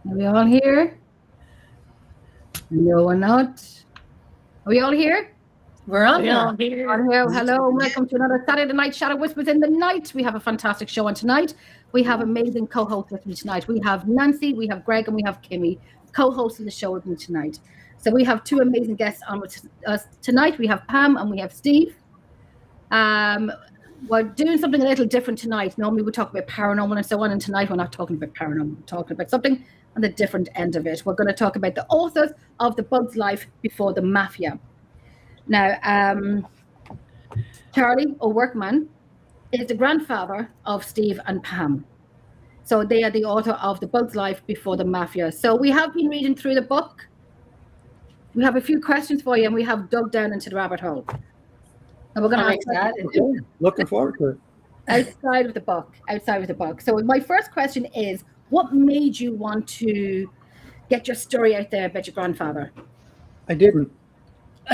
Are we all here? No, we're not. Are we all here? We're on On here. here. Hello, welcome to another Saturday Night Shadow Whispers in the Night. We have a fantastic show on tonight. We have amazing co-hosts with me tonight. We have Nancy, we have Greg, and we have Kimmy co-hosting the show with me tonight. So we have two amazing guests on with us tonight. We have Pam and we have Steve. We're doing something a little different tonight. Normally we talk about paranormal and so on, and tonight we're not talking about paranormal. We're talking about something on the different end of it. We're going to talk about the authors of The Bug's Life Before the Mafia. Now, Charlie O Workman is the grandfather of Steve and Pam. So they are the author of The Bug's Life Before the Mafia. So we have been reading through the book. We have a few questions for you, and we have dug down into the rabbit hole. And we're going to looking forward to it. Outside of the book. So my first question is, what made you want to get your story out there about your grandfather? I didn't.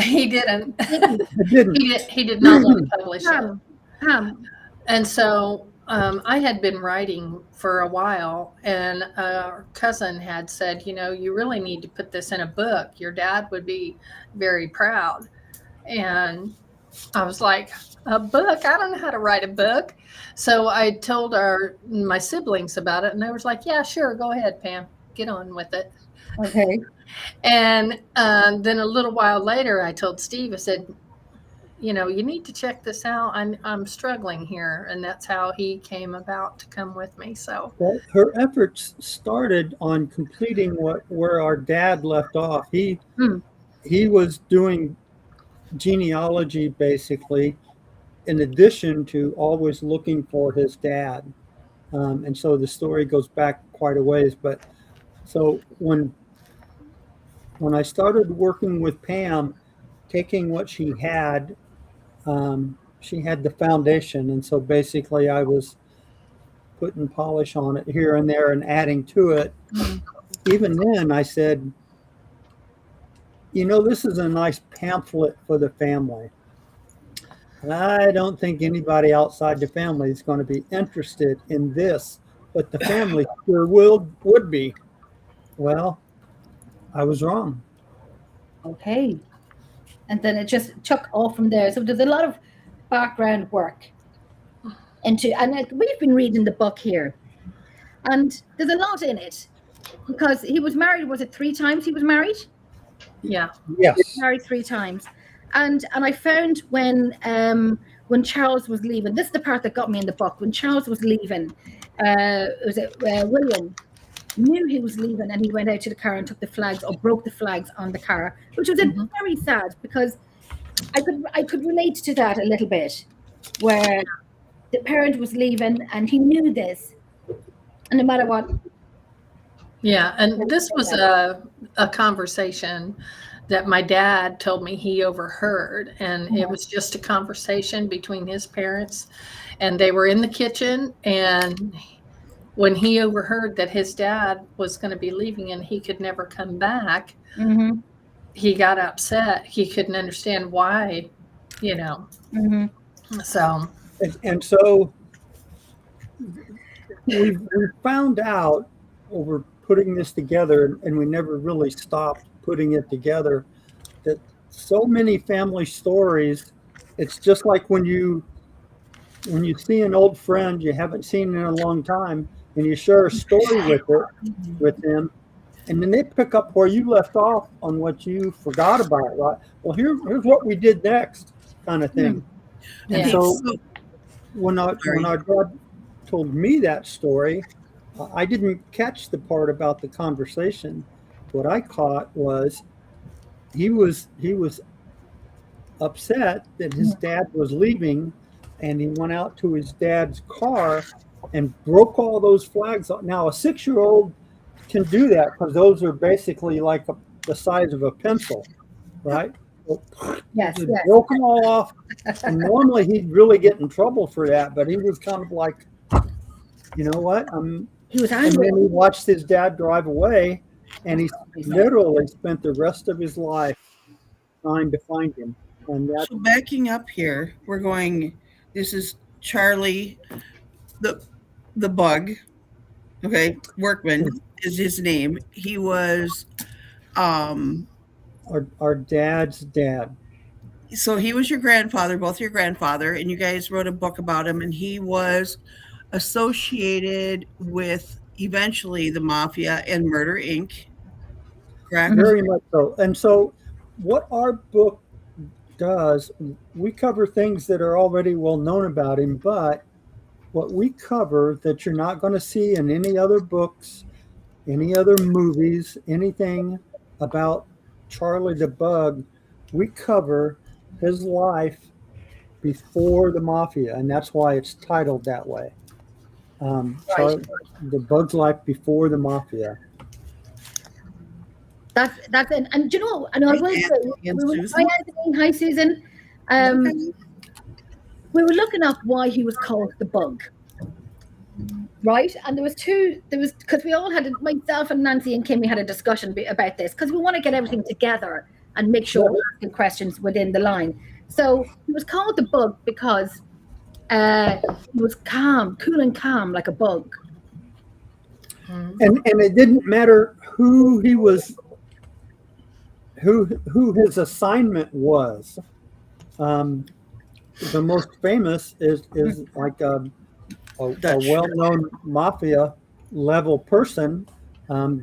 He didn't. I didn't. He did not want to publish it. Pam. And so I had been writing for a while, and our cousin had said, you really need to put this in a book. Your dad would be very proud. And I was like, a book? I don't know how to write a book. So I told my siblings about it, and they was like, yeah, sure, go ahead, Pam, get on with it. Okay. And then a little while later, I told Steve, I said, you need to check this out. I'm struggling here. And that's how he came about to come with me. So well, her efforts started on completing where our dad left off. He was doing genealogy, basically, in addition to always looking for his dad. And so the story goes back quite a ways. But so when I started working with Pam, taking what she had the foundation. And so basically I was putting polish on it here and there and adding to it. Even then I said, this is a nice pamphlet for the family. I don't think anybody outside the family is going to be interested in this, but the family sure would be. Well, I was wrong. Okay. And then it just took off from there. So there's a lot of background work and we've been reading the book here, and there's a lot in it because he was married. Was it 3 times he was married? Yeah. Yes. He was married 3 times. And I found when Charles was leaving, this is the part that got me in the book. When Charles was leaving, William knew he was leaving, and he went out to the car and took the flags or broke the flags on the car, which was very sad because I could relate to that a little bit, where the parent was leaving and he knew this, and no matter what. Yeah, and this was a conversation that my dad told me he overheard, and it was just a conversation between his parents, and they were in the kitchen, and when he overheard that his dad was going to be leaving and he could never come back, he got upset. He couldn't understand why, So. And so we found out over putting this together, and we never really stopped putting it together, that so many family stories, it's just like when you see an old friend you haven't seen in a long time, and you share a story with them, and then they pick up where you left off on what you forgot about, right? Well, here's what we did next, kind of thing. Yeah. And so when our dad told me that story, I didn't catch the part about the conversation. What I caught was he was upset that his dad was leaving, and he went out to his dad's car and broke all those flags. Now, a 6-year-old can do that because those are basically like the size of a pencil, right? So Yes. Broke them all off. And normally he'd really get in trouble for that, but he was kind of like, you know what? He was angry. And then he watched his dad drive away, and he literally spent the rest of his life trying to find him. And so backing up here, we're going, this is Charlie, the bug, okay, Workman, is his name. He was, Our dad's dad. so he was your grandfather, both your grandfather, and you guys wrote a book about him, and he was associated with eventually the Mafia and Murder Inc. Correct? Very much so. And so, what our book does, we cover things that are already well known about him, but what we cover that you're not going to see in any other books, any other movies, anything about Charlie the Bug, we cover his life before the Mafia, and that's why it's titled that way. Charlie, the Bug's life before the Mafia. That's it. And do you know, and I was hi Anthony, hi Susan. We were looking up why he was called the Bug, right? And there was because we all had, myself and Nancy and Kimmy had a discussion about this, because we want to get everything together and make sure we're asking questions within the line. So he was called the Bug because he was cool and calm like a bug. And it didn't matter who he was, who his assignment was. The most famous is like a well-known Mafia level person,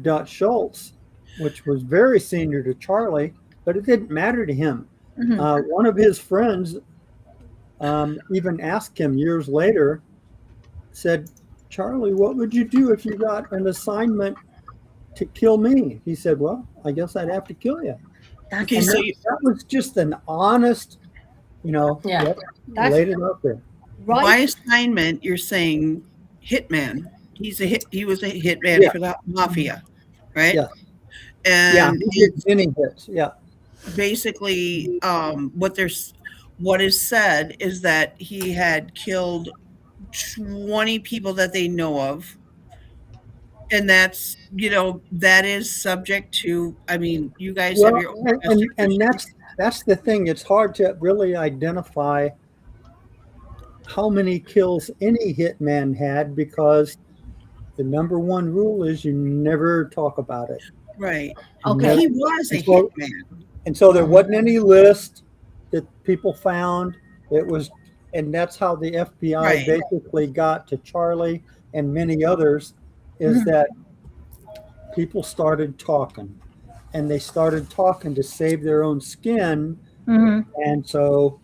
Dutch Schultz, which was very senior to Charlie, but it didn't matter to him. One of his friends even asked him years later, said, "Charlie, what would you do if you got an assignment to kill me?" He said, "Well, I guess I'd have to kill you." Okay, so that was just an honest, laid it out there. Right. By assignment, you're saying hitman. He was a hitman for the Mafia, right? Yeah. And he did many hits. Yeah. Basically, what is said is that he had killed 20 people that they know of. And that's, that is subject to, you guys have your own. And that's the thing. It's hard to really identify how many kills any hitman had, because the number one rule is you never talk about it. Right. Okay. He was a hitman. And so there wasn't any list that people found. It was, and that's how the FBI basically got to Charlie and many others, is that people started talking, and they started talking to save their own skin. And so,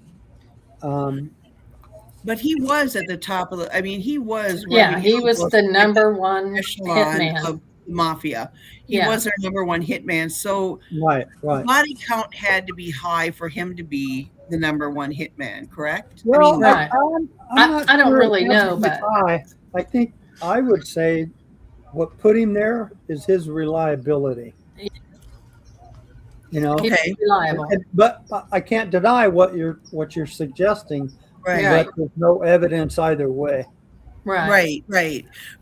but he was at the top of he was. He was the number one hitman of Mafia. He was their number one hitman. So right. Body count had to be high for him to be the number one hitman, correct? Well, I don't really know, but I think I would say what put him there is his reliability. He's reliable. But I can't deny what you're suggesting. Right. But there's no evidence either way. Right.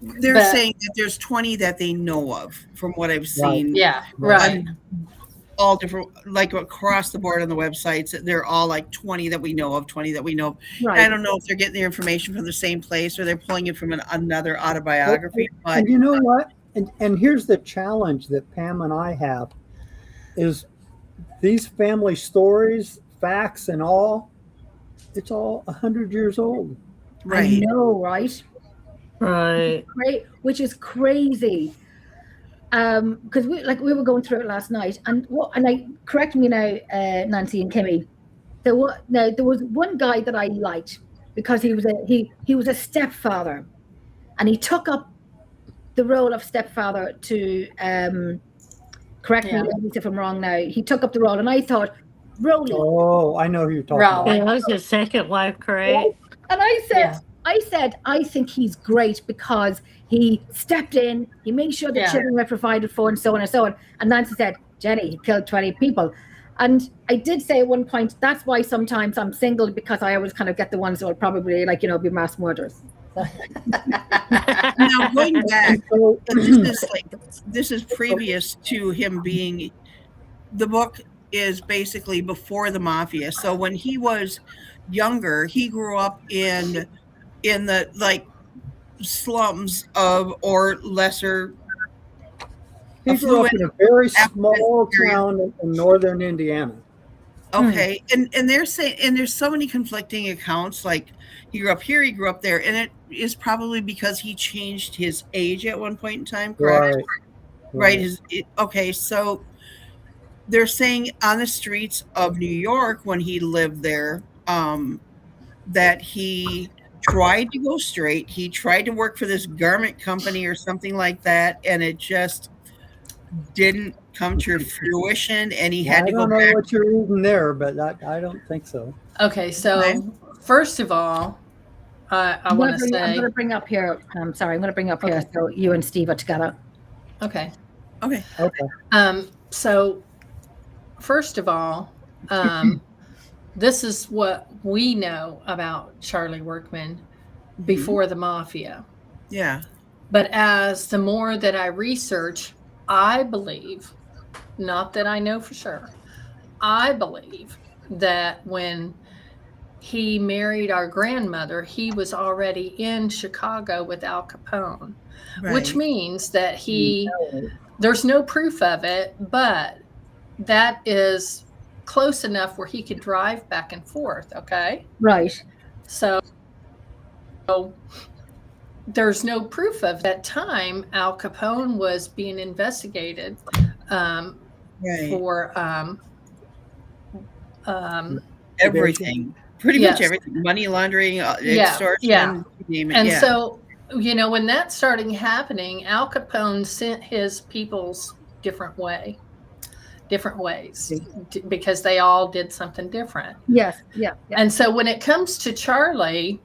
They're saying that there's 20 that they know of, from what I've seen. Yeah, right. All different, like across the board on the websites, they're all like 20 that we know of, 20 that we know of. Right. I don't know if they're getting their information from the same place or they're pulling it from another autobiography. But and you know what? And here's the challenge that Pam and I have, is these family stories, facts and all, it's all 100 years old. Right. I know, right? Right. Which is crazy. Because we were going through it last night, and correct me now, Nancy and Kimmy. There was one guy that I liked because he was a stepfather, and he took up the role of stepfather to correct me if I'm wrong now. He took up the role, and I thought, Rolly. Oh, I know who you're talking about. That was his second wife, correct? And I said, I think he's great because he stepped in, he made sure the children were provided for, and so on and so on. And Nancy said, Jenny, he killed 20 people. And I did say at one point, that's why sometimes I'm single, because I always kind of get the ones that will probably, be mass murderers. Now, going back, this is previous to him being, the book is basically before the Mafia. So when he was younger, he grew up in the slums of, or lesser He grew up in a very small area. town in northern Indiana. Okay, and they're saying, and there's so many conflicting accounts. Like he grew up here, he grew up there, and it is probably because he changed his age at one point in time. Correct? Right. Okay, so they're saying on the streets of New York when he lived there, that he tried to go straight. He tried to work for this garment company or something like that, and it just didn't come to fruition, and he had to go back. I don't know what you're reading there, but I don't think so. Okay, so first of all, I want to say I'm going to bring up here. I'm sorry, I'm going to bring up here so you and Steve are together. Okay. Okay. So first of all, this is what we know about Charlie Workman before the mafia. Yeah. But as the more that I research, I believe, not that I know for sure, I believe that when he married our grandmother, he was already in Chicago with Al Capone, which means that there's no proof of it, but that is close enough where he could drive back and forth. Okay. Right. So there's no proof of that time. Al Capone was being investigated for everything, pretty much everything, money laundering, extortion, you name it. And so, when that started happening, Al Capone sent his peoples different ways because they all did something different. Yes. Yeah. And so when it comes to Charlie,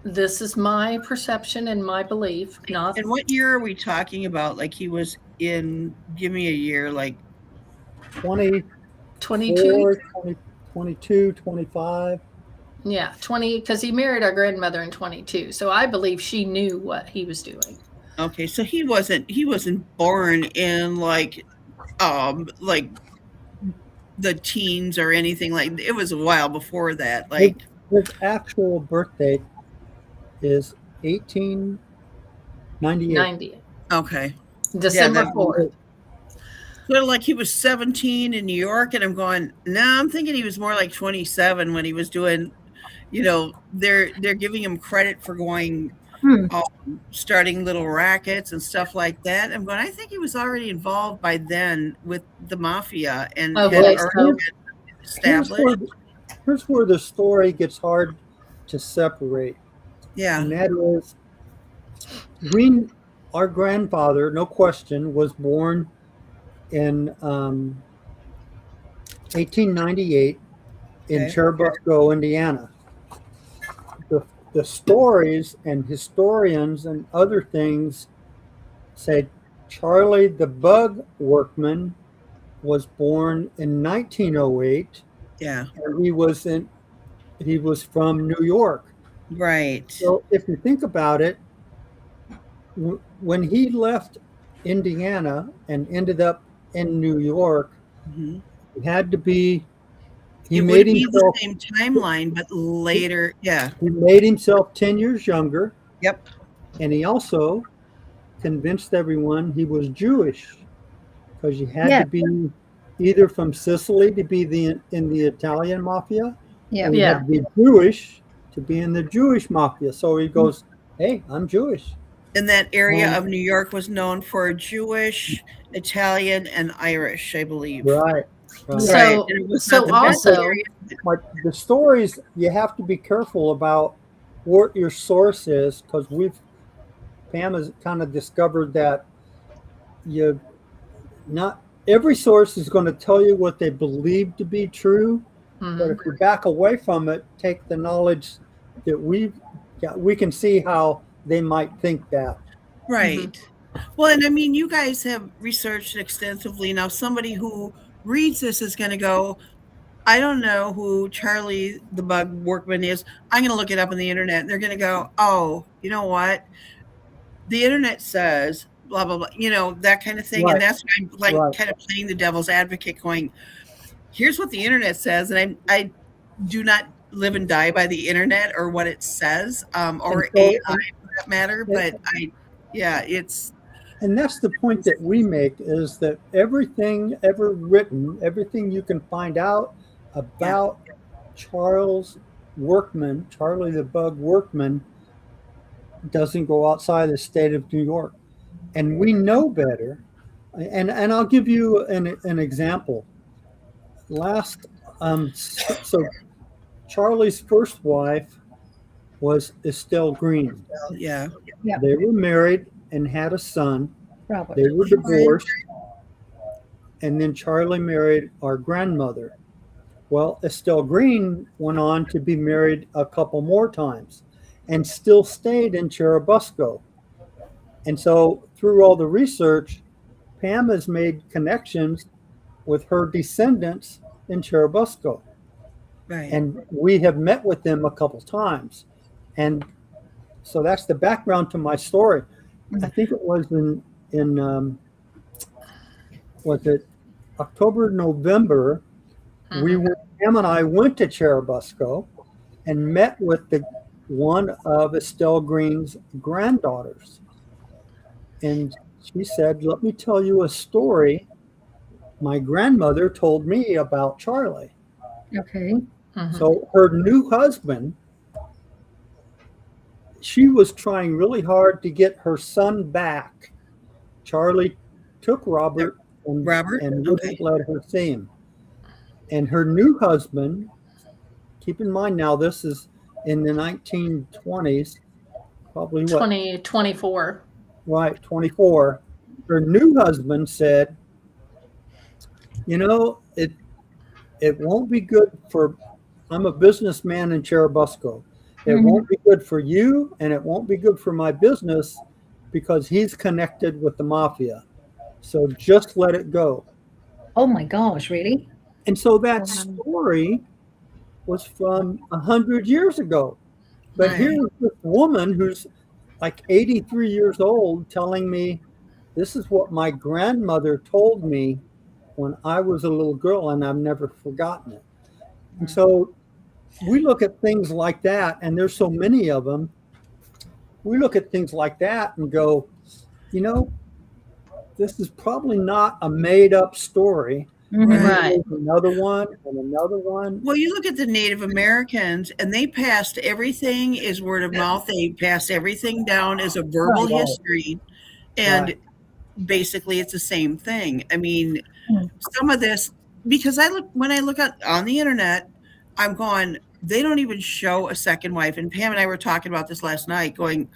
this is my perception and my belief. And what year are we talking about? Like he was in, give me a year, like 22, 25. Yeah, 20, because he married our grandmother in 22. So I believe she knew what he was doing. Okay, so he wasn't born in like the teens or anything like. It was a while before that. Like his actual birthday is 1898. 90. Okay. December 4th. So like he was 17 in New York, and I'm going, I'm thinking he was more like 27 when he was doing, they're giving him credit for going, starting little rackets and stuff like that. I'm going, I think he was already involved by then with the mafia and established. Here's where the story gets hard to separate. Yeah. And that is, our grandfather, no question, was born in 1898 in Churubusco, Indiana. The stories and historians and other things say Charlie the Bug Workman was born in 1908. Yeah. And he was from New York. Right. So if you think about it, when he left Indiana and ended up in New York, it had to be. It would be the same timeline, but later, he made himself 10 years younger. Yep. And he also convinced everyone he was Jewish, because you had to be either from Sicily to be in the Italian mafia, or you had to be Jewish to be in the Jewish mafia. So he goes, "Hey, I'm Jewish." And that area of New York was known for Jewish, Italian, and Irish, I believe. Right. So also, the stories, you have to be careful about what your source is, because Pam has kind of discovered that not every source is going to tell you what they believe to be true. But if you back away from it, take the knowledge that we can see how they might think that. Right. Well, and I mean, you guys have researched extensively. Now, somebody who reads this is going to go, I don't know who Charlie the Bug Workman is. I'm going to look it up on the internet. And they're going to go, oh, you know what? The internet says blah, blah, blah, that kind of thing. Right. And that's why I'm kind of playing the devil's advocate going, here's what the internet says. And I do not live and die by the internet or what it says, or AI for that matter. But it's And that's the point that we make, is that everything ever written, everything you can find out about Charles Workman, Charlie the Bug Workman, doesn't go outside the state of New York. And we know better. And I'll give you an example. So Charlie's first wife was Estelle Green. Yeah. They were married and had a son. Robert. They were divorced. And then Charlie married our grandmother. Well, Estelle Green went on to be married a couple more times and still stayed in Churubusco. And so through all the research, Pam has made connections with her descendants in Churubusco. Right. And we have met with them a couple times. And so that's the background to my story. I think it was in was it October, November, Pam and I went to Churubusco and met with one of Estelle Green's granddaughters. And she said, "Let me tell you a story my grandmother told me about Charlie." Okay. So her new husband, she was trying really hard to get her son back. Charlie took Robert and wouldn't let her see him. And her new husband, keep in mind now, this is in the 1920s, probably what? 24. Right, 24. Her new husband said, "You know, it won't be good for, I'm a businessman in Churubusco. It won't be good for you, and it won't be good for my business because he's connected with the mafia. So just let it go." Oh my gosh, really? And so that story was from 100 years ago. But here's this woman who's like 83 years old telling me, this is what my grandmother told me when I was a little girl, and I've never forgotten it. And so we look at things like that, and there's so many of them. We look at things like that and go, you know, this is probably not a made up story. Right. Another one and another one. Well, you look at the Native Americans, and they passed everything as word of mouth. They passed everything down as a verbal history. And basically it's the same thing. I mean, some of this, because when I look on the internet, I'm going, they don't even show a second wife. And Pam and I were talking about this last night, going,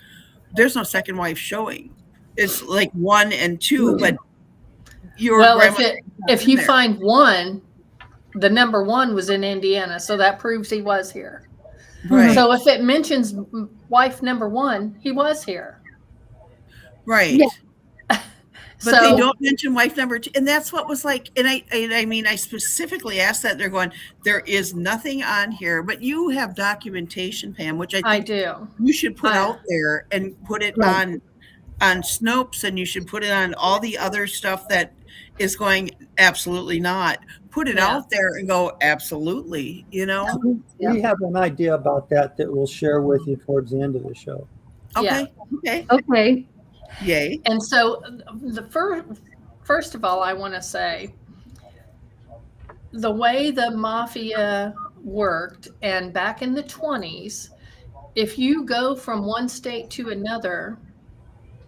there's no second wife showing. It's like 1 and 2, but if you find one, the number 1 was in Indiana, so that proves he was here. Right. So if it mentions wife number 1, he was here. Right. Yeah. But they don't mention wife number 2. And that's what was like, and I mean, I specifically asked that. They're going, there is nothing on here, but you have documentation, Pam, which I think do. You should put out there and put it on Snopes, and you should put it on all the other stuff that is going, absolutely not. Put it out there and go, absolutely, you know? We have an idea about that we'll share with you towards the end of the show. Okay. Yeah. Okay. Yay. And so the first of all, I want to say the way the mafia worked, and back in the 20s, if you go from one state to another,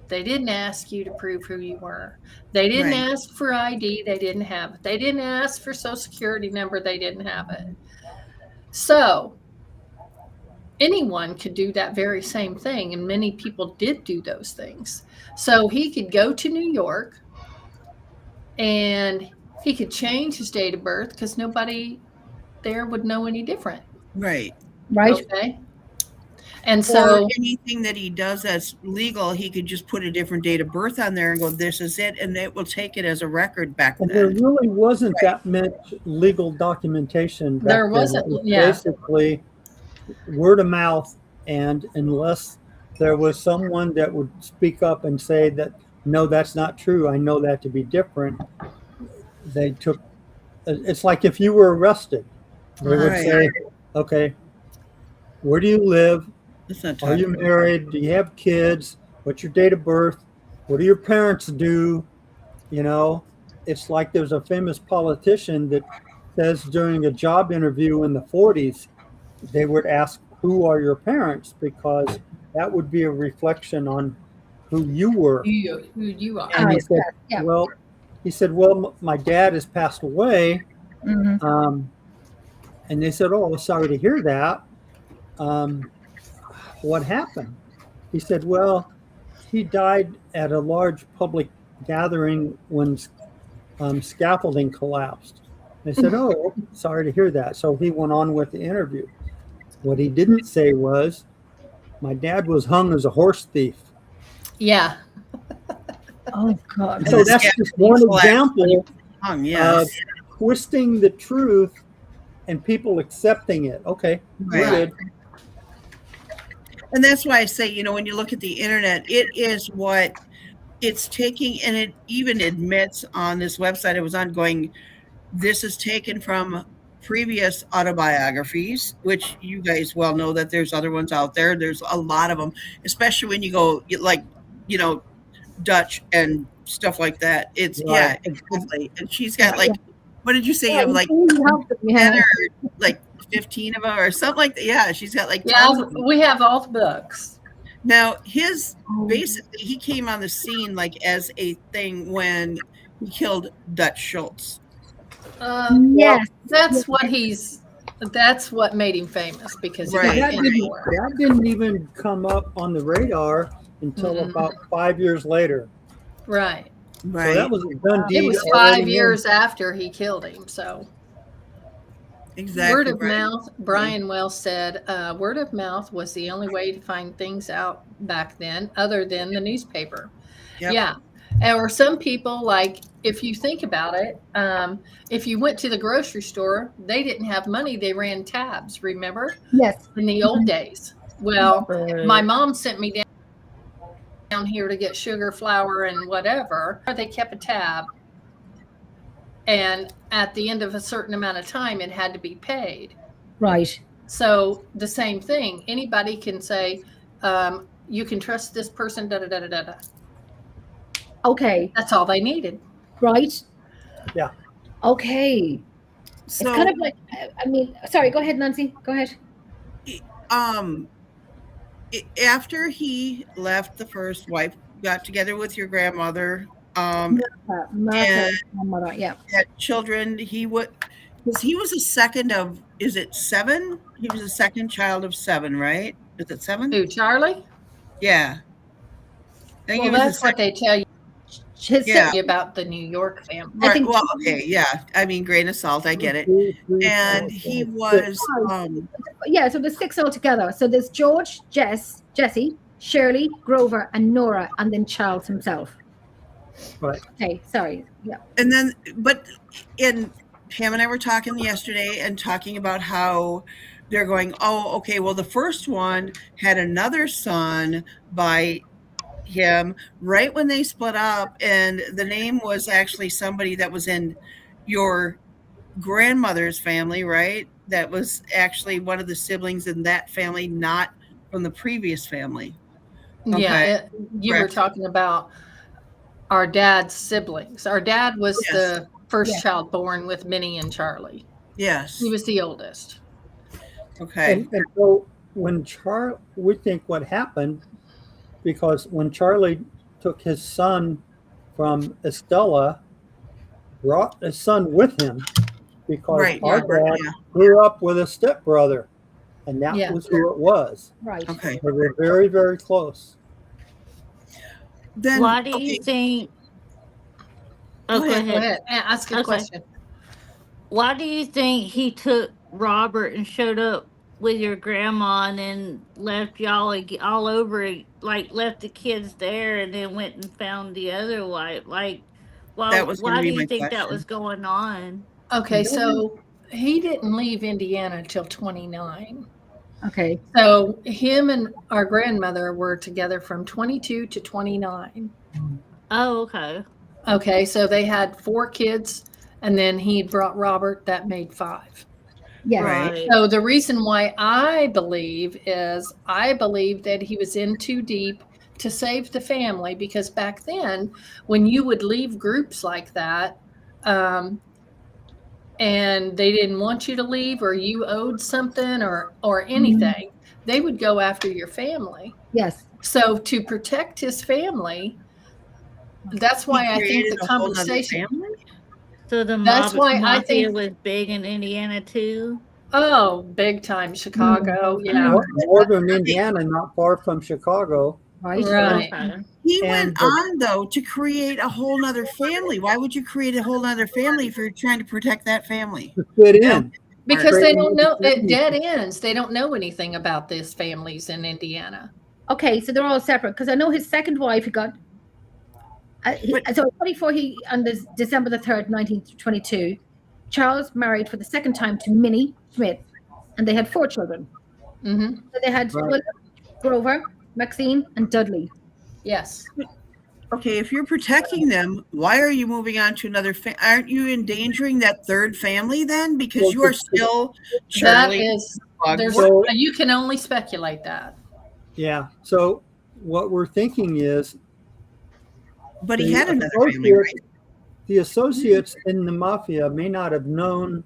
they didn't ask you to prove who you were. They didn't ask for ID. They didn't have it. They didn't ask for social security number. They didn't have it. So anyone could do that very same thing, and many people did do those things. So he could go to New York and he could change his date of birth because nobody there would know any different. Right. Okay. And so anything that he does that's legal, he could just put a different date of birth on there and go, this is it. And it will take it as a record back then. There really wasn't that much legal documentation back there then. wasn't. It was Yeah. basically word of mouth, and unless there was someone that would speak up and say that, no, that's not true, I know that to be different, they took, it's like if you were arrested, they would say, okay, where do you live? Are you married? Do you have kids? What's your date of birth? what do your parents do? You know, it's like there's a famous politician that says during a job interview in the 40s, they would ask, who are your parents? Because that would be a reflection on who you were. Who you are. And he said, Yeah. well, my dad has passed away. Mhm. And they said, oh, sorry to hear that. What happened? He said, well, he died at a large public gathering when scaffolding collapsed. They said, oh, sorry to hear that. So he went on with the interview. What he didn't say was, my dad was hung as a horse thief. Yeah. Oh God. So that's just one example Yes. of twisting the truth and people accepting it. Okay, Right. good. And that's why I say, you know, when you look at the internet, it is what it's taking, and it even admits on this website it was ongoing, this is taken from previous autobiographies, which you guys well know that there's other ones out there. There's a lot of them, especially when you go like, you know, Dutch and stuff like that. It's Right. yeah, exactly. And she's got like, what did you say? You have like Yeah. 10 or like 15 of them or something like that. Yeah, she's got like Yeah, tons of them. we have all the books. Now his basically he came on the scene like as a thing when he killed Dutch Schultz. Yes. That's what made him famous, because he Right. got That anywhere. didn't even come up on the radar until about 5 years later. Right. Right. So that was a done deed. It was already 5 years after he killed him. So exactly. word of right. mouth, Brian Wells said, word of mouth was the only way to find things out back then, other than the newspaper. Yep. Yeah. Or some people, like, if you think about it, if you went to the grocery store, they didn't have money. They ran tabs, remember? Yes. In the old days. Well, Right. my mom sent me down here to get sugar, flour, and whatever. They kept a tab. And at the end of a certain amount of time, it had to be paid. Right. So the same thing. Anybody can say, you can trust this person, da da da da da da. Okay. That's all they needed. Right. Yeah. Okay. So It's kind of like, I mean, sorry, go ahead, Nancy. Go ahead. After he left the first wife, got together with your grandmother, Martha, my mother, yeah. had children, he was a second of, is it 7? He was a second child of 7, right? Is it 7? Who, Charlie? Yeah. I think Well, he was that's the what they tell you His Yeah. about the New York family. I right, think- well, okay, yeah. I mean, grain of salt, I get it. 2, 3, And 4, he 5, was 6. Yeah, so there's 6 altogether. So there's George, Jesse, Shirley, Grover, and Nora, and then Charles himself. Right. Okay, sorry. Yeah. And then, but Pam and I were talking yesterday and talking about how they're going, oh, okay, well, the first one had another son by him right when they split up, and the name was actually somebody that was in your grandmother's family, right? That was actually one of the siblings in that family, not from the previous family. Yeah, you were Correct. talking about our dad's siblings. Our dad was Yes. the first Yeah. child born with Minnie and Charlie. Yes. He was the oldest. Okay. And so when we think what happened, because when Charlie took his son from Estella, brought his son with him, because Right. our Yeah. dad Yeah. grew up with a stepbrother, and that Yeah. was who it was. Right. Okay. They were very, very close. Then Why do okay, you think? Go Oh, go ahead, Go ahead. ahead. Ask a Okay. question. Why do you think he took Robert and showed up with your grandma and then left y'all all over, like left the kids there and then went and found the other wife? Like, That was gonna why do be you my think that question. was going on? Okay, so he didn't leave Indiana until 29. Okay. So him and our grandmother were together from 22 to 29. Oh, okay. Okay, so they had 4 kids, and then he brought Robert. That made 5. Yes. Right. So the reason why I believe that he was in too deep to save the family, because back then when you would leave groups like that, and they didn't want you to leave, or you owed something or anything, they would go after your family. Yes. So to protect his family, that's why I think created the a whole nother conversation. family? So the That's why I mafia think- was big in Indiana too. Oh, big time Chicago. Yeah. Northern Indiana, not far from Chicago. Right. Right. Okay. He And went the- on though to create a whole nother family. Why would you create a whole nother family if you're trying to protect that family? To fit in. Because they don't know, Right. it dead ends. They don't know anything about these families in Indiana. Okay, so they're all separate because I know his second wife, he got. So 24, on this December the 3rd, 1922, Charles married for the second time to Minnie Smith, and they had 4 children. Mm-hmm. So they had Right. William, Grover, Maxine, and Dudley. Yes. Okay, if you're protecting them, why are you moving on to another? Aren't you endangering that third family then? Because Well, you are still That Charlie. is, Bugs. there's, So- you can only speculate that. Yeah. So what we're thinking is But he the had another family, right? the associates in the mafia may not have known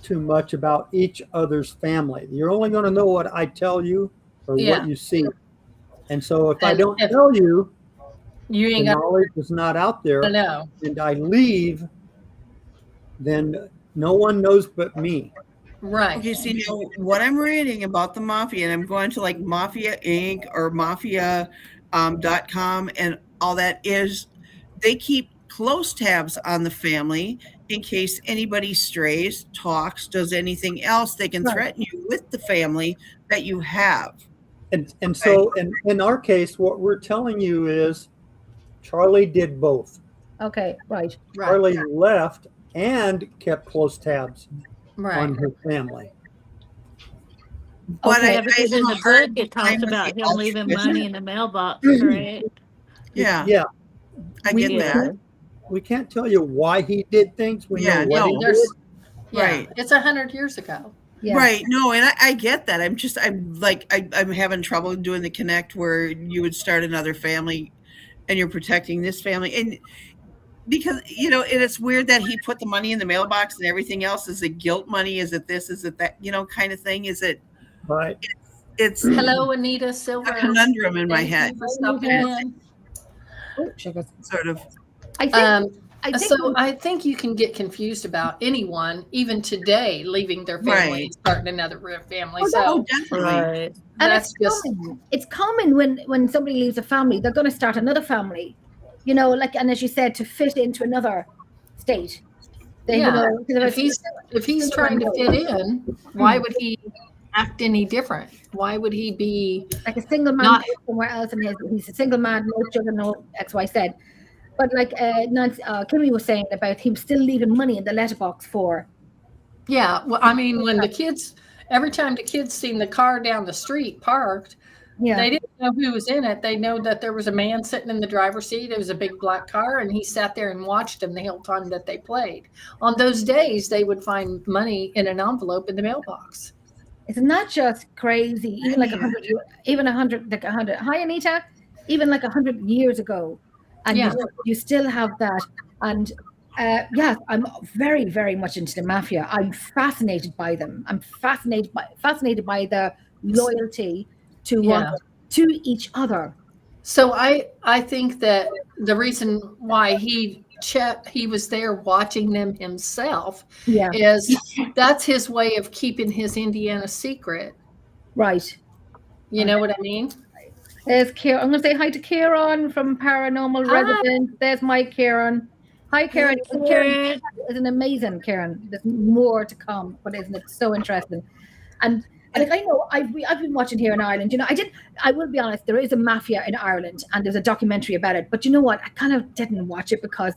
too much about each other's family. You're only going to know what I tell you or Yeah. what you see. And so if I And don't if- tell you, You the ain't got knowledge is not out there, to know. and I leave, then no one knows but me. Right. Okay, see now what I'm reading about the mafia, and I'm going to like Mafia Inc. or Mafia.com and all that, is they keep close tabs on the family in case anybody strays, talks, does anything else. They can Right. threaten you with the family that you have. And so in our case, what we're telling you is Charlie did both. Okay, right. Right. Charlie left and kept close tabs Right. on her family. But Okay, Yeah, because I in have the a hard book it time talks with about the him leaving altruism. money in the mailbox, correct? Yeah, Yeah. I get Yeah. that. We can't tell you why he did things. We Yeah, know what no, he did. There's, yeah, Right. it's 100 years ago. Yeah. Right. No, and I get that. I'm having trouble doing the connect where you would start another family and you're protecting this family. And because, and it's weird that he put the money in the mailbox and everything else. Is it guilt money? Is it this? Is it that, kind of thing? Is it, Right. it's Hello, Anita Silver. a conundrum in my Thank head, you for stopping in. Oh, sugars. sort of. I think. I think. So I think you can get confused about anyone, even today, leaving their family Right. and starting another family. Oh, So Definitely. Right. and that's it's just common. It's common when somebody leaves a family, they're going to start another family, and as you said, to fit into another state. They, Yeah. 'cause if he's trying to fit in, why would he act any different? Why would he be? like a single man Not- goes somewhere else, and he's a single man, no children, no X, Y, Z. But like Nancy, Kimmy was saying about him still leaving money in the letterbox for. Yeah, well, I mean, when the kids, every time the kids seen the car down the street parked, Yeah. they didn't know who was in it. They know that there was a man sitting in the driver's seat. It was a big black car, and he sat there and watched them the whole time that they played. On those days, they would find money in an envelope in the mailbox. Isn't that just crazy? Even like 100, like 100. Hi, Anita. Even like 100 years ago, and Yeah. you still have that. And yeah, I'm very, very much into the mafia. I'm fascinated by them. I'm fascinated by the loyalty to Yeah. to each other. So I think that the reason why he was there watching them himself Yeah, is that's his way of keeping his Indiana secret. right. You know what I mean? There's Kieran. I'm going to say hi to Kieran from Paranormal Hi. Residence. There's my Kieran. Hi, Kieran. Hey, Kieran Kieran. is an amazing Kieran. There's more to come, but isn't it so interesting? And like I know, I've been watching here in Ireland. I will be honest. There is a mafia in Ireland, and there's a documentary about it. But you know what? I kind of didn't watch it because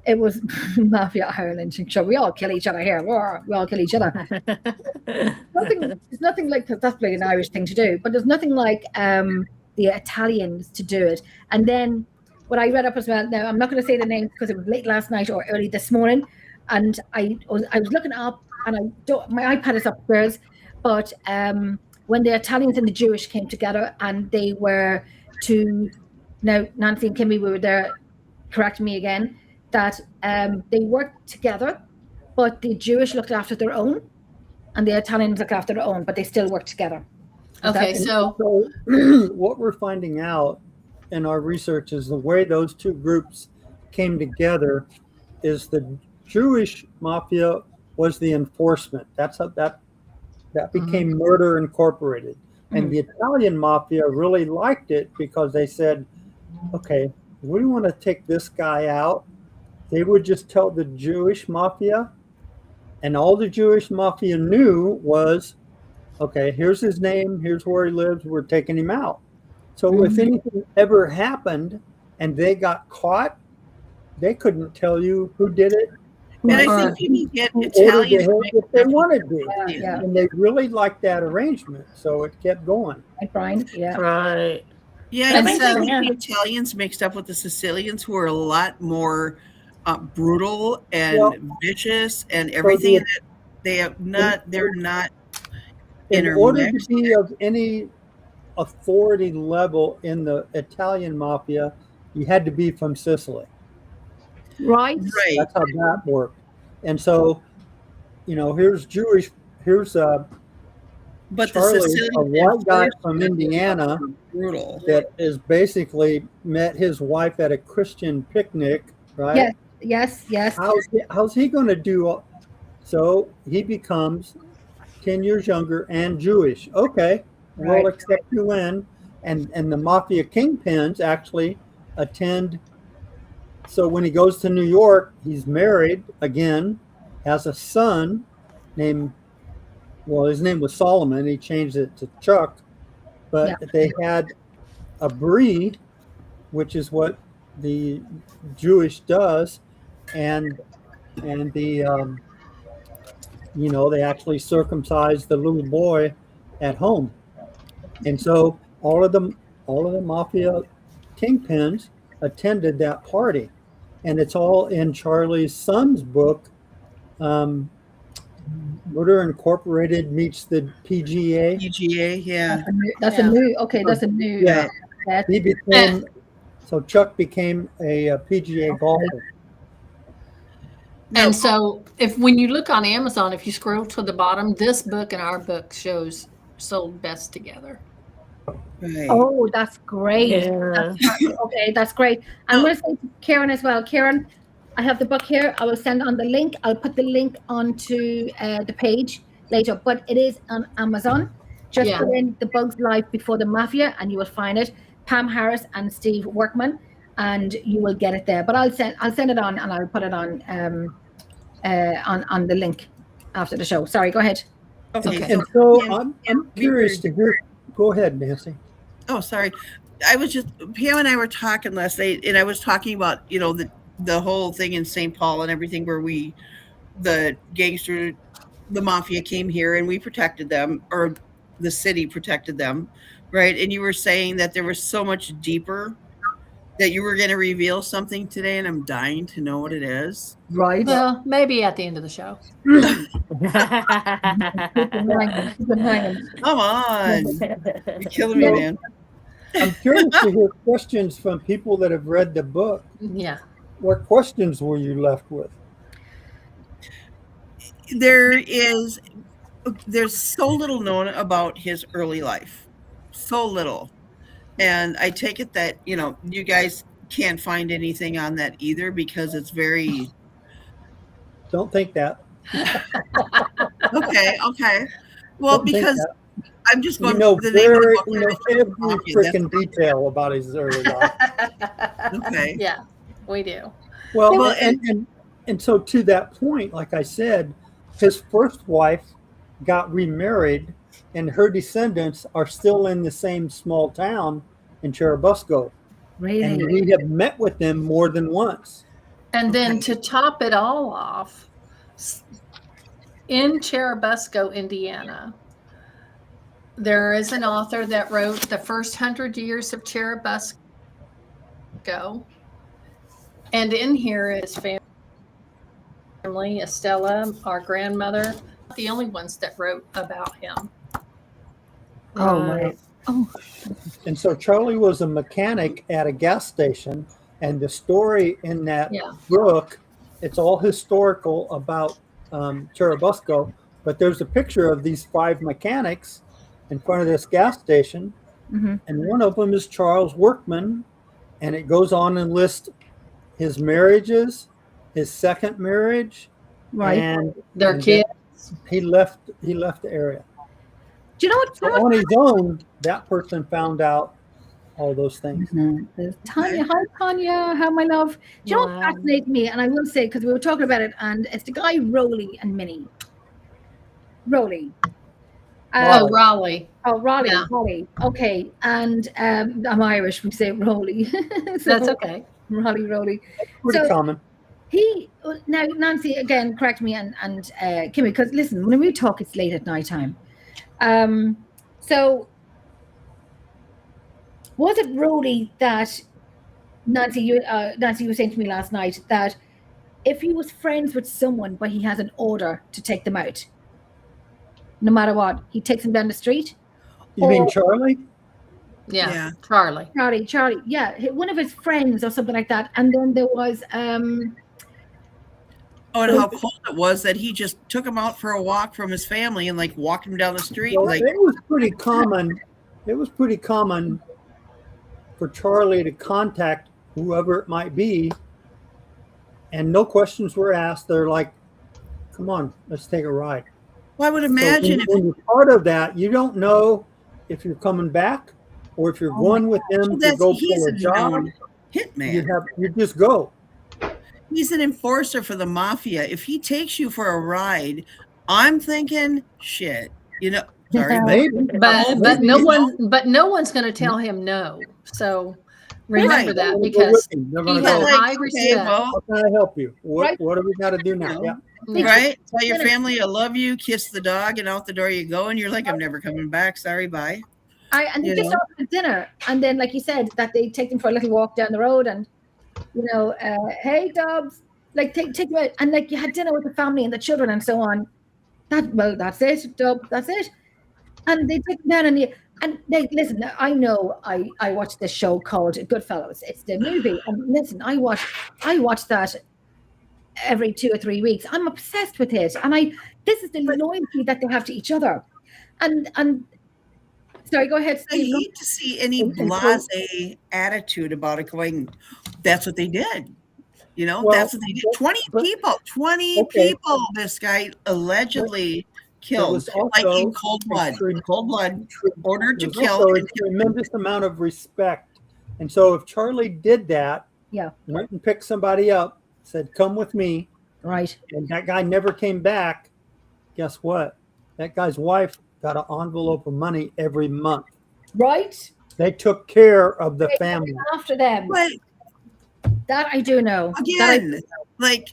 it was mafia Ireland. Sure, we all kill each other here. We all kill each other. There's nothing like that's probably an Irish thing to do, but there's nothing like the Italians to do it. And then what I read up as well. Now I'm not going to say the name because it was late last night or early this morning, and I was looking up, and my iPad is upstairs. But when the Italians and the Jewish came together, and they were to now Nancy and Kimmy, we were there, correct me again, that they worked together, but the Jewish looked after their own and the Italians looked after their own, but they still worked together. Is Okay, that- so So what we're finding out in our research is the way those two groups came together is the Jewish mafia was the enforcement. That's how that became Murder Incorporated. And the Italian mafia really liked it because they said, okay, we want to take this guy out. They would just tell the Jewish mafia, and all the Jewish mafia knew was, okay, here's his name, here's where he lives, we're taking him out. So if anything ever happened and they got caught, they couldn't tell you who did it. And I think you can get Who ordered the Italians hit if they wanted to. Yeah. And they really liked that arrangement, so it kept going. Right, Brian? Yeah. Right. Yeah, And I think so- the Italians mixed up with the Sicilians, who are a lot more brutal and Well, vicious and everything. the- That they have not. They're not. In order to Intermixed. be of any authority level in the Italian mafia, you had to be from Sicily. Right. Right. That's how that worked. And so, here's But Charlie, the a Sicilians white guy from Indiana are brutal. that is basically met his wife at a Christian picnic, right? Yes. How's he going to do? So he becomes 10 years younger and Jewish. Okay, we'll Right. accept you in. And the mafia kingpins actually attend. So when he goes to New York, he's married again, has a son named, his name was Solomon. He changed it to Chuck. But they had a brie, which is what the Jewish does. And the, they actually circumcised the little boy at home. And so all of the mafia kingpins attended that party. And it's all in Charlie's son's book, Murder Incorporated meets the PGA. PGA, yeah. That's Yeah. a new. Okay, that's a new. Yeah. That- He became, so Chuck became a PGA golfer. And so when you look on Amazon, if you scroll to the bottom, this book and our book shows sold best together. Right. Oh, that's great. Yeah. Okay, that's great. I'm going to say to Karen as well. Karen, I have the book here. I will send on the link. I'll put the link onto the page later, but it is on Amazon. Just Yeah. put in The Bug's Life Before the Mafia and you will find it. Pam Harris and Steve Workman, and you will get it there. But I'll send it on and I'll put it on the link after the show. Sorry, go ahead. Okay. And so Pam, I'm curious to hear. Go ahead, Nancy. Oh, sorry. I was just Pam and I were talking last night, and I was talking about the whole thing in St. Paul and everything, where the mafia came here and we protected them, or the city protected them, right? And you were saying that there was so much deeper, that you were going to reveal something today, and I'm dying to know what it is. Right. Well, maybe at the end of the show. Keep it hanging. Come on, you're killing me, man. I'm curious to hear questions from people that have read the book. Yeah. What questions were you left with? There's so little known about his early life, so little, and I take it that you guys can't find anything on that either, because it's very Don't think that. okay. Well, Don't think because that. I'm just We going know the name of the book. every Mafia, freaking detail about his early life. Okay. Yeah, we do. Well, Well, and so to that point, like I said, his first wife got remarried, and her descendants are still in the same small town in Cherubusco, Really? and we have met with them more than once. And then Okay. to top it all off, in Cherubusco, Indiana, there is an author that wrote The First 100 Years of Cherubusco. And in here is family, Estella, our grandmother, the only ones that wrote about him. Oh, my. Oh, And so Charlie was a mechanic at a gas station, and the story in that Yeah. book, it's all historical about Churubusco, but there's a picture of these 5 mechanics in front of this gas station, mhm. and one of them is Charles Workman, and it goes on and lists his marriages, his second marriage, Right. and Their and kids. he left the area. Do you know what? So on his own, that person found out all those things. Tanya, hi Tanya, how my love. Do you know what Wow. fascinates me? And I will say, because we were talking about it, and it's the guy Rowley and Minnie. Rowley. Oh, Raleigh. Oh, Raleigh, Yeah. Raleigh. Okay, and I'm Irish. We say Rowley. So, That's okay. Rowley. Pretty So- common. He now Nancy again, correct me and Kimmy, because listen, when we talk, it's late at night time. So was it Rowley that Nancy you were saying to me last night that if he was friends with someone but he has an order to take them out, no matter what, he takes them down the street? You mean Or- Charlie? Yeah. Yeah. Charlie. Charlie, yeah, one of his friends or something like that. And then there was Oh, and how cold it was that he just took him out for a walk from his family and like walked him down the street. Well, Like, it was pretty common. It was pretty common for Charlie to contact whoever it might be, and no questions were asked. They're like, "Come on, let's take a ride." well, I would So imagine if when you're part of that, you don't know if you're coming back or if you're going with them to go he's for a a job. known hitman. You just go. He's an enforcer for the mafia. If he takes you for a ride, I'm thinking, shit. Sorry, Maybe. But no one's going to tell him no. So remember Right. that, They're gonna go because with him. They're he gonna has go, like, high okay, respect. well, "How can I help you? Right. What do we got to do now?" Yeah. Yeah. right? Tell your family I love you, kiss the dog, and out the door you go. And you're like, I'm never coming back. Sorry, bye. and they You just know? ordered dinner, and then like you said, that they take them for a little walk down the road, and hey Dobbs, like take them out, and like you had dinner with the family and the children and so on. That's it, Dobbs, that's it. And they take them down and they listen. I know I watched this show called Goodfellas. It's the movie, and listen, I watch that every 2 or 3 weeks. I'm obsessed with it, and this is the loyalty that they have to each other, and sorry, go ahead, I Steve. hate to see any And so- blasé attitude about it going, that's what they did. Well, That's what they did. 20 Okay. people this guy allegedly There killed. was also Like in cold blood. Ordered to There's kill. also a tremendous amount of respect. And so if Charlie did that, Yeah. went and picked somebody up, said, "Come with me," Right. and that guy never came back, guess what? That guy's wife got an envelope of money every month. Right. They took care of the family. After them. But That I do know. again, like,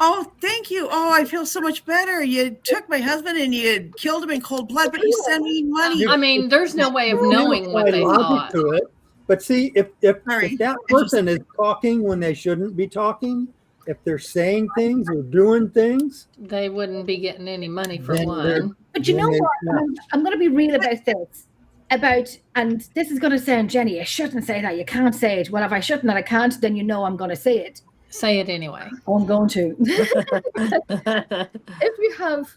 oh, thank you. Oh, I feel so much better. You took my husband and you killed him in cold blood, but you sent me money. I mean, there's no way of knowing what they Logic thought. to it. But see, if Sorry. that person is talking when they shouldn't be talking, if they're saying things or doing things, They wouldn't be getting any money for Then they're- one. But you know then what? they- I'm going to be real about this. And this is going to sound, Jenny, I shouldn't say that. You can't say it. Well, if I shouldn't and I can't, then you know I'm going to say it. Say it anyway. Oh, I'm going to. If you have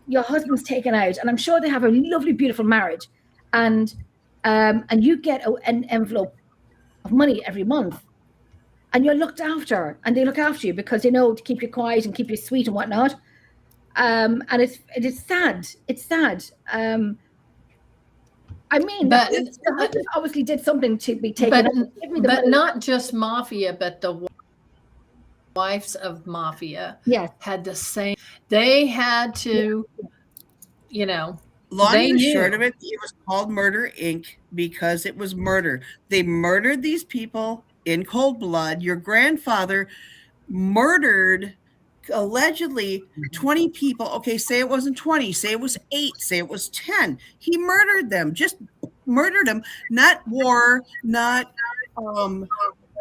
your husband's taken out, and I'm sure they have a lovely, beautiful marriage, and you get an envelope of money every month, and you're looked after, and they look after you because to keep you quiet and keep you sweet and whatnot. And it is sad. It's sad. I mean, But- the husband obviously did something to be taken But, out. Give me the but money. not just mafia, but the wives of mafia Yes. had the same. They had to, Long They and knew. short of it, it was called Murder Inc. because it was murder. They murdered these people in cold blood. Your grandfather murdered allegedly 20 people. Okay, say it wasn't 20, say it was 8, say it was 10. He murdered them, just murdered them, not war, not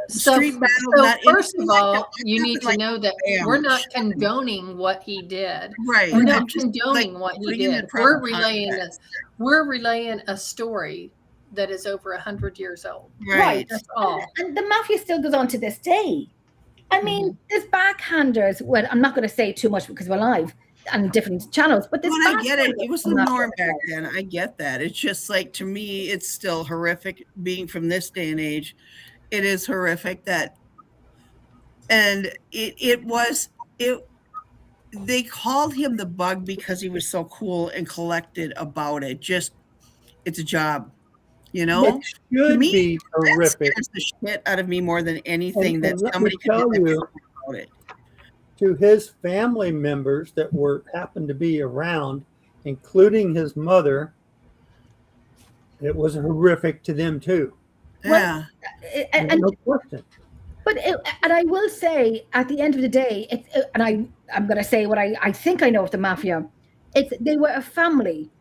So, street battle, so not first of anything like all, that. you need to Like, know that bam. we're not condoning what he did. right. We're I'm not just, condoning like, what he bringing did. the proper We're relaying context. a story that is over 100 years old. Right. That's all. And the mafia still goes on to this day. I mean, there's backhanders. Well, I'm not going to say too much because we're live on different channels, but there's Well, I get it. backhanders It was to the mafia. norm back then. I get that. It's just like, to me, it's still horrific being from this day and age. It is horrific that, and they called him the Bug because he was so cool and collected about it. Just, it's a job, you know? It should me, be horrific. That scares the shit out of me more than anything, that let somebody me could tell do that you, about it. to his family members that happened to be around, including his mother, it was horrific to them too. Yeah. And No question. But and I will say, at the end of the day, and I'm going to say what I think I know of the mafia. They were a family.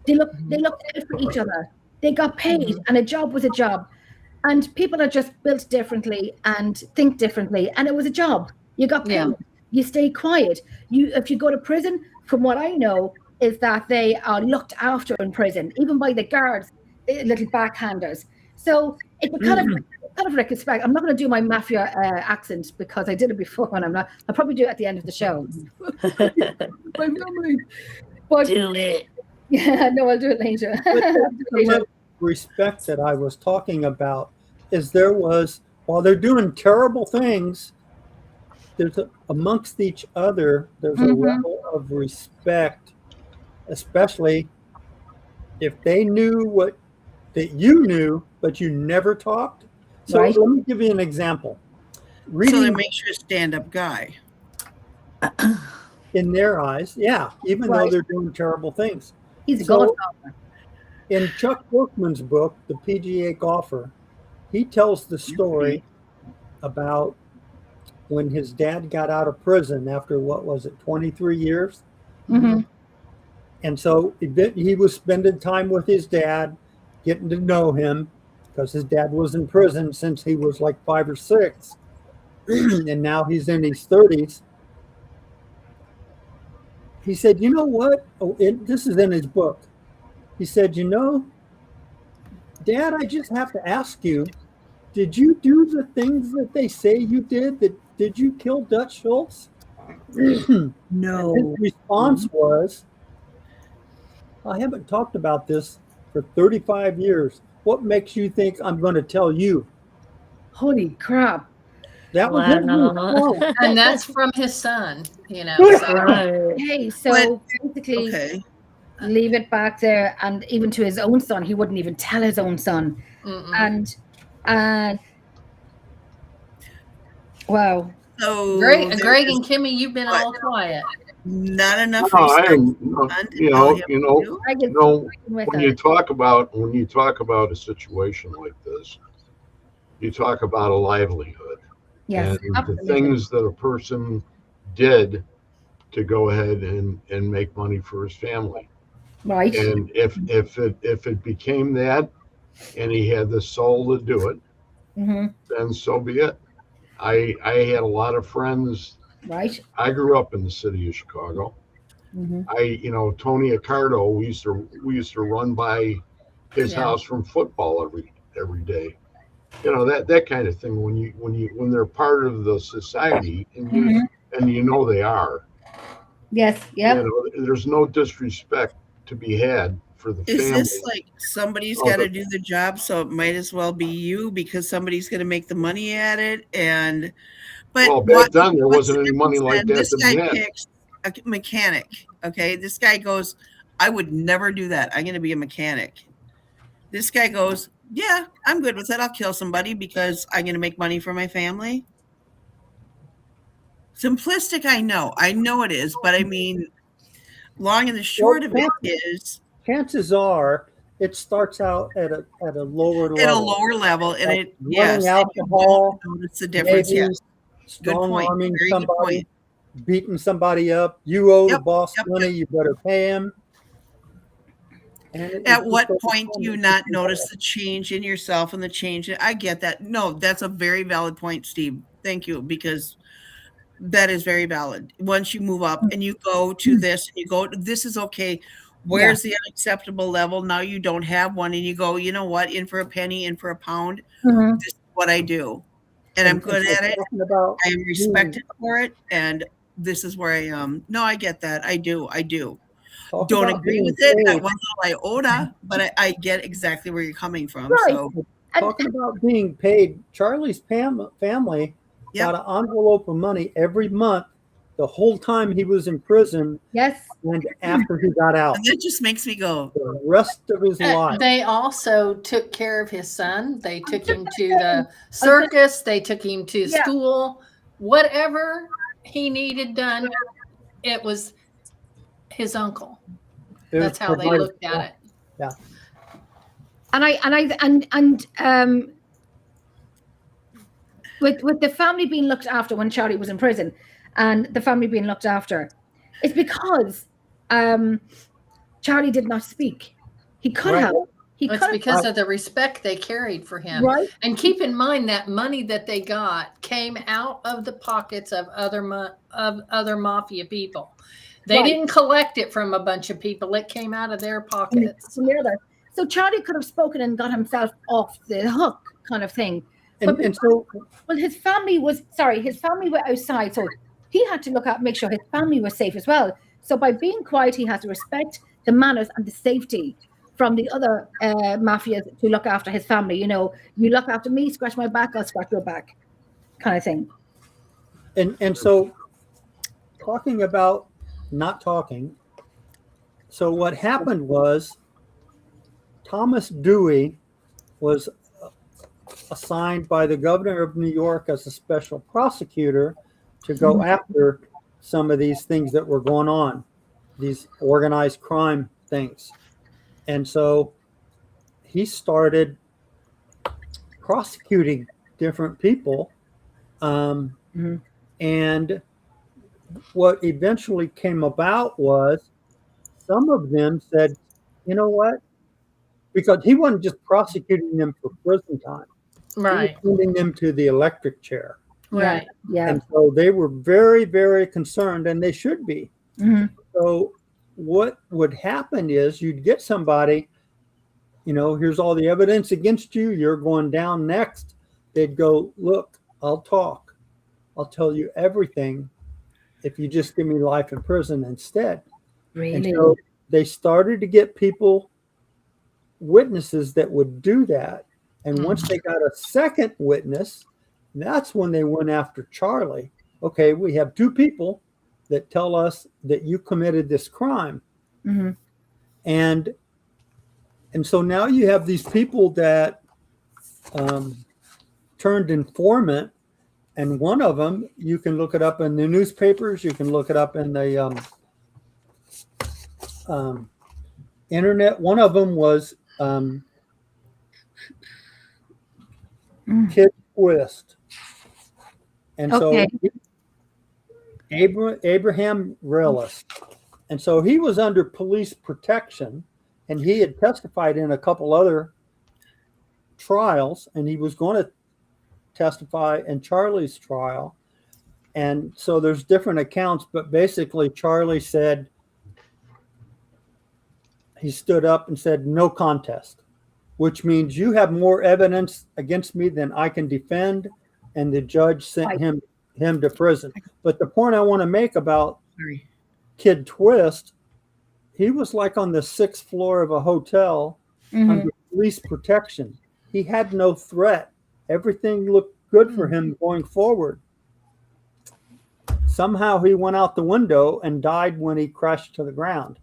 They looked out for each other. They got paid, and a job was a job. And people are just built differently and think differently. And it was a job. You got paid. Yeah. You stay quiet. If you go to prison, from what I know, is that they are looked after in prison, even by the guards, little backhanders. So it's kind of retrospect. I'm not going to do my mafia accent because I did it before, and I'll probably do it at the end of the show. But Do it. yeah, no, I'll do it later. But the respect that I was talking about is while they're doing terrible things, there's amongst each other, there's a level of respect, especially if they knew what that you knew, but you never talked. So Right. let me give you an example. So Reading that makes you a stand-up guy. in their eyes, yeah, even though Right. they're doing terrible things. He's a So- godfather. In Chuck Workman's book, The PGA Golfer, he tells the story about when his dad got out of prison after, 23 years? Mhm. And so he was spending time with his dad, getting to know him, because his dad was in prison since he was like 5 or 6. And now he's in his 30s. He said, you know what? This is in his book. He said, Dad, I just have to ask you, did you do the things that they say you did? Did you kill Dutch Schultz? No. His response was, I haven't talked about this for 35 years. What makes you think I'm going to tell you? Holy crap. That was his Wow. response. And that's from his son, So. Right. Okay, so basically, Okay. leave it back there, and even to his own son, he wouldn't even tell his own son. Mm-mm. And wow. So Greg there's and Kimmy, you've been all quiet. not enough No, I respect. am, I get with when her. you talk about a situation like this, you talk about a livelihood Yes, and the absolutely. things that a person did to go ahead and make money for his family. Right. And if it became that, and he had the soul to do it, hmm then so be it. I had a lot of friends. Right. I grew up in the city of Chicago. hmm Tony Accardo, we used to run by his Yeah. house from football every day. That kind of thing. When they're part of the society, and they are. Yes. Yep. There's no disrespect to be had for the Is family. this like somebody's Oh, got to the- do the job, so it might as well be you because somebody's going to make the money at it? But Well, back then there what's wasn't the any money difference like then? that This to be guy had. picks a mechanic. Okay, this guy goes, I would never do that. I'm going to be a mechanic. This guy goes, yeah, I'm good with it. I'll kill somebody because I'm going to make money for my family. Simplistic, I know it is, but I mean, long and the short of it is Chances are it starts out at a lower level. at a lower level, and Like it running yes, and you alcohol, don't notice the difference. maybe Yes, good strong point. arming Very good somebody, point. beating somebody up. You owe the Yep, boss yep, money. You better pay him. And At what point do you not notice the change in yourself and the change? I get that. No, that's a very valid point, Steve. Thank you, because that is very valid. Once you move up and you go to this, and you go, this is okay. Where's the unacceptable level? Now you don't have one, and you go, you know what? In for a penny, in for a pound. Mhm. This is what I do, and I'm good so at it. talking about I am respected for it, and this is where I am. No, I get that. I do. talk Don't about agree being with it. That paid. one little iota, but I get exactly where you're coming from. Right. So, And- Talking about being paid, Charlie's family Yep. got an envelope of money every month the whole time he was in prison Yes. and after he got out. and that just makes me go, The rest of his life. They also took care of his son. They took him to the circus. They took him to Yeah. school. Whatever he needed done, it was his uncle. It was That's how they provided looked at it. With the family being looked after when Charlie was in prison, and the family being looked after, it's because Charlie did not speak. He could Right. have. He It's could because of the respect they carried for him. Right. And keep in mind that money that they got came out of the pockets of other mafia people. They Right. didn't collect it from a bunch of people. It came out of their pockets. from the other. So Charlie could have spoken and got himself off the hook, kind of thing. And so Well, his family were outside, so he had to make sure his family was safe as well. So by being quiet, he had to respect the manners and the safety from the other mafias to look after his family. You know, you look after me, scratch my back, I'll scratch your back, kind of thing. and so talking about not talking. So what happened was Thomas Dewey was assigned by the governor of New York as a special prosecutor to go after some of these things that were going on, these organized crime things. And so he started prosecuting different people. And what eventually came about was some of them said, you know what? Because he wasn't just prosecuting them for prison time. Right. He was sending them to the electric chair. Right. Yeah. And so they were very, very concerned, and they should be. Mhm. So what would happen is you'd get somebody, you know, here's all the evidence against you. You're going down next. They'd go, look, I'll talk. I'll tell you everything if you just give me life in prison instead. Really? And so they started to get people, witnesses that would do that. And once they got a second witness, that's when they went after Charlie. Okay, we have two people that tell us that you committed this crime. Mhm. And so now you have these people that turned informant, and one of them, you can look it up in the newspapers, you can look it up in the internet. One of them was Kid Twist. And Okay. so Abraham Relis. And so he was under police protection, and he had testified in a couple other trials, and he was going to testify in Charlie's trial. And so there's different accounts, but basically Charlie said, he stood up and said, no contest, which means you have more evidence against me than I can defend. And the judge sent him to prison. But the point I want to make about Kid Twist, he was like on the 6th floor of a hotel under police protection. He had no threat. Everything looked good for him going forward. Somehow he went out the window and died when he crashed to the ground.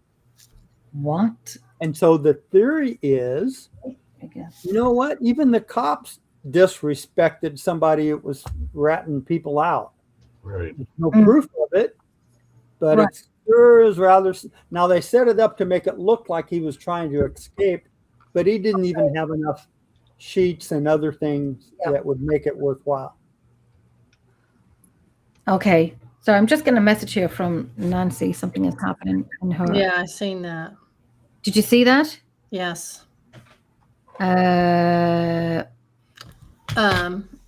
What? And so the theory is, I guess. you know what? Even the cops disrespected somebody that was ratting people out. Right. There's no proof of it, but Right. it sure is rather. Now they set it up to make it look like he was trying to escape, but he didn't even have enough sheets and other things that would make it worthwhile. Okay. So I'm just getting a message here from Nancy. Something is happening in her. Yeah, I seen that. Did you see that? Yes.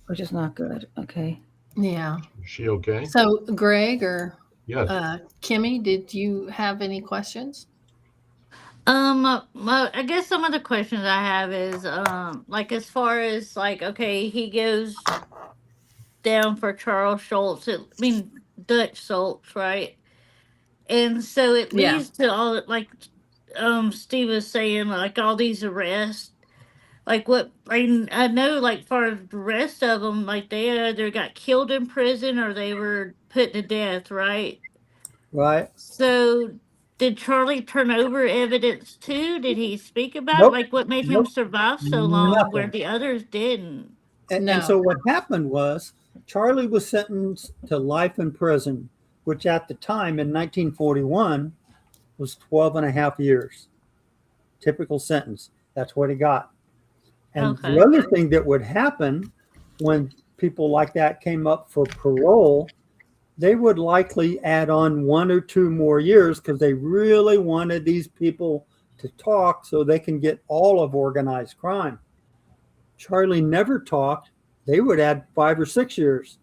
Which is not good. Okay. Yeah. Is she okay? So Greg or Yes. Kimmi, did you have any questions? I guess some of the questions I have is, like as far as like, okay, he goes down for Charles Schultz. Dutch Schultz, right? And so it Yeah. leads to all like, Steve was saying, like all these arrests. Like what I know, like for the rest of them, like they either got killed in prison or they were put to death, right? Right? So, did Charlie turn over evidence too? Did he speak about it? Nope. Like, what made him Nope. survive so long where Nothing. the others didn't? And so No. what happened was Charlie was sentenced to life in prison, which at the time in 1941 was 12 and a half years. Typical sentence. That's what he got. And Okay. the other thing that would happen when people like that came up for parole, they would likely add on 1 or 2 more years because they really wanted these people to talk so they can get all of organized crime. Charlie never talked. They would add 5 or 6 years.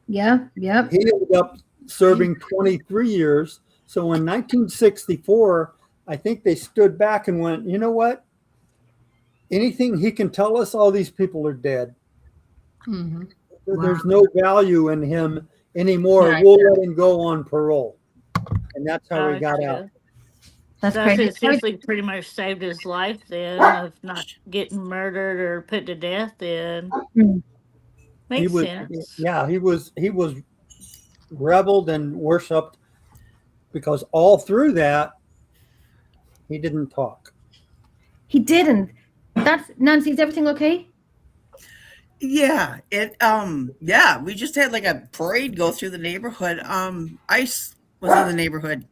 Yeah. Yeah. He ended up serving 23 years. So in 1964, I think they stood back and went, you know what? Anything he can tell us, all these people are dead. Mm-hmm. There's no value in him anymore. Right. We'll let him go on parole. And that's how he got Gotcha. out. That's So crazy. essentially pretty much saved his life then of not getting murdered or put to death then. Mm. Makes was, sense. yeah, he was reveled and worshipped because all through that, he didn't talk. He didn't. That's Nancy. Is everything okay? Yeah, we just had like a parade go through the neighborhood. ICE was in the neighborhood.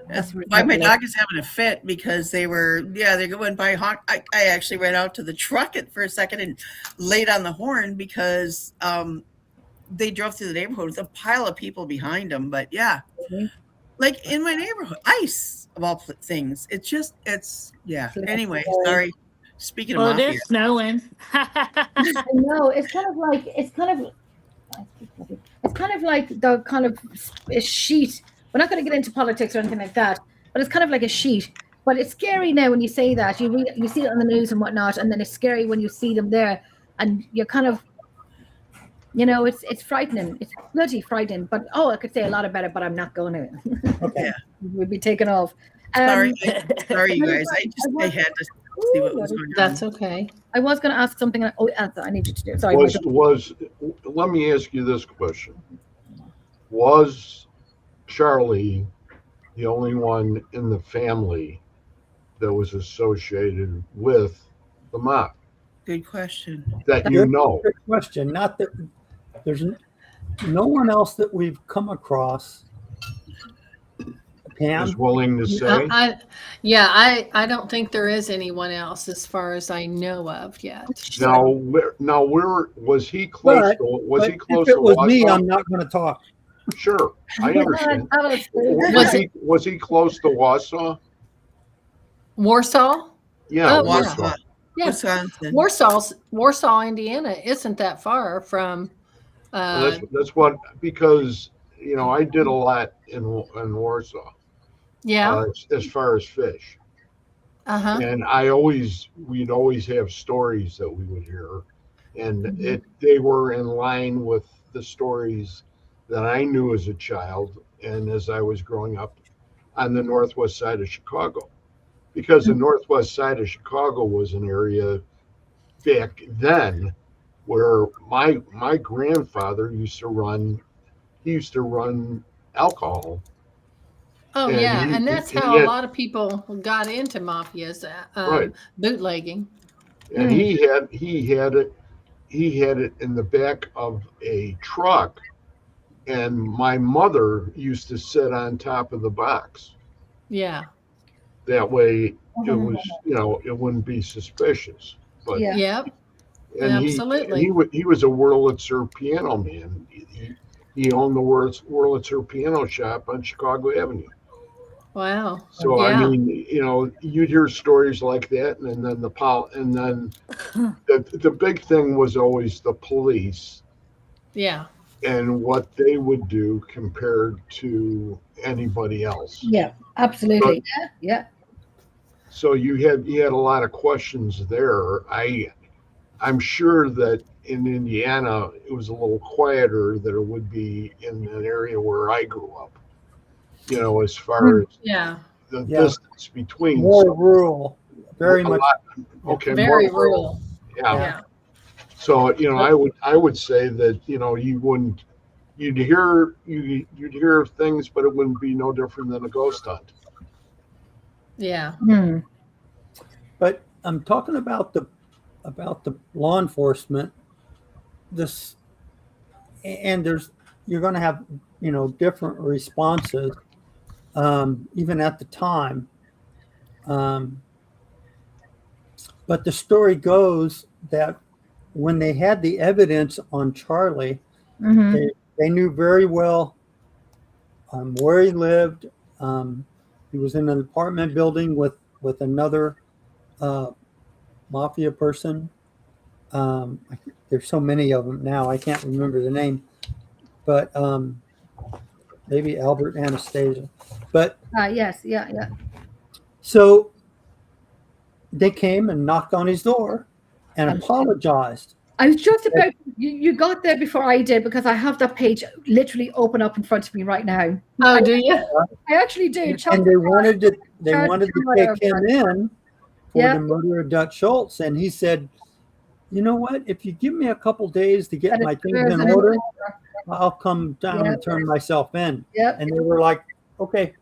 That's why my dog is having a fit because they're going by honk. I actually ran out to the truck for a second and laid on the horn because they drove through the neighborhood with a pile of people behind them. But yeah, like in my neighborhood, ICE of all things. Anyway, sorry. Speaking of Well, it mafia, is snowing. I know. It's kind of like the kind of a sheet. We're not going to get into politics or anything like that, but it's kind of like a sheet. But it's scary now when you say that. You see it on the news and whatnot, and then it's scary when you see them there, and you're kind of, it's frightening. It's bloody frightening. But I could say a lot about it, but I'm not going to. Okay. We'd be taken off. sorry, you guys. I had to see what was going on. That's okay. I was going to ask something. I need you to do. Sorry. Let me ask you this question. Was Charlie the only one in the family that was associated with the mob? Good question. That you know. Good question. Not that there's no one else that we've come across. Pam? Is willing to say. I don't think there is anyone else as far as I know of yet. Now, where was he close? Was he close if it to was me, Wausau? I'm not going to talk. Sure, I understand. Was he close to Wausau? Warsaw? Yeah, Oh, Wausau. Yeah. Wisconsin. Warsaw, Indiana isn't that far from. Well, that's what, because I did a lot in Warsaw. Yeah. As far as fish. Uh-huh. And we'd always have stories that we would hear, and Mm-hmm. they were in line with the stories that I knew as a child and as I was growing up on the northwest side of Chicago, because the northwest side of Chicago was an area back then where my grandfather used to run alcohol. Oh, And yeah. he- And that's he how had- a lot of people got into mafias, Right. bootlegging. And he had it in the back of a truck, and my mother used to sit on top of the box. Yeah. That way it was, it wouldn't be suspicious. But Yeah. Yep. and Absolutely. he was a Wurlitzer piano man. He owned the Wurlitzer piano shop on Chicago Avenue. Wow. So Yeah. I mean, you'd hear stories like that, and then the big thing was always the police Yeah. and what they would do compared to anybody else. Yeah, absolutely. Yeah. So you had a lot of questions there. I'm sure that in Indiana it was a little quieter than it would be in an area where I grew up. You know, as far as Yeah. the Yeah. distance between. More So rural, very a much. lot, okay, Very more rural. Yeah. Yeah. So I would say that you wouldn't you'd hear things, but it wouldn't be no different than a ghost hunt. Yeah. Hmm. But I'm talking about the law enforcement. This and you're going to have different responses, even at the time. But the story goes that when they had the evidence on Charlie, Mhm. they knew very well where he lived. He was in an apartment building with another mafia person. There's so many of them now, I can't remember the name, but maybe Albert Anastasia. But Yes, yeah. so they came and knocked on his door and And- apologized. I was just about you got there before I did because I have that page literally open up in front of me right now. Oh, do you? I actually do. And they wanted to Charlie take him in for Yeah. the murder of Dutch Schultz, and he said, "You know what? If you give me a couple days to get That my is things fair, in that is order, I'll come down Yeah. and turn myself in." Yep. And they were like, "Okay,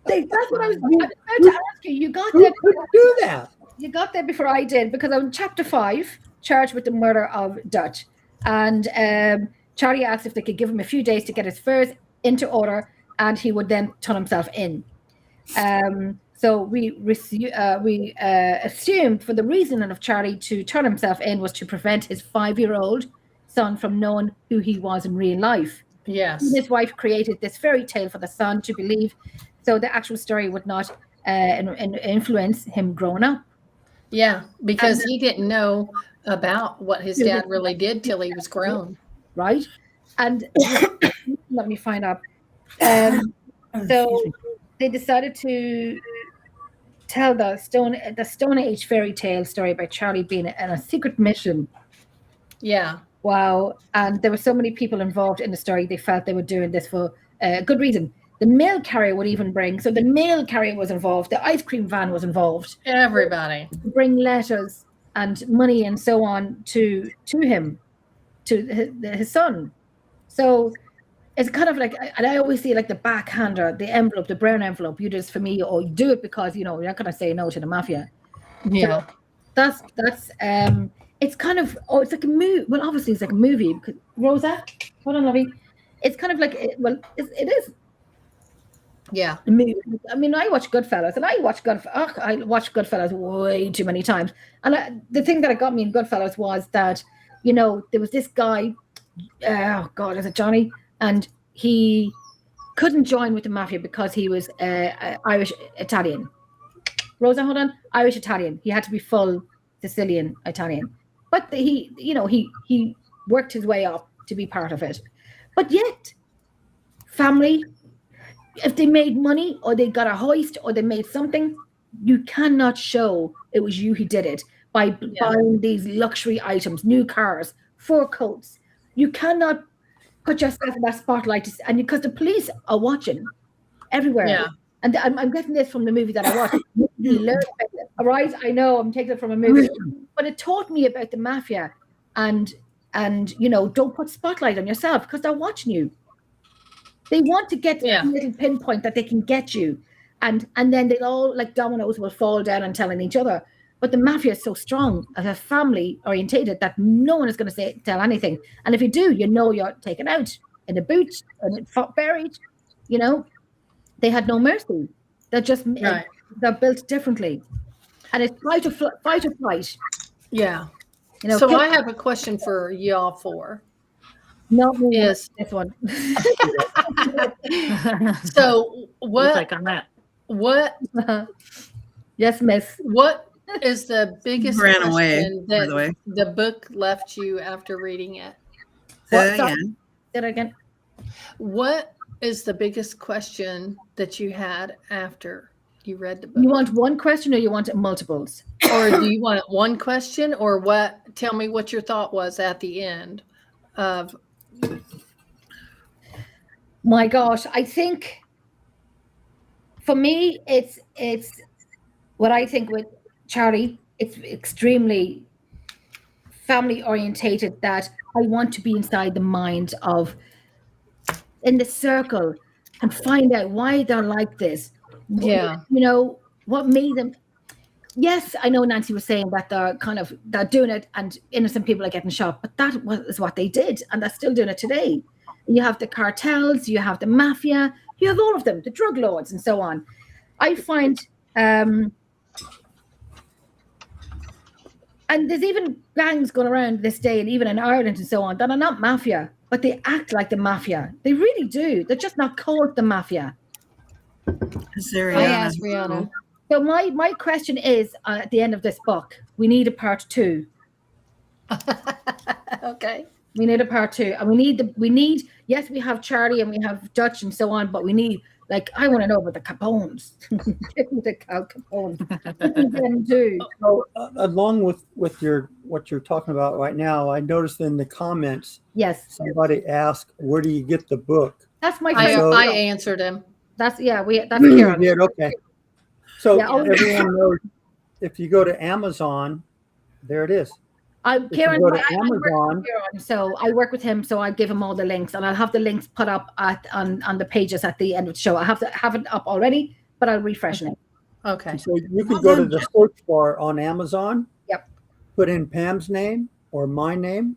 That's what I was about to ask you. You got who there. could do that?" You got there before I did because I'm in chapter 5, charged with the murder of Dutch, and Charlie asked if they could give him a few days to get his affairs into order, and he would then turn himself in. So we assumed for the reason of Charlie to turn himself in was to prevent his 5-year-old son from knowing who he was in real life. Yes. His wife created this fairy tale for the son to believe, so the actual story would not influence him growing up. Yeah, because he didn't know about what his dad really did till he was grown. Right? And let me find out. So they decided to tell the Stone Age fairy tale story about Charlie being in a secret mission. Yeah. Wow. And there were so many people involved in the story, they felt they were doing this for a good reason. The mail carrier would even bring, so the mail carrier was involved, the ice cream van was involved. Everybody. Bring letters and money and so on to him, to his son. So it's kind of like, and I always see like the backhander, the envelope, the brown envelope, you do this for me, or you do it because, you're not going to say no to the mafia. Yeah. That's it's kind of, it's like a movie. Well, obviously it's like a movie. Because, Rosa, hold on, lovey. It's kind of like, it is Yeah. a movie. I mean, I watch Goodfellas, and I watched Goodfellas way too many times. And the thing that got me in Goodfellas was that, there was this guy, oh God, is it Johnny? And he couldn't join with the mafia because he was Irish Italian. Rosa, hold on. Irish Italian. He had to be full Sicilian Italian. But he worked his way up to be part of it. But yet, family, if they made money or they got a hoist or they made something, you cannot show it was you who did it by buying these luxury items, new cars, fur coats. You cannot put yourself in that spotlight, and because the police are watching everywhere. Yeah. And I'm getting this from the movie that I watched. All right, I know I'm taking it from a movie, but it taught me about the mafia, and don't put spotlight on yourself because they're watching you. They want to get a little pinpoint that they can get you, and then they all, like dominoes, will fall down and telling each other. But the mafia is so strong as a family orientated that no one is going to tell anything. And if you do, you're taken out in a boot and buried. They had no mercy. They're just they're built differently, and it's fight or flight. Yeah. So I have a question for y'all four. Not me. Yes. This one. So what? Like on that. What? Yes, miss. What is the biggest Ran away, question by the way. that the book left you after reading it? Say that again. Say that again. What is the biggest question that you had after You read the book. You want one question or you want multiples? Or do you want one question, or what? Tell me what your thought was at the end of. My gosh, I think for me, it's what I think with Charlie, it's extremely family orientated, that I want to be inside the mind of, in the circle, and find out why they're like this. Yeah. You know, what made them. Yes, I know Nancy was saying that they're doing it and innocent people are getting shot, but that was what they did, and they're still doing it today. You have the cartels, you have the mafia, you have all of them, the drug lords and so on. I find, and there's even gangs going around this day, and even in Ireland and so on, that are not mafia, but they act like the mafia. They really do. They're just not called the mafia. I asked Rihanna. So my question is, at the end of this book, we need a part 2. Okay. We need a part 2, and we need. Yes, we have Charlie and we have Dutch and so on, but we need, like, I want to know about the Capones. The Capones. What do them do? So, along with what you're talking about right now, I noticed in the comments, Yes, somebody asked, "Where do you get the book?" that's my I, friend. I answered him. That's Karen. Yeah, okay. So Yeah, everyone knows, if you go to Amazon, there it is. Karen, go to I work with Amazon- Kieran, so I work with him, so I give him all the links, and I'll have the links put up on the pages at the end of the show. I have it up already, but I'll refresh it. Okay. So you can go to the search bar on Amazon. Yep. Put in Pam's name or my name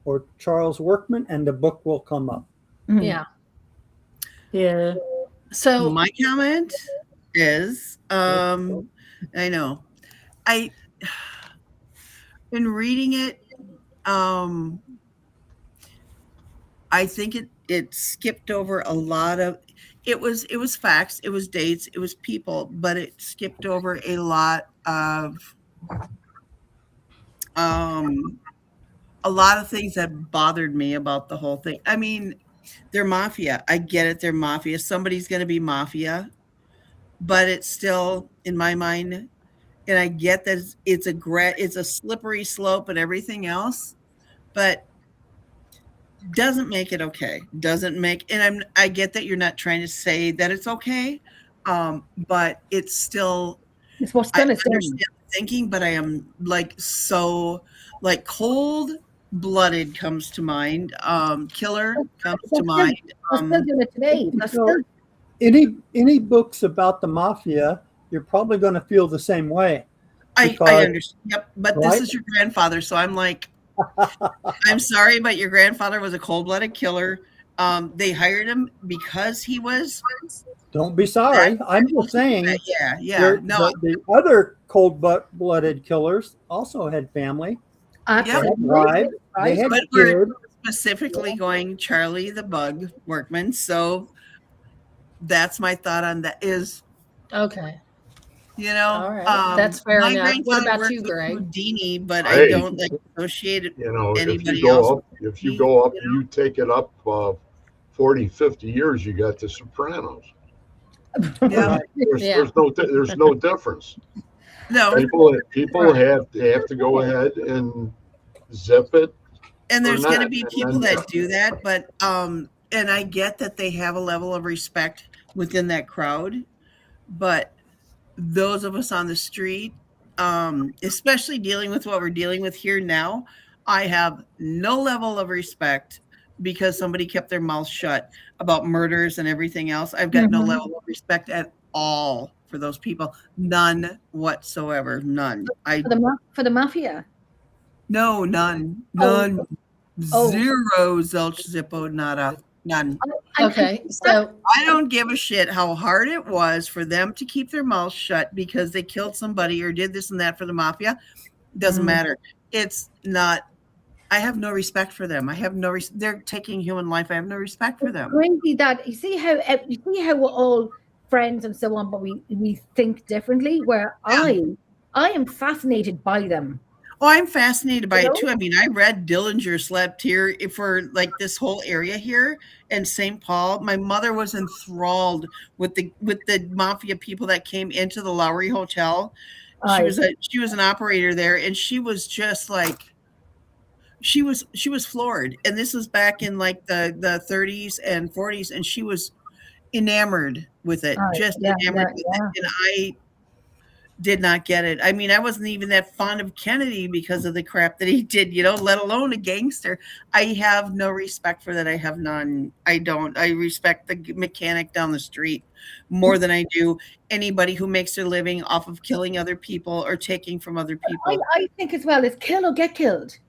or Charles Workman, and the book will come up. Mhm. Yeah. Yeah. So My comment is, I know, in reading it, I think it skipped over a lot of. It was facts, it was dates, it was people, but it skipped over a lot of things that bothered me about the whole thing. I mean, they're mafia. I get it. They're mafia. Somebody's going to be mafia, but it's still, in my mind, and I get that it's a slippery slope and everything else, but doesn't make it okay. And I get that you're not trying to say that it's okay, but it's still. It's what's I done is done. understand the thinking, but I am cold-blooded comes to mind. Killer comes to mind. We're still doing it today. They're still- Any books about the mafia, you're probably going to feel the same way. I because- understand. Yep, but Right? this is your grandfather, so I'm like, I'm sorry, but your grandfather was a cold-blooded killer. They hired him because he was. Don't be sorry. I'm just saying. Yeah. No, the other cold-blooded killers also had family. They had Absolutely. wives. They had but we're kids. specifically going Charlie the Bug Workman. So that's my thought on that. Is okay. all right. That's fair my enough. What grandfather about worked you, with Greg? Houdini, but Hey. I don't associate it. Anybody if you go up, you take it up 40, 50 years, you got the Sopranos. Yeah. There's no difference. No, People have to go ahead and zip it. and there's or going to not, be and people then- that do that, but and I get that they have a level of respect within that crowd, but those of us on the street, especially dealing with what we're dealing with here now, I have no level of respect because somebody kept their mouth shut about murders and everything else. I've got no Mhm. level of respect at all for those people. None whatsoever. None. For the mafia. No, none. Oh. None. Oh. Zero, Zelch, Zippo, nada. None. Okay. So I don't give a shit how hard it was for them to keep their mouths shut because they killed somebody or did this and that for the mafia. Doesn't matter. It's not. I have no respect for them. I have no. They're taking human life. I have no respect for them. Crazy that you see how we're all friends and so on, but we think differently. Where I am fascinated by them. Oh, I'm fascinated by You it know? too. I mean, I read Dillinger slept here for like this whole area here in St. Paul. My mother was enthralled with the mafia people that came into the Lowry Hotel. She was an operator there, and she was just like she was floored. And this was back in like the 30s and 40s, and she was enamored with it, just enamored with it. And I did not get it. I mean, I wasn't even that fond of Kennedy because of the crap that he did, let alone a gangster. I have no respect for that. I have none. I don't. I respect the mechanic down the street more than I do anybody who makes their living off of killing other people or taking from other people. I think as well is kill or get killed,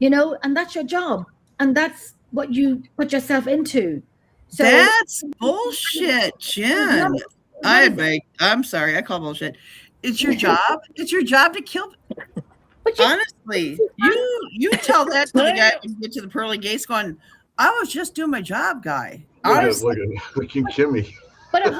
and that's your job. And that's what you put yourself into. So that's bullshit, Jen. I'm sorry, I call bullshit. It's your job. It's your job to kill. But honestly, you tell that to the guy when you get to the pearly gates going, I was just doing my job, guy. Look at Kimmy. But I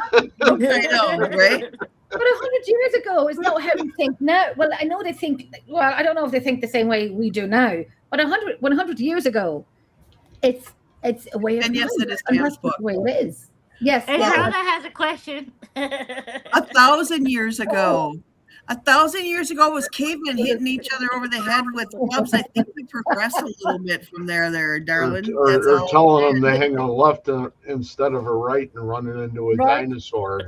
know, right? But 100 years ago is not how we think now. Well, I know they think, I don't know if they think the same way we do now, but 100 years ago, it's a way of life. And yes, it is Cam's book. The way it is. Yes. And Rhonda has a question. 1,000 years ago. 1,000 years ago was cavemen hitting each other over the head with clubs. I think we progressed a little bit from there, darling. Or telling them to hang on left instead of a right and running into a dinosaur.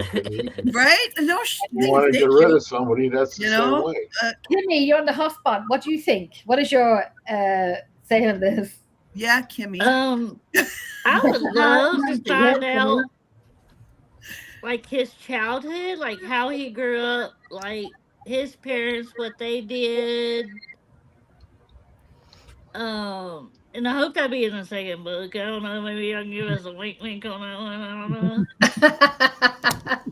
Right? No, you want to get rid of somebody, that's the same way. Kimmy, you're on the hot spot. What do you think? What is your say on this? Yeah, Kimmy. I would love to find out like his childhood, like how he grew up, like his parents, what they did. And I hope that'll be in the second book. I don't know, maybe y'all can give us a wink on that one. I don't know.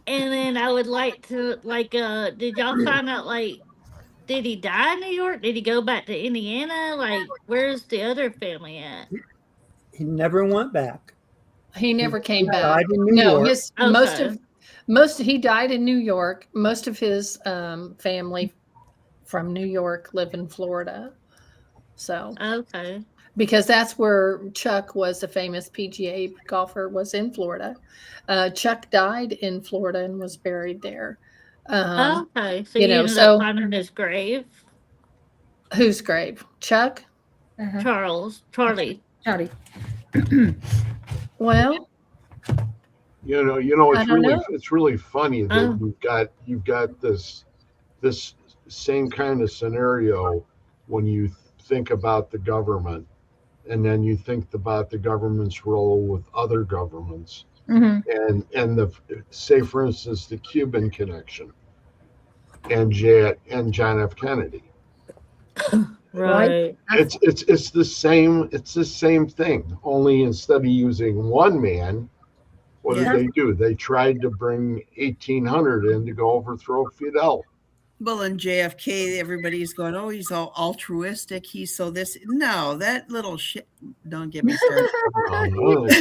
And then I would like to did y'all find out did he die in New York? Did he go back to Indiana? Like, where's the other family at? He never went back. He never came back. Died in New York. He died in New York. Most of his family from New York live in Florida. So because that's where Chuck was a famous PGA golfer, was in Florida. Chuck died in Florida and was buried there. So you ended up finding his grave. Whose grave? Chuck? Charlie. Well, it's really funny that you've got this same kind of scenario when you think about the government, and then you think about the government's role with other governments, and say for instance the Cuban connection and John F. Kennedy. Right. It's the same thing. Only instead of using one man, what did they do? They tried to bring 1,800 in to go overthrow Fidel. Well, in JFK, everybody's going, oh, he's all altruistic. He's so this. No, that little shit. Don't get me started.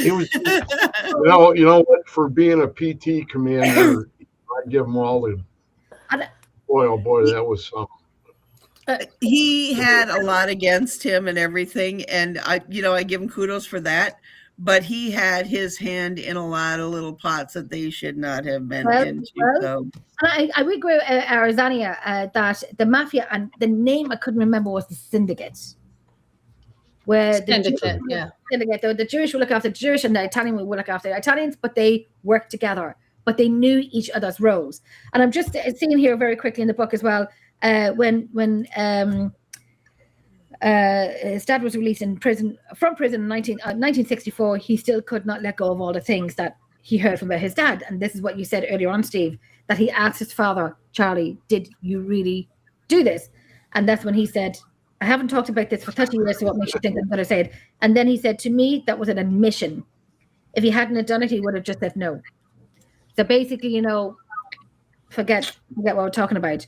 He was, you know what? For being a PT commander, I give him all the. Boy, oh boy, that was something. He had a lot against him and everything, and I give him kudos for that. But he had his hand in a lot of little pots that they should not have been into. So. I agree with Arizania that the mafia, and the name I couldn't remember was the syndicate. Where the Jewish would look after the Jewish and the Italian would look after the Italians, but they worked together. But they knew each other's roles. And I'm just seeing here very quickly in the book as well, when his dad was released from prison in 1964, he still could not let go of all the things that he heard from his dad. And this is what you said earlier on, Steve, that he asked his father, Charlie, did you really do this? And that's when he said, I haven't talked about this for 30 years, so what makes you think I'm going to say it? And then he said, to me, that was an admission. If he hadn't have done it, he would have just said no. So basically, forget what we're talking about.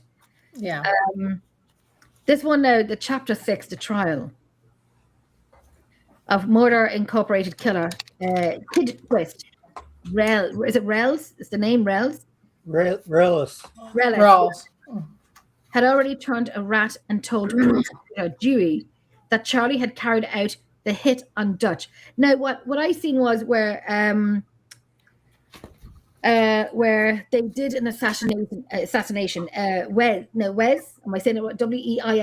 Yeah. This one now, the chapter 6, the trial of Murder Incorporated Killer, Kid Twist. Is it Rels? Is the name Rels? Relis. Relis. had already turned a rat and told Dewey that Charlie had carried out the hit on Dutch. Now, what I seen was where they did an assassination. Wes, am I saying it?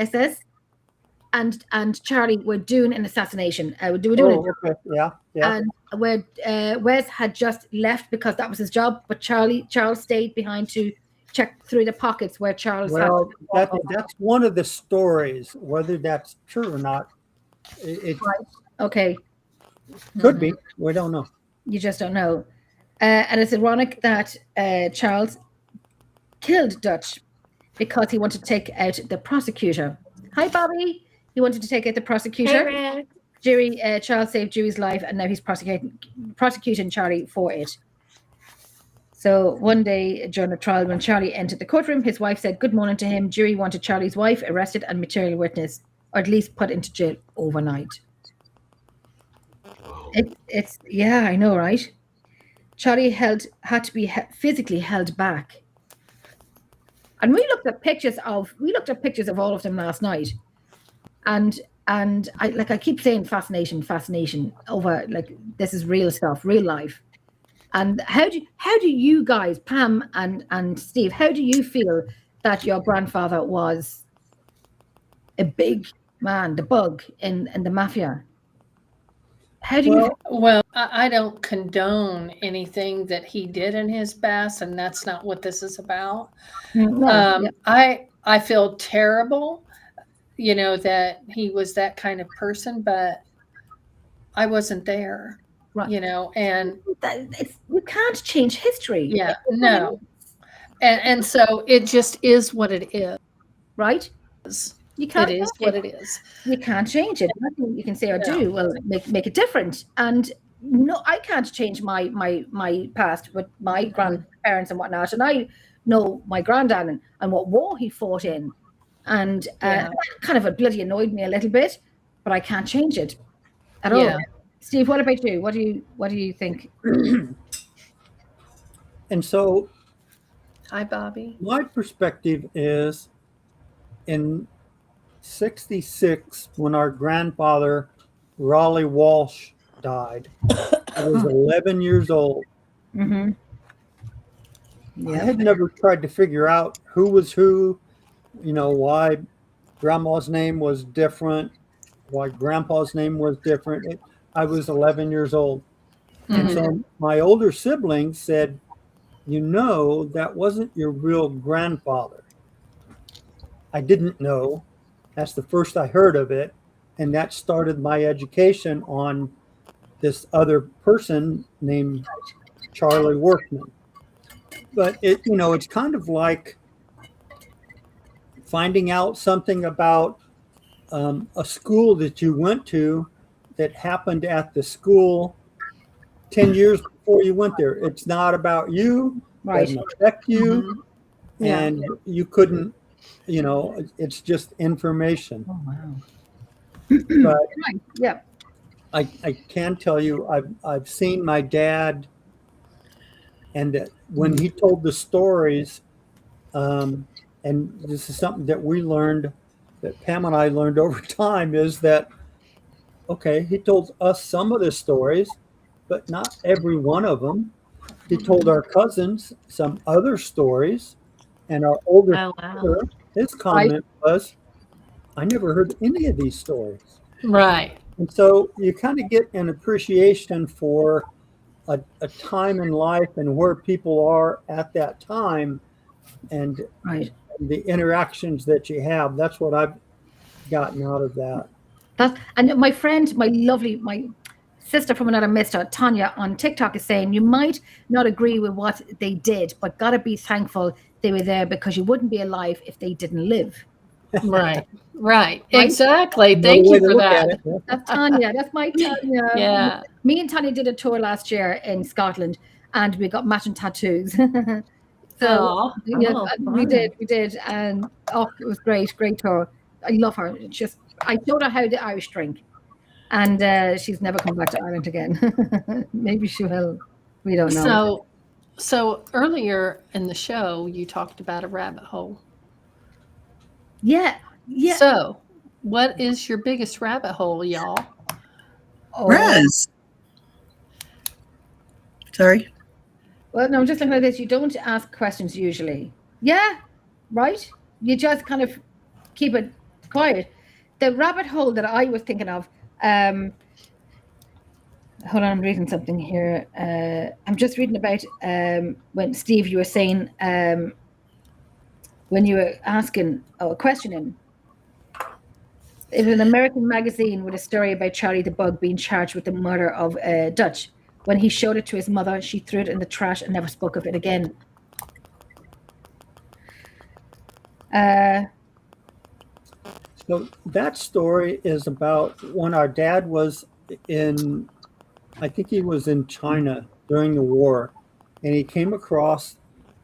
Weiss, and Charlie were doing an assassination. They were doing it. Okay. Yeah. And where Wes had just left because that was his job, but Charles stayed behind to check through the pockets where Charles. Well, that's one of the stories. Whether that's true or not, it Okay. could be. We don't know. You just don't know. And it's ironic that Charles killed Dutch because he wanted to take out the prosecutor. Hi, Bobby. He wanted to take out the prosecutor. Hey, Rick. Charles saved Dewey's life, and now he's prosecuting Charlie for it. So one day during the trial, when Charlie entered the courtroom, his wife said good morning to him. Dewey wanted Charlie's wife arrested and material witness, or at least put into jail overnight. It's I know, right? Charlie had to be physically held back. And we looked at pictures of all of them last night, and I keep saying fascination over, like, this is real stuff, real life. And how do you guys, Pam and Steve, how do you feel that your grandfather was a big man, the bug in the mafia? How do you? Well, I don't condone anything that he did in his past, and that's not what this is about. I feel terrible, that he was that kind of person, but I wasn't there, Right. and you can't change history. yeah, no. And so it just is what it is. Right? You can't. It is what it is. You can't change it. Nothing you can say or do will make it different. And no, I can't change my past with my grandparents and whatnot. And I know my granddad and what war he fought in, and that kind of bloody annoyed me a little bit. But I can't change it at all. Steve, what about you? What do you think? And so, Hi, Bobby. my perspective is in '66, when our grandfather, Raleigh Walsh, died. I was 11 years old. Mm-hmm. I had never tried to figure out who was who, why grandma's name was different, why grandpa's name was different. I was 11 years old. And so my older siblings said, that wasn't your real grandfather. I didn't know. That's the first I heard of it. And that started my education on this other person named Charlie Workman. But it's kind of like finding out something about a school that you went to that happened at the school 10 years before you went there. It's not about you, Right. doesn't affect you, and you couldn't, it's just information. Oh wow. But Yeah. I can tell you, I've seen my dad, and that when he told the stories, and this is something that we learned, that Pam and I learned over time, is that, okay, he told us some of the stories, but not every one of them. He told our cousins some other stories, and our older brother, his comment was, I never heard any of these stories. Right. And so you kind of get an appreciation for a time in life and where people are at that time, and the interactions that you have. That's what I've gotten out of that. And my friend, my sister from another mister, Tanya, on TikTok is saying you might not agree with what they did, but gotta be thankful they were there, because you wouldn't be alive if they didn't live. Right. Exactly. Thank you for that. That's Tanya. That's my Tanya. Yeah. Me and Tanya did a tour last year in Scotland, and we got matching tattoos. We did, and it was great tour. I love her. I showed her how the Irish drink, and she's never come back to Ireland again. Maybe she will. We don't know. So earlier in the show, you talked about a rabbit hole. Yeah. Yeah. So, what is your biggest rabbit hole, y'all? Oh. Rez. Sorry. Well, no, I'm just looking at this. You don't ask questions usually. Yeah, right? You just kind of keep it quiet. The rabbit hole that I was thinking of, hold on, I'm reading something here. I'm just reading about when, Steve, you were saying, when you were asking, questioning, it was an American magazine with a story about Charlie the Bug being charged with the murder of Dutch. When he showed it to his mother, she threw it in the trash and never spoke of it again. So that story is about when our dad was in, I think he was in China during the war, and he came across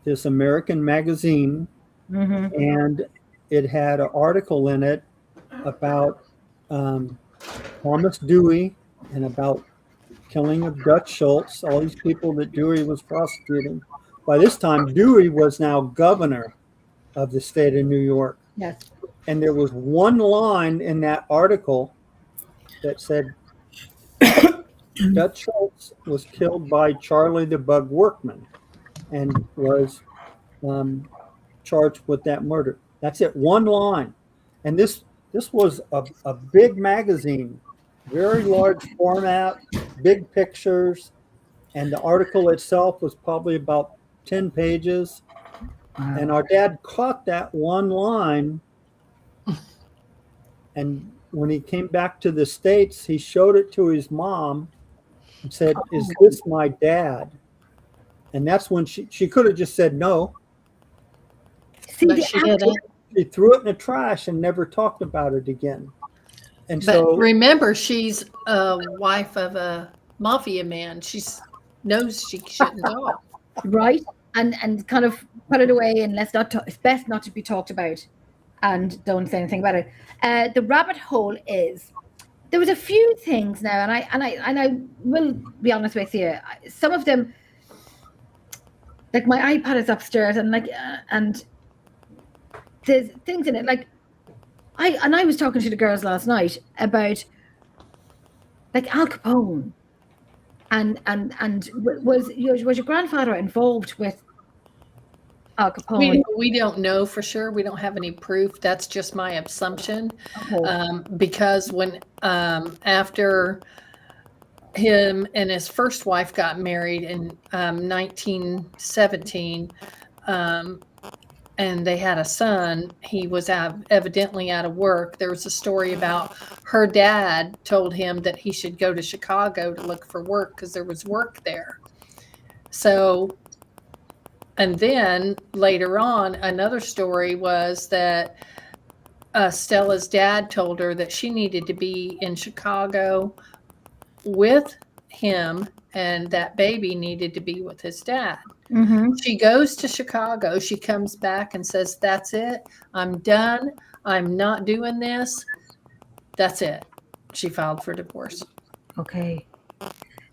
this American magazine, and it had an article in it about Thomas Dewey and about killing of Dutch Schultz, all these people that Dewey was prosecuting. By this time, Dewey was now governor of the state of New York. Yes. And there was one line in that article that said Dutch Schultz was killed by Charlie the Bug Workman and was charged with that murder. That's it, one line. And this was a big magazine, very large format, big pictures, and the article itself was probably about 10 pages. Wow. And our dad caught that one line, and when he came back to the States, he showed it to his mom and said, "Is this my dad?" And that's when she could have just said no. See, But she didn't. She threw it in the trash and never talked about it again. And But so remember, she's a wife of a mafia man. She knows she shouldn't talk. right? And kind of put it away, and let's not. It's best not to be talked about, and don't say anything about it. The rabbit hole is there was a few things now, and I will be honest with you. Some of them, like my iPad is upstairs, and and there's things in it. Like I was talking to the girls last night about like Al Capone. And was your grandfather involved with Al Capone? We don't know for sure. We don't have any proof. That's just my assumption. Okay. Because when after him and his first wife got married in 1917, and they had a son, he was evidently out of work. There was a story about her dad told him that he should go to Chicago to look for work because there was work there. So, and then later on, another story was that Stella's dad told her that she needed to be in Chicago with him and that baby needed to be with his dad. Mm-hmm. She goes to Chicago. She comes back and says, "That's it. I'm done. I'm not doing this." That's it. She filed for divorce. Okay. Do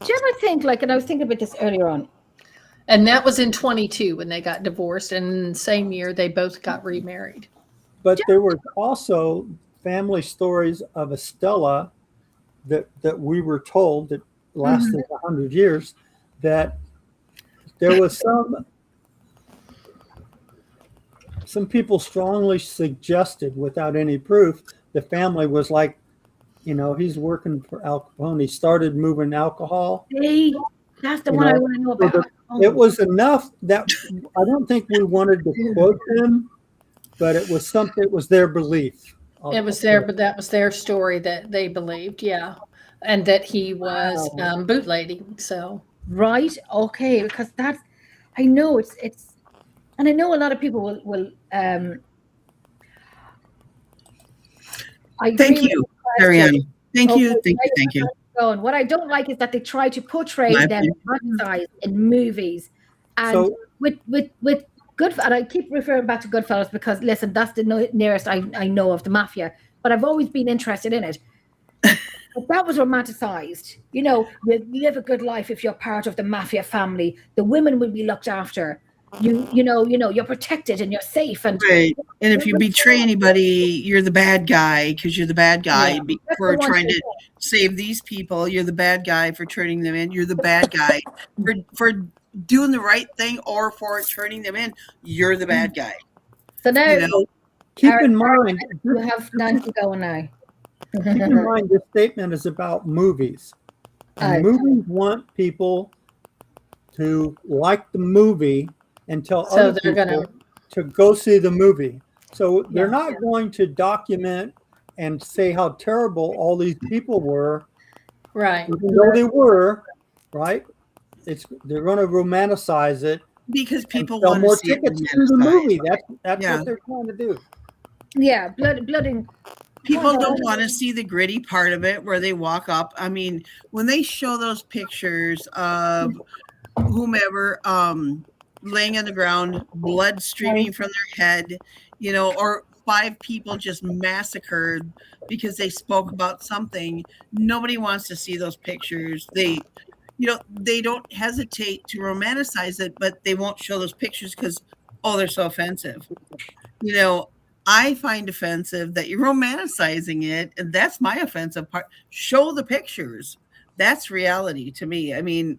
you ever think, like, and I was thinking about this earlier on. And that was in 22 when they got divorced. And in the same year, they both got remarried. but there were also family stories of a Stella that we were told that lasted 100 years, that there was some people strongly suggested, without any proof, the family was like, he's working for Al Capone. He started moving alcohol. Hey, that's the one I want to know about. It was enough that I don't think we wanted to quote them, but it was something. It was their belief. It was there, but that was their story that they believed, yeah, and that he was bootlegging. So Right. Okay. Because that's, I know it's, and I know a lot of people will I Thank agree you, with the Ariane. question. Thank you, Okay, thank you. And what I don't like is that they try to portray My them dramatized in movies, and So- with Goodfellas. And I keep referring back to Goodfellas because listen, that's the nearest I know of the mafia. But I've always been interested in it. But that was romanticized. You live a good life if you're part of the mafia family. The women will be looked after. you're protected and you're safe. And Right. And if you betray anybody, you're the bad guy because you're the bad guy for trying to save these people. You're the bad guy for turning them in. You're the bad guy for doing the right thing or for turning them in. You're the bad guy. So now, You know? Keep in mind, you have Nancy going now. keep in mind, this statement is about movies. And movies want people to like the movie and tell So other they're people gonna, to go see the movie. So they're not going to document and say how terrible all these people were, right. even though they were, right? They're going to romanticize it Because people sell want more to see it tickets to the romanticized. movie. That's Yeah. what they're trying to do. Yeah, blooding. People don't want to see the gritty part of it where they walk up. I mean, when they show those pictures of whomever laying on the ground, blood streaming from their head, or 5 people just massacred because they spoke about something, nobody wants to see those pictures. They don't hesitate to romanticize it, but they won't show those pictures because, they're so offensive. I find offensive that you're romanticizing it, and that's my offensive part. Show the pictures. That's reality to me. I mean,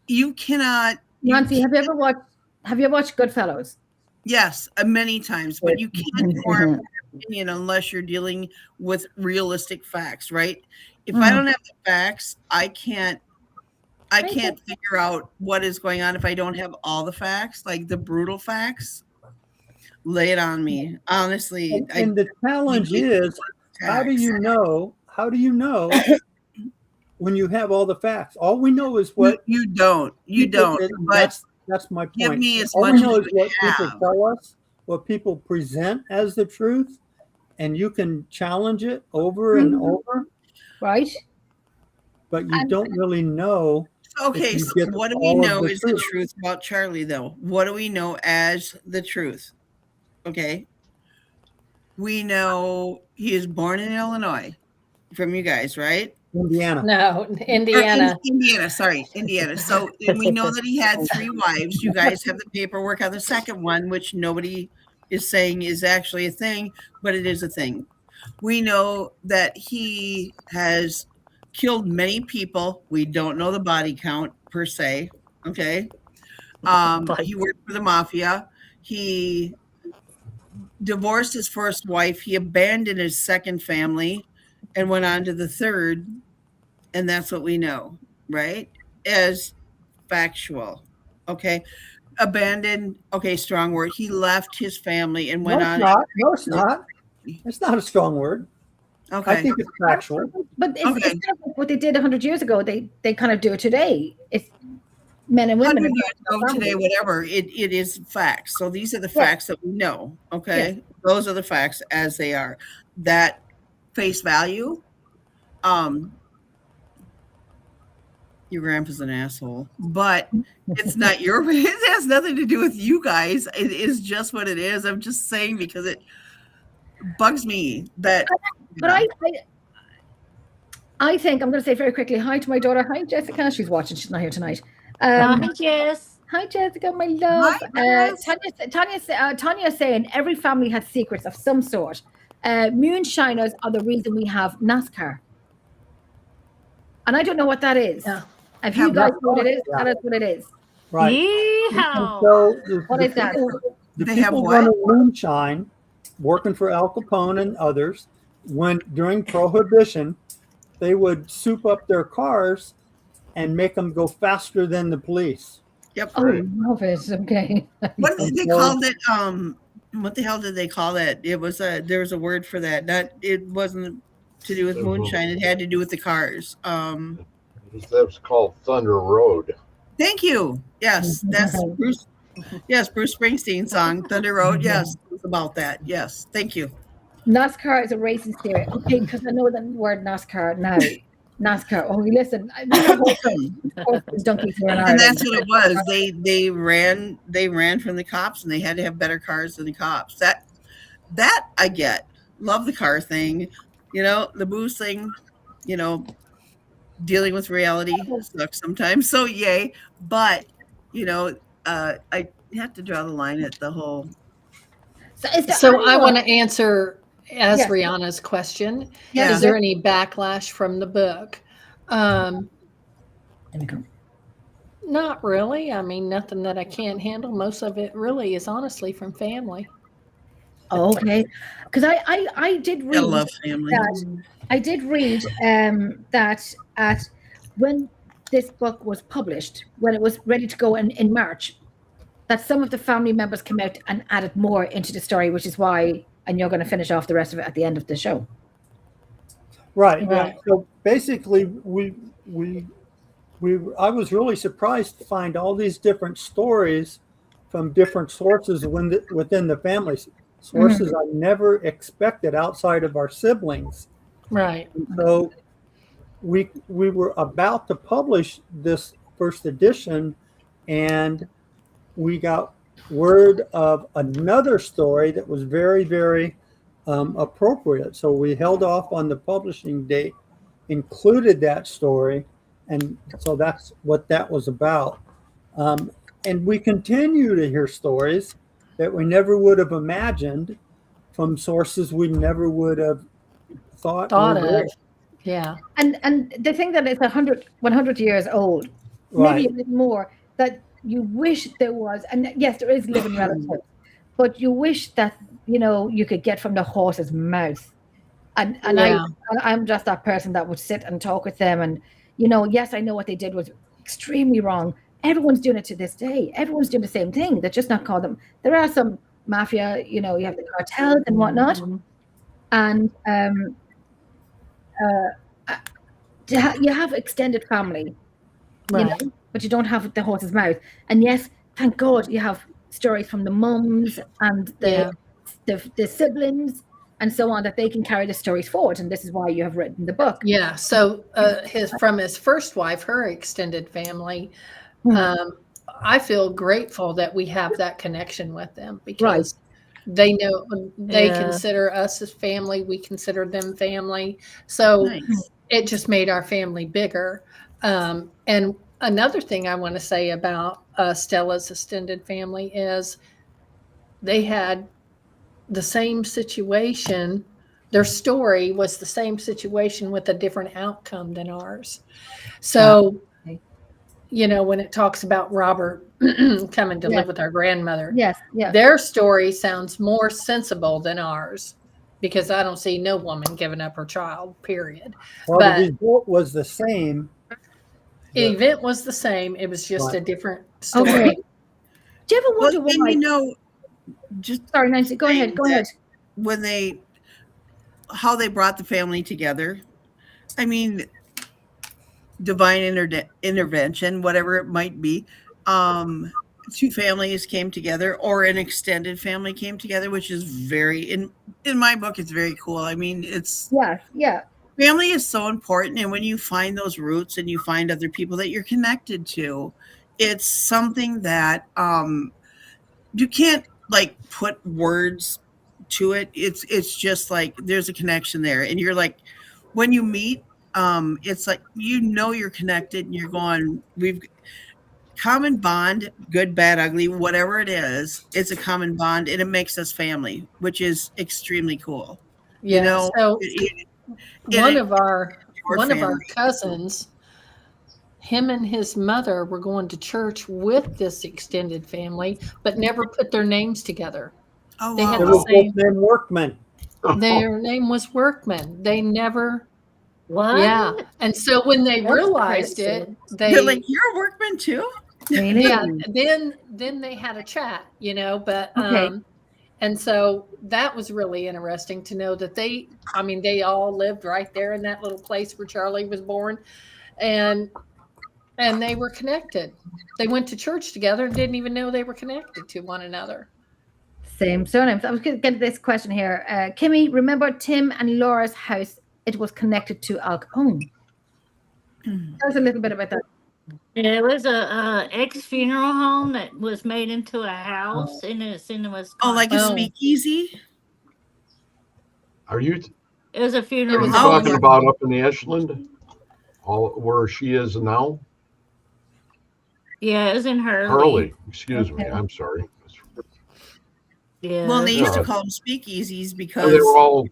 you cannot. Nancy, have you ever watched Goodfellas? Yes, many times, but you can't form an opinion unless you're dealing with realistic facts, right? If I don't have the facts, I can't figure out what is going on if I don't have all the facts, like the brutal facts. Lay it on me, honestly. And the challenge is, how do you know when you have all the facts? All we know is what you don't. But that's my point. give me as all much we know as is you what people have. tell us, what people present as the truth, and you can challenge it over and over, right? but you don't really know. Okay, you so get what do we all of know the is the truth. truth about Charlie, though? What do we know as the truth? Okay. We know he is born in Illinois from you guys, right? Indiana. No, Or Indiana. Indiana. So, and we know that he had 3 wives. You guys have the paperwork on the second one, which nobody is saying is actually a thing, but it is a thing. We know that he has killed many people. We don't know the body count per se. Okay. He worked for the mafia. He divorced his first wife. He abandoned his second family and went on to the third. And that's what we know, right? As factual. Okay. Abandoned. Okay. Strong word. He left his family and went on. No, it's not. It's not a strong word. Okay. I think it's factual. But it's kind of like what they did 100 years ago. They kind of do it today. It's men and women. 100 years ago today, whatever, it is facts. So these are the facts that we know. Okay. Those are the facts as they are. That face value, your grandpa's an asshole, but it's not it has nothing to do with you guys. It is just what it is. I'm just saying because it bugs me that. But I think I'm going to say very quickly hi to my daughter. Hi, Jessica. She's watching. She's not here tonight. Hi, Jess. Hi, Jessica, my love. Hi, Jess. Tanya's saying every family has secrets of some sort. Moonshiners are the reason we have NASCAR. And I don't know what that is. Yeah. If you guys know what it is, that is what it is. Right. Yeehaw. So What is that? The They have people what? running moonshine, working for Al Capone and others, when during Prohibition, they would soup up their cars and make them go faster than the police. Yep. Oh, I love it. Okay. What did they call it? What the hell did they call that? There was a word for that. It wasn't to do with moonshine. It had to do with the cars. That was called Thunder Road. Thank you. Yes, that's Bruce. Yes, Bruce Springsteen song Thunder Road. Yes, it was about that. Yes, thank you. NASCAR is a racing theory. Okay, because I know the word NASCAR now. NASCAR. Oh, listen, donkeys here in And Ireland. that's what it was. They ran from the cops, and they had to have better cars than the cops. That I get. Love the car thing. The booze thing. Dealing with reality sucks sometimes. So yay, but I You have to draw the line at the whole. So, is there So I anyone- want to answer as Yes. Rihanna's question. Yeah. Is there any backlash from the book? Not really. I mean, nothing that I can't handle. Most of it really is honestly from family. Okay, because I did I read love family. that. I did read that at when this book was published, when it was ready to go in March, that some of the family members came out and added more into the story, which is why, and you're going to finish off the rest of it at the end of the show. Right. Right. So basically, I was really surprised to find all these different stories from different sources within the family. Sources I never expected outside of our siblings. Right. So we were about to publish this first edition, and we got word of another story that was very, very appropriate. So we held off on the publishing date, included that story, and so that's what that was about. And we continue to hear stories that we never would have imagined from sources we never would have thought Thought were real. of. Yeah. And the thing that is 100 years old, maybe a bit more, that you wish there was, and yes, there is living relatives, but you wish that, you could get from the horse's mouth. And Yeah. I'm just that person that would sit and talk with them. And, yes, I know what they did was extremely wrong. Everyone's doing it to this day. Everyone's doing the same thing. They're just not called them. There are some mafia, you have the cartels and whatnot. And you have extended family, Right. but you don't have the horse's mouth. And yes, thank God you have stories from the mums and the siblings and so on, that they can carry the stories forward. And this is why you have written the book. Yeah. So from his first wife, her extended family, I feel grateful that we have that connection with them, because they know they consider us as family. We consider them family. So Nice. it just made our family bigger. And another thing I want to say about Stella's extended family is they had the same situation. Their story was the same situation with a different outcome than ours. So, when it talks about Robert coming to live with our grandmother, Yes. their story sounds more sensible than ours, because I don't see no woman giving up her child, period. Well, But- the result was the same. The event was the same. It was just a different story. Okay. Do you ever Well, wonder why? and just Sorry, Nancy, go ahead. Go ahead. when how they brought the family together. I mean, divine intervention, whatever it might be. Two families came together, or an extended family came together, which is in my book, it's very cool. I mean, Yeah. family is so important, and when you find those roots and you find other people that you're connected to, it's something that you can't put words to it. It's just like there's a connection there, and you're like, when you meet, it's like you're connected, and you're going, we've common bond, good, bad, ugly, whatever it is. It's a common bond, and it makes us family, which is extremely cool. Yeah. So one of our family. cousins, him and his mother were going to church with this extended family, but never put their names together. Oh, They had They the were both same. named Workman. Their name was Workman. They never. What? Yeah. And so when they That's realized crazy. it, They're like, you're a workman too? Really? yeah. Then they had a chat, but Okay. and so that was really interesting to know that they all lived right there in that little place where Charlie was born, and they were connected. They went to church together and didn't even know they were connected to one another. Same surnames. I was going to get this question here. Kimmi, remember Tim and Laura's house? It was connected to Al Capone. Tell us a little bit about that. Yeah, it was a ex-funeral home that was made into a house, and it's in Wisconsin. Oh, like a Oh. speakeasy? Are you It was a funeral was home. talking about up in Ashland, where she is now? Yeah, it was in Hurley. Hurley, excuse me. Okay. I'm sorry. Yeah. Well, and they used to Yeah. call them speakeasies And because they were all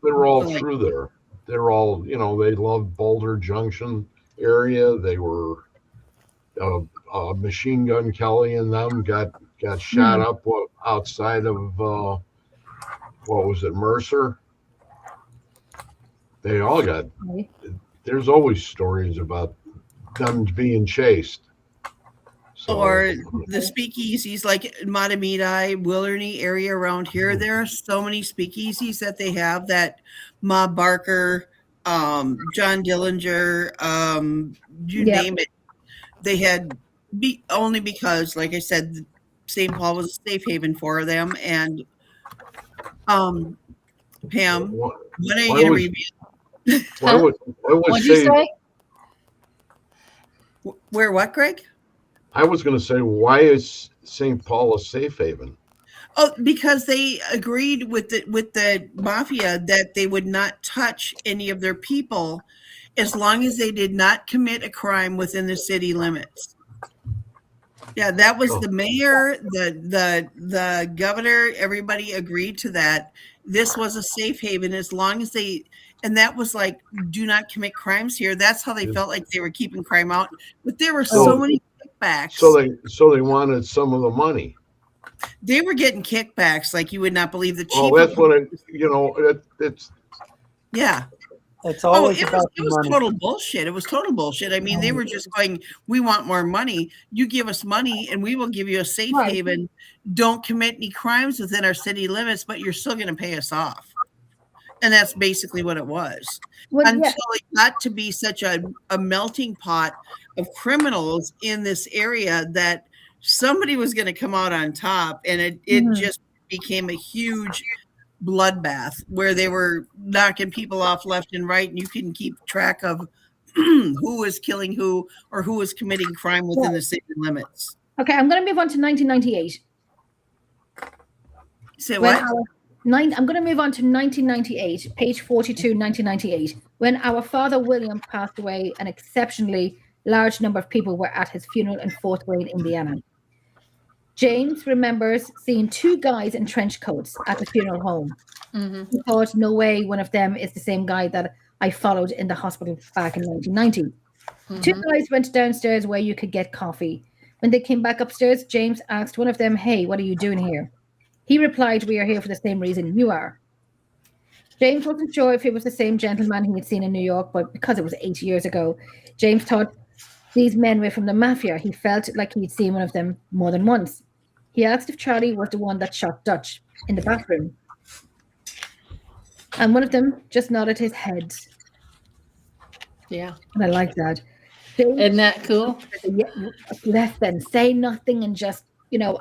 like- through there. They were all, they loved Boulder Junction area. They were Machine Gun Kelly and them got shot up outside of what was it, Mercer? They all got. Okay. There's always stories about them being chased. So, or the speakeasies like Matamidi, Willerny area around here. There are so many speakeasies that they have that Ma Barker, John Dillinger, you Yep. name it. They had only because, like I said, St. Paul was a safe haven for them. And Pam, what when are you why going to would- reveal? I would What'd you say? Where what, Greg? I was going to say, why is St. Paul a safe haven? Oh, because they agreed with the mafia that they would not touch any of their people as long as they did not commit a crime within the city limits. Yeah, that was the mayor, the governor, everybody agreed to that. This was a safe haven as long as they, and that was like, do not commit crimes here. That's how they felt like they were keeping crime out. But there were so many kickbacks. So they wanted some of the money. They were getting kickbacks like you would not believe. The chief. Well, that's what it's. Yeah. It's Oh, always it about was the money. total bullshit. It was total bullshit. I mean, they were just going, we want more money. You give us money and we will give you a safe Right. haven. Don't commit any crimes within our city limits, but you're still going to pay us off. And that's basically what it was. Well, Until yeah. it got to be such a melting pot of criminals in this area that somebody was going to come out on top. And it Mhm. just became a huge bloodbath where they were knocking people off left and right, and you couldn't keep track of who was killing who or who was committing crime within the city limits. Okay, I'm going to move on to 1998. Say When what? I'm going to move on to 1998, page 42, 1998, when our father William passed away. An exceptionally large number of people were at his funeral in Fort Wayne, Indiana. James remembers seeing two guys in trench coats at the funeral home. Mm-hmm. He thought, no way, one of them is the same guy that I followed in the hospital back in 1990. Two guys went downstairs where you could get coffee. When they came back upstairs, James asked one of them, hey, what are you doing here? He replied, we are here for the same reason you are. James wasn't sure if it was the same gentleman he had seen in New York, but because it was 8 years ago, James thought these men were from the mafia. He felt like he'd seen one of them more than once. He asked if Charlie was the one that shot Dutch in the bathroom. And one of them just nodded his head. Yeah. And I like that. James, Isn't that cool? less than say nothing and just,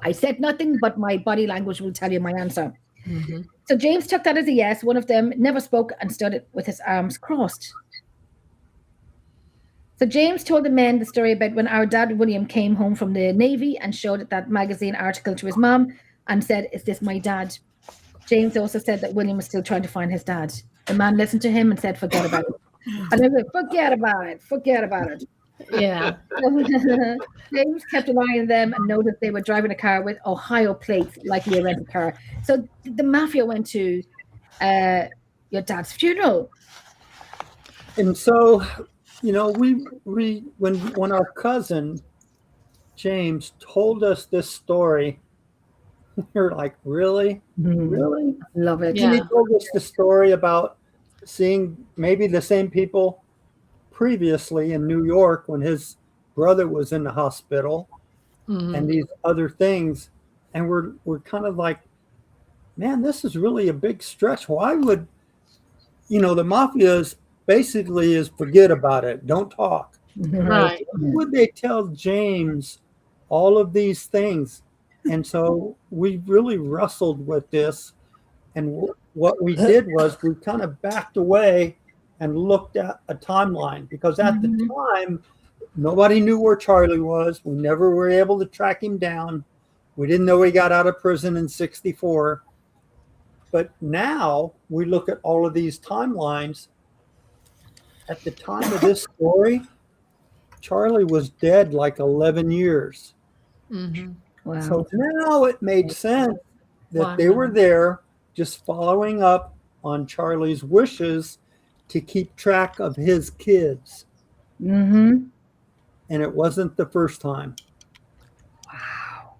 I said nothing, but my body language will tell you my answer. Mm-hmm. So James took that as a yes. One of them never spoke and stood with his arms crossed. So James told the men the story about when our dad, William, came home from the Navy and showed that magazine article to his mom and said, is this my dad? James also said that William was still trying to find his dad. The man listened to him and said, forget about it. And I said, forget about it. Yeah. James kept an eye on them and noticed they were driving a car with Ohio plates, likely a rented car. So the mafia went to your dad's funeral. And so, we when our cousin James told us this story, we were like, really? Really? Love it. Yeah. And he told us the story about seeing maybe the same people previously in New York when his brother was in the hospital and these other things. And we're kind of like, man, this is really a big stretch. Why would, the mafia is basically is forget about it. Don't talk. Right. Why would they tell James all of these things? And so we really wrestled with this. And what we did was we kind of backed away and looked at a timeline because at the time, nobody knew where Charlie was. We never were able to track him down. We didn't know he got out of prison in 1964. But now we look at all of these timelines. At the time of this story, Charlie was dead like 11 years. Mm-hmm. Wow. So now it made sense that they were Wow. there just following up on Charlie's wishes to keep track of his kids. Mm-hmm. And it wasn't the first time. Wow.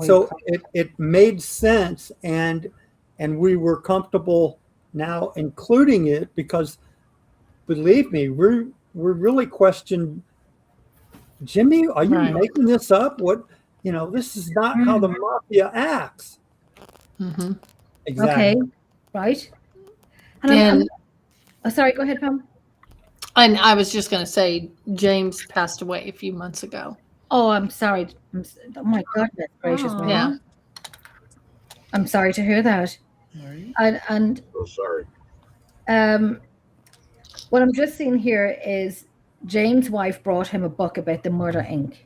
So it made sense, and we were comfortable now including it, because believe me, we're really questioned, Jimmy, are you Right. making this up? What, this is not how the mafia acts. Mm-hmm. Exactly. Okay. Right. And oh, sorry, go ahead, Pam. and I was just going to say, James passed away a few months ago. Oh, I'm sorry. Oh my goodness gracious me. Yeah. I'm sorry to hear that. Right. And So sorry. what I'm just seeing here is James' wife brought him a book about the Murder Inc.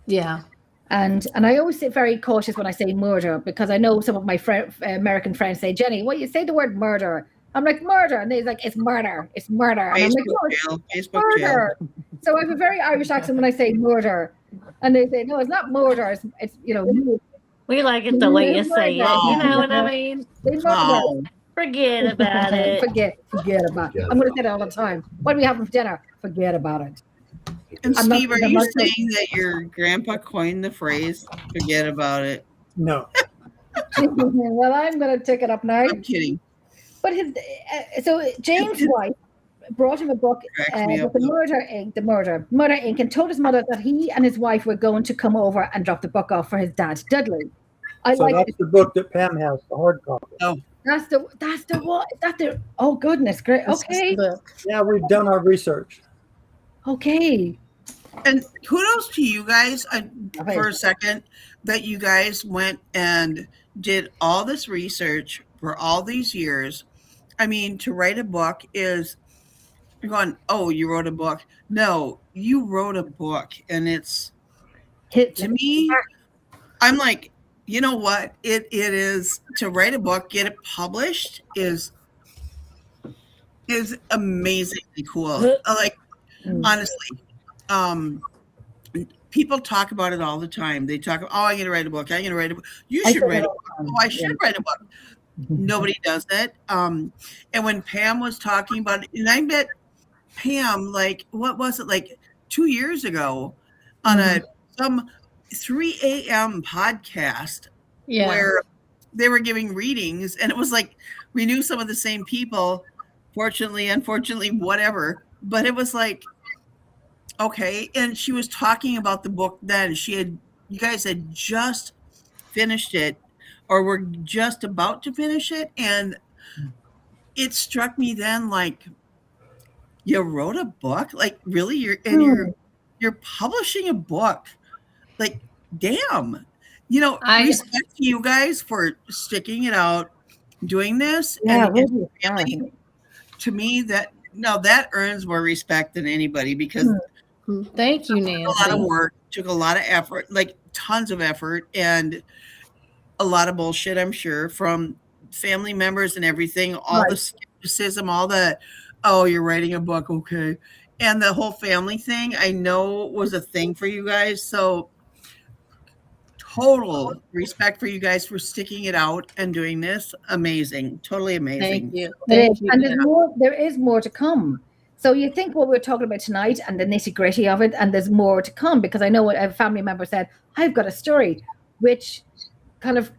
Yeah. And I always say very cautious when I say murder, because I know some of my American friends say, Jenny, well, you say the word murder. I'm like, murder. And they're like, it's murder. It's murder. And I'm like, no, it's murder. So I have a very Irish accent when I say murder. And they say, no, it's not murder. It's We like it the way you say it. You know what I mean? They murder. Forget about it. Forget about it. I'm going to say that all the time. What do we have for dinner? Forget about it. And I'm not- Steve, are I'm you not- saying that your grandpa coined the phrase "forget about it"? No. Well, I'm going to take it up now. I'm kidding. But so James' wife brought him a book Cracks me with up, the though. Murder Inc., and told his mother that he and his wife were going to come over and drop the book off for his dad, Dudley. So that's the book that Pam has, the hard copy. Oh, That's the what? Is that the? Oh goodness, great. This is Okay, the book. Yeah, we've done our research. okay. and kudos to you guys for a second that you guys went and did all this research for all these years. I mean, to write a book is, you're going, oh, you wrote a book. No, you wrote a book. And it's, to me, I'm like, you know what? It is, to write a book, get it published is amazingly cool. Like, honestly, people talk about it all the time. They talk, oh, I'm going to write a book. I'm going to write a book. You should write a book. Oh, I should write a book. Nobody does it. And when Pam was talking about it, and I met Pam, like, what was it, like 2 years ago on some 3 a.m. podcast where they were giving readings, and it was like, we knew some of the same people, fortunately, unfortunately, whatever, but it was like, okay. And she was talking about the book then. You guys had just finished it, or were just about to finish it. And it struck me then, like, you wrote a book? Like, really? You're publishing a book? Like, damn. Respect to you guys for sticking it out, doing this. Yeah, and really, to me, that earns more respect than anybody, because thank you, Nancy. A lot of work, took a lot of effort, like tons of effort, and a lot of bullshit, I'm sure, from family members and everything, all the skepticism, all the, oh, you're writing a book, okay. And the whole family thing, I know, was a thing for you guys. So total respect for you guys for sticking it out and doing this. Amazing. Totally amazing. Thank you. And there is more to come. So you think what we're talking about tonight and the nitty-gritty of it, and there's more to come, because I know a family member said, I've got a story, which kind of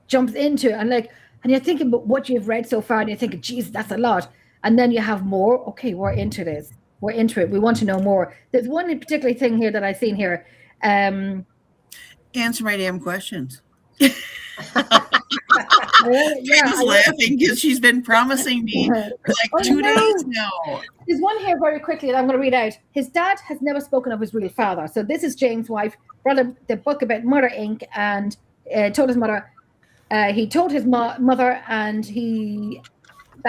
jumps into, and you're thinking about what you've read so far, and you're thinking, geez, that's a lot. And then you have more. Okay, we're into this. We're into it. We want to know more. There's one particular thing here that I've seen here. Answer my damn questions. Yeah, She's laughing because she's been promising me for like 2 days now. There's one here very quickly that I'm going to read out. His dad has never spoken of his real father. So this is James' wife, brought the book about Murder Inc. and told his mother, he told his mother that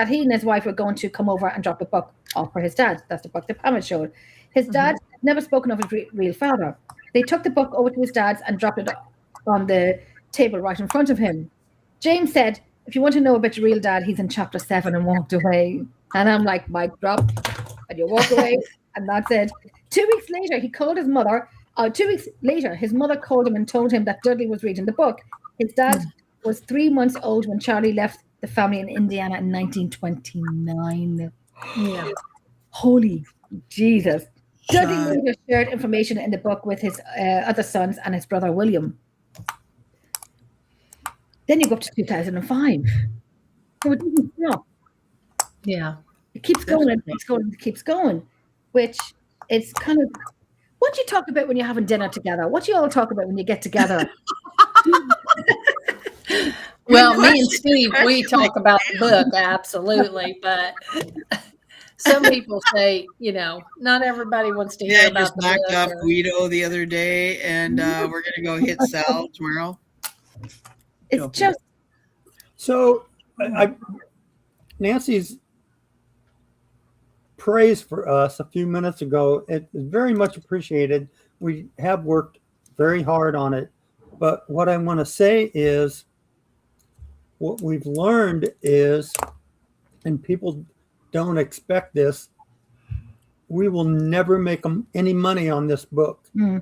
he and his wife were going to come over and drop the book off for his dad. That's the book that Pam showed. His dad had never spoken of his real father. They took the book over to his dad's and dropped it on the table right in front of him. James said, if you want to know about your real dad, he's in chapter 7, and walked away. And I'm like, mic drop. And you walk away, and that's it. 2 weeks later, he called his mother 2 weeks later, his mother called him and told him that Dudley was reading the book. His dad was 3 months old when Charlie left the family in Indiana in 1929. Yeah. Holy Jesus. Dudley Sean. later shared information in the book with his other sons and his brother William. Then you go up to 2005. So it doesn't stop. Yeah. It keeps going and keeps going and keeps going, which is kind of what do you talk about when you're having dinner together? What do you all talk about when you get together? Well, me and Steve, we talk about the book, absolutely. But some people say, not everybody wants to hear Yeah, I about just the knocked book. off Guido the other day, and we're gonna go hit Sal tomorrow. It's Okay. just So, Nancy's praise for us a few minutes ago, it is very much appreciated. We have worked very hard on it. But what I want to say is what we've learned is, and people don't expect this, we will never make any money on this book. No.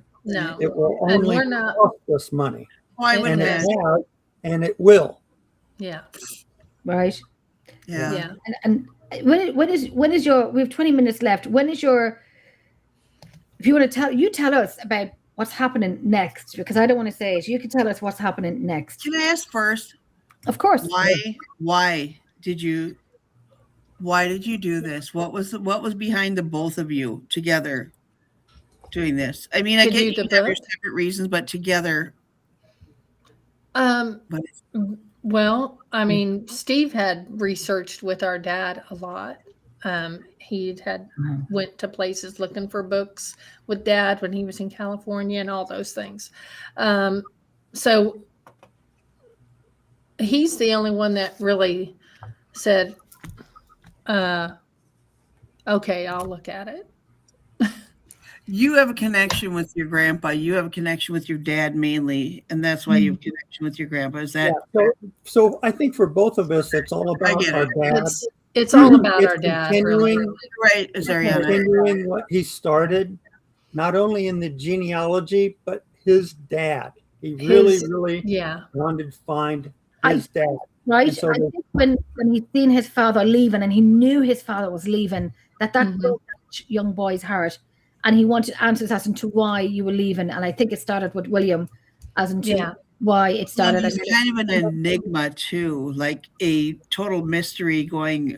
It will And only we're not- cost us money. Why would And it it? has, and it will. Yeah. right. Yeah. Yeah. And when is your? We have 20 minutes left. When is your? If you want to tell us about what's happening next, because I don't want to say it. You can tell us what's happening next. Can I ask first? Of course. Why did you do this? What was behind the both of you together doing this? I mean, I To get do you the have your book? separate reasons, but together. But Well, I mean, Steve had researched with our dad a lot. He had went to places looking for books with dad when he was in California and all those things. So he's the only one that really said, okay, I'll look at it. you have a connection with your grandpa. You have a connection with your dad mainly, and that's why you have a connection with your grandpa. Is that So I think for both of us, it's all about get our it. dad. It's all about It's our dad, really. right? Is Ariana? Continuing what he started, not only in the genealogy, but his dad. He really Yeah. wanted to find his dad. Right. And so I think when he'd seen his father leaving and he knew his father was leaving, that broke that young boy's heart. And he wanted answers as to why you were leaving. And I think it started with William as to why it started. Well, he's kind of an enigma too, like a total mystery going,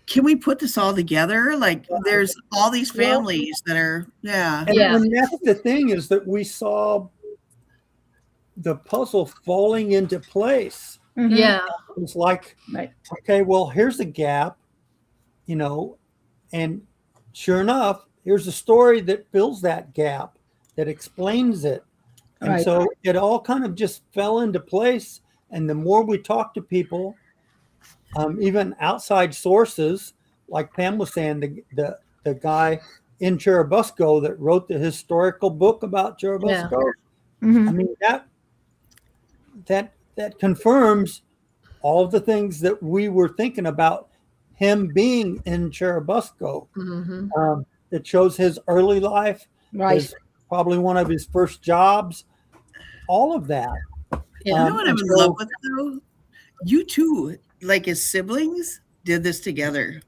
can we put this all together? Like there's all these families that are, And that's the thing, is that we saw the puzzle falling into place. Mhm. Yeah. It's like, Right. okay, well, here's a gap, and sure enough, here's a story that fills that gap, that explains it. And Right. so it all kind of just fell into place. And the more we talk to people, even outside sources, like Pam was saying, the guy in Churubusco that wrote the historical book about Churubusco, Mhm. I mean, that confirms all the things that we were thinking about him being in Churubusco. Mm-hmm. It shows his early life, Right. probably one of his first jobs, all of that. Yeah. You know what I'm in love with though? You two, like as siblings, did this together.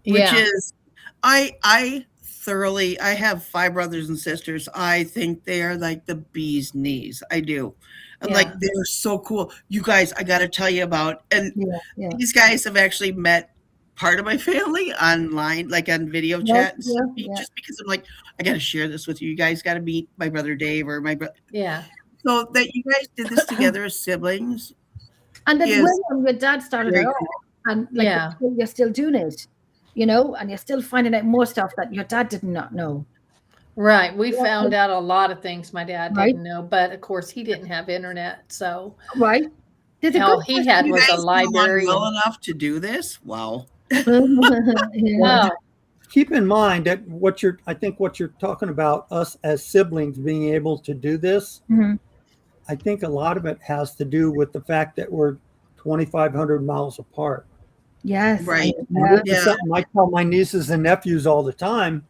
Which is I have 5 brothers and sisters. I think they are like the bee's knees. I do. And like they're so cool. You guys, I gotta tell you about, and these guys have actually met part of my family online, like on video chat, just because I'm like, I gotta share this with you. You guys gotta meet my brother Dave or my brother. Yeah. So that you guys did this together as siblings. And then Yes. when your dad started Very it off, and like Yeah. you're still doing it, and you're still finding out more stuff that your dad did not know. Right. We found out a lot of things my dad Right. didn't know, but of course he didn't have internet. So Right? Did all he had You was guys a get along library. well enough to do this. Wow. Wow. Keep in mind that I think what you're talking about, us as siblings being able to do this, Mhm. I think a lot of it has to do with the fact that we're 2,500 miles apart. Yes. Right. And this is something I tell my nieces and nephews all the time.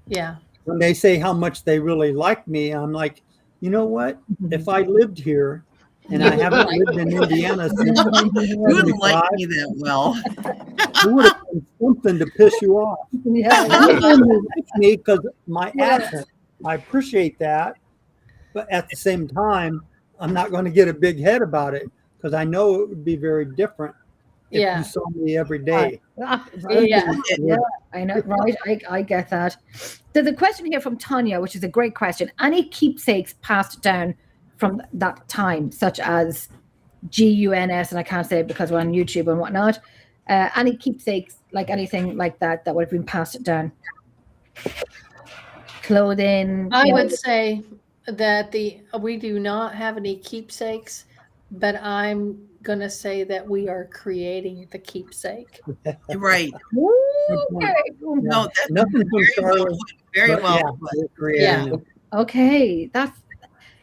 Yeah. when they say how much they really like me, I'm like, you know what? If I lived here and I haven't lived in Indiana since You wouldn't like 75, me that well. it would have been something to piss you off. Yeah. You wouldn't like me because my Yeah. accent. I appreciate that, but at the same time, I'm not going to get a big head about it because I know it would be very different if Yeah. you saw me every day. Yeah. Yeah, I know, right? I get that. There's a question here from Tanya, which is a great question. Any keepsakes passed down from that time, such as GUNS, and I can't say it because we're on YouTube and whatnot. Any keepsakes, like anything like that, that would have been passed down? Clothing. I would say that we do not have any keepsakes, but I'm gonna say that we are creating the keepsake. Right. Okay. No, that's Nothing from very well Charlie. put. Very but well yeah, put. we're creating Yeah. it. Okay, that's,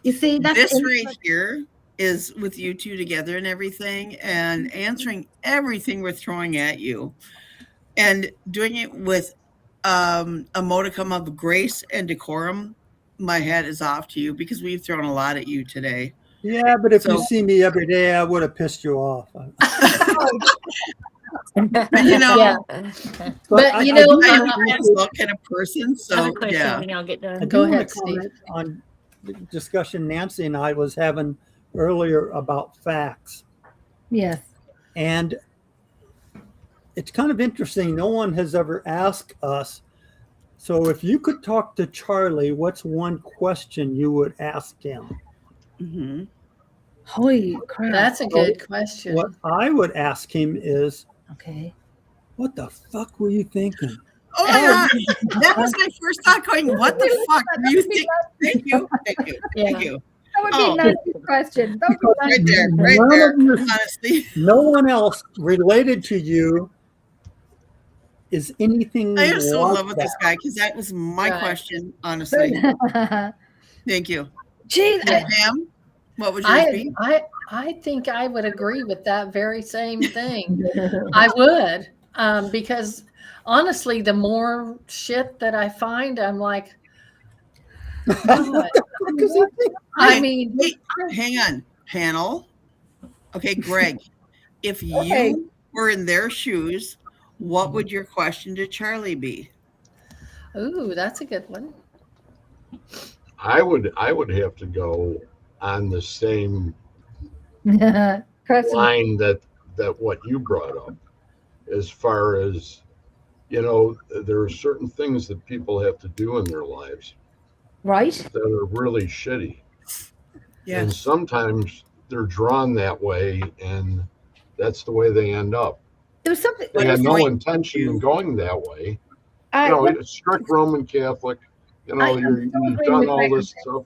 you see, that's This right here is with you two together and everything, and answering everything we're throwing at you, and doing it with a modicum of grace and decorum. My hat is off to you because we've thrown a lot at you today. Yeah, but if you So- see me every day, I would have pissed you off. But, you know, Yeah. But, I you do know, wanna I'm comment- a that kind of person. I have a So question yeah. when y'all get I done. do Go wanna ahead, Steve. comment on the discussion Nancy and I was having earlier about facts. yes. And it's kind of interesting. No one has ever asked us. So if you could talk to Charlie, what's one question you would ask him? Mhm. Holy crap. That's a good question. What I would ask him is, Okay. what the fuck were you thinking? Oh my God. That was my first thought going, what the fuck were you thinking? Thank you. Thank you. Thank you. That would be Oh. a nice question. That would be nice. Right there. Right None there. of your- Honestly. No one else related to you is anything I am so in like love with that. this guy because that was my Right. question, honestly. Thank you. Jeez, Yeah. Pam, what would yours be? I think I would agree with that very same thing. I would, because honestly, the more shit that I find, I'm like, what? I mean, Wait, hang on, panel. Okay, Greg, if Okay. you were in their shoes, what would your question to Charlie be? ooh, that's a good one. I would have to go on the same Question. line that what you brought up, as far as, you know, there are certain things that people have to do in their lives Right? that are really shitty. And Yes. sometimes they're drawn that way, and that's the way they end up. There was something. They had no Point intention you- in going that way. I, You know, it's strict Roman Catholic. You know, I'm so you've agreeing done with all Greg. this stuff,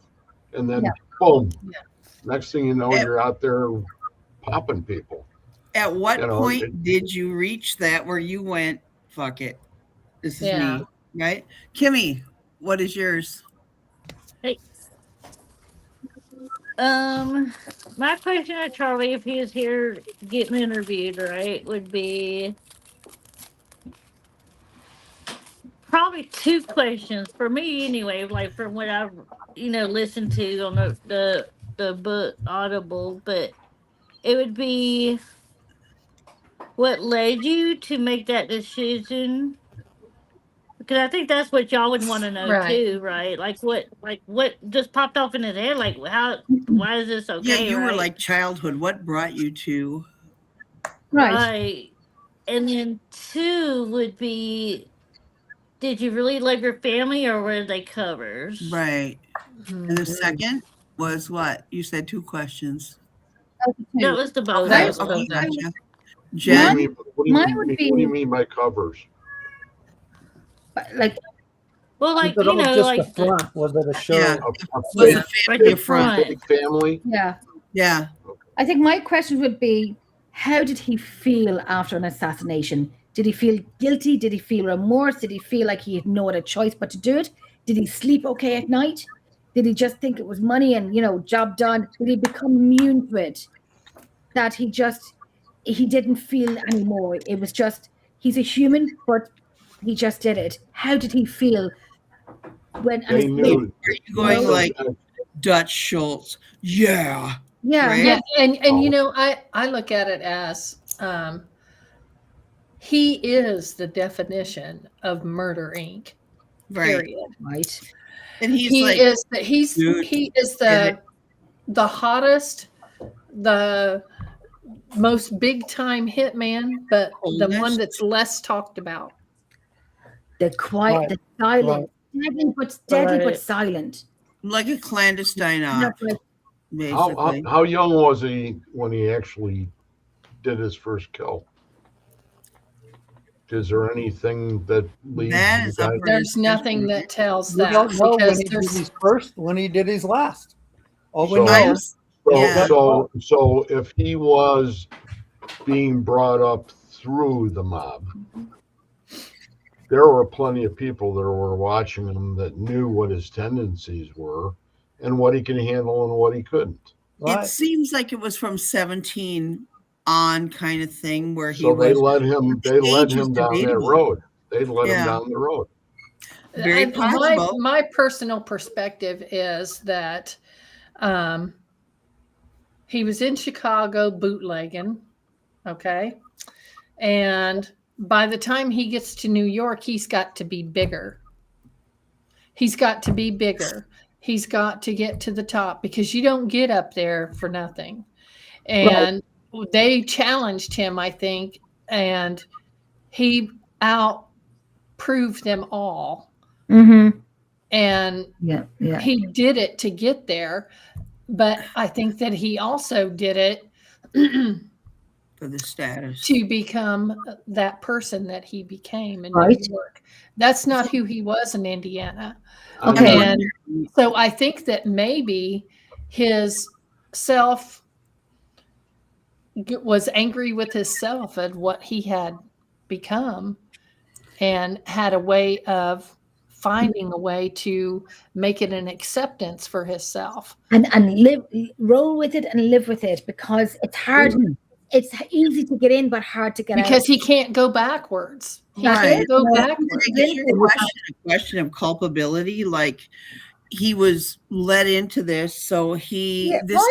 and then Yeah. boom. Yeah. Next thing you know, Yeah. you're out there popping people. At what You know, point did you reach that where you went, fuck it, this is Yeah. me, right? Kimmy, what is yours? My question to Charlie, if he was here getting interviewed, right, would be probably two questions for me anyway, like from what I've listened to on the book Audible, but it would be what led you to make that decision. Because I think that's what y'all would want to know Right. too, right? Like what just popped off in his head? Like why is this okay? Yeah, you were right? like childhood. What brought you to? right. Right. And then two would be, did you really love your family or were they covers? Right. And the Mhm. second was what? You said two questions. That was the both. Okay, was of them. both. gotcha. What do Jen, you mean- mine would what do you be- mean by covers? Like, Well, like Was it all just like the front? Was it a show? Yeah. A was big, the right family the front. front. family? yeah. Yeah. I think my question would be, how did he feel after an assassination? Did he feel guilty? Did he feel remorse? Did he feel like he had no other choice but to do it? Did he sleep okay at night? Did he just think it was money and, job done? Did he become immune to it? That he didn't feel anymore. It was just, he's a human, but he just did it. How did he feel when They and knew. Are you going like Dutch Schultz? Yeah. yeah, Right? Yeah, and Oh. you know, I look at it as he is the definition of Murder Inc. Right. Period. right. And he's He like, is dude, he is get the hottest, the most big time hitman, but the one Oldest. that's less talked about. The quiet, Right, the silent, deadly but Right. silent. like a clandestine op, That's like, basically. How young was he when he actually did his first kill? Is there anything that leads That you is up guys? for There's nothing that tells We that don't know when because he did there's his first, when he did his last. All we So- know I'm, is yeah. So if he was being brought up through the mob, there were plenty of people that were watching him that knew what his tendencies were and what he could handle and what he couldn't. It right. seems like it was from 17 on kind of thing where he So they was led him Age is down that debatable. road. They led him Yeah. down the road. Very And possible. my personal perspective is that he was in Chicago bootlegging, okay? And by the time he gets to New York, he's got to be bigger. He's got to be bigger. He's got to get to the top because you don't get up there for nothing. And they challenged him, I think, and he outproved them all. mm-hmm. And Yeah. he did it to get there, but I think that he also did it for the status. to become that person that he became in Right. New York. That's not who he was in Indiana. Okay. And so I think that maybe his self was angry with himself at what he had become and had a way of finding a way to make it an acceptance for himself. And roll with it and live with it because it's hard. It's easy to get in, but hard to get out. Because he can't go backwards. He Right. can't go Well, backwards. I guess your question of culpability, like he was led into this, so this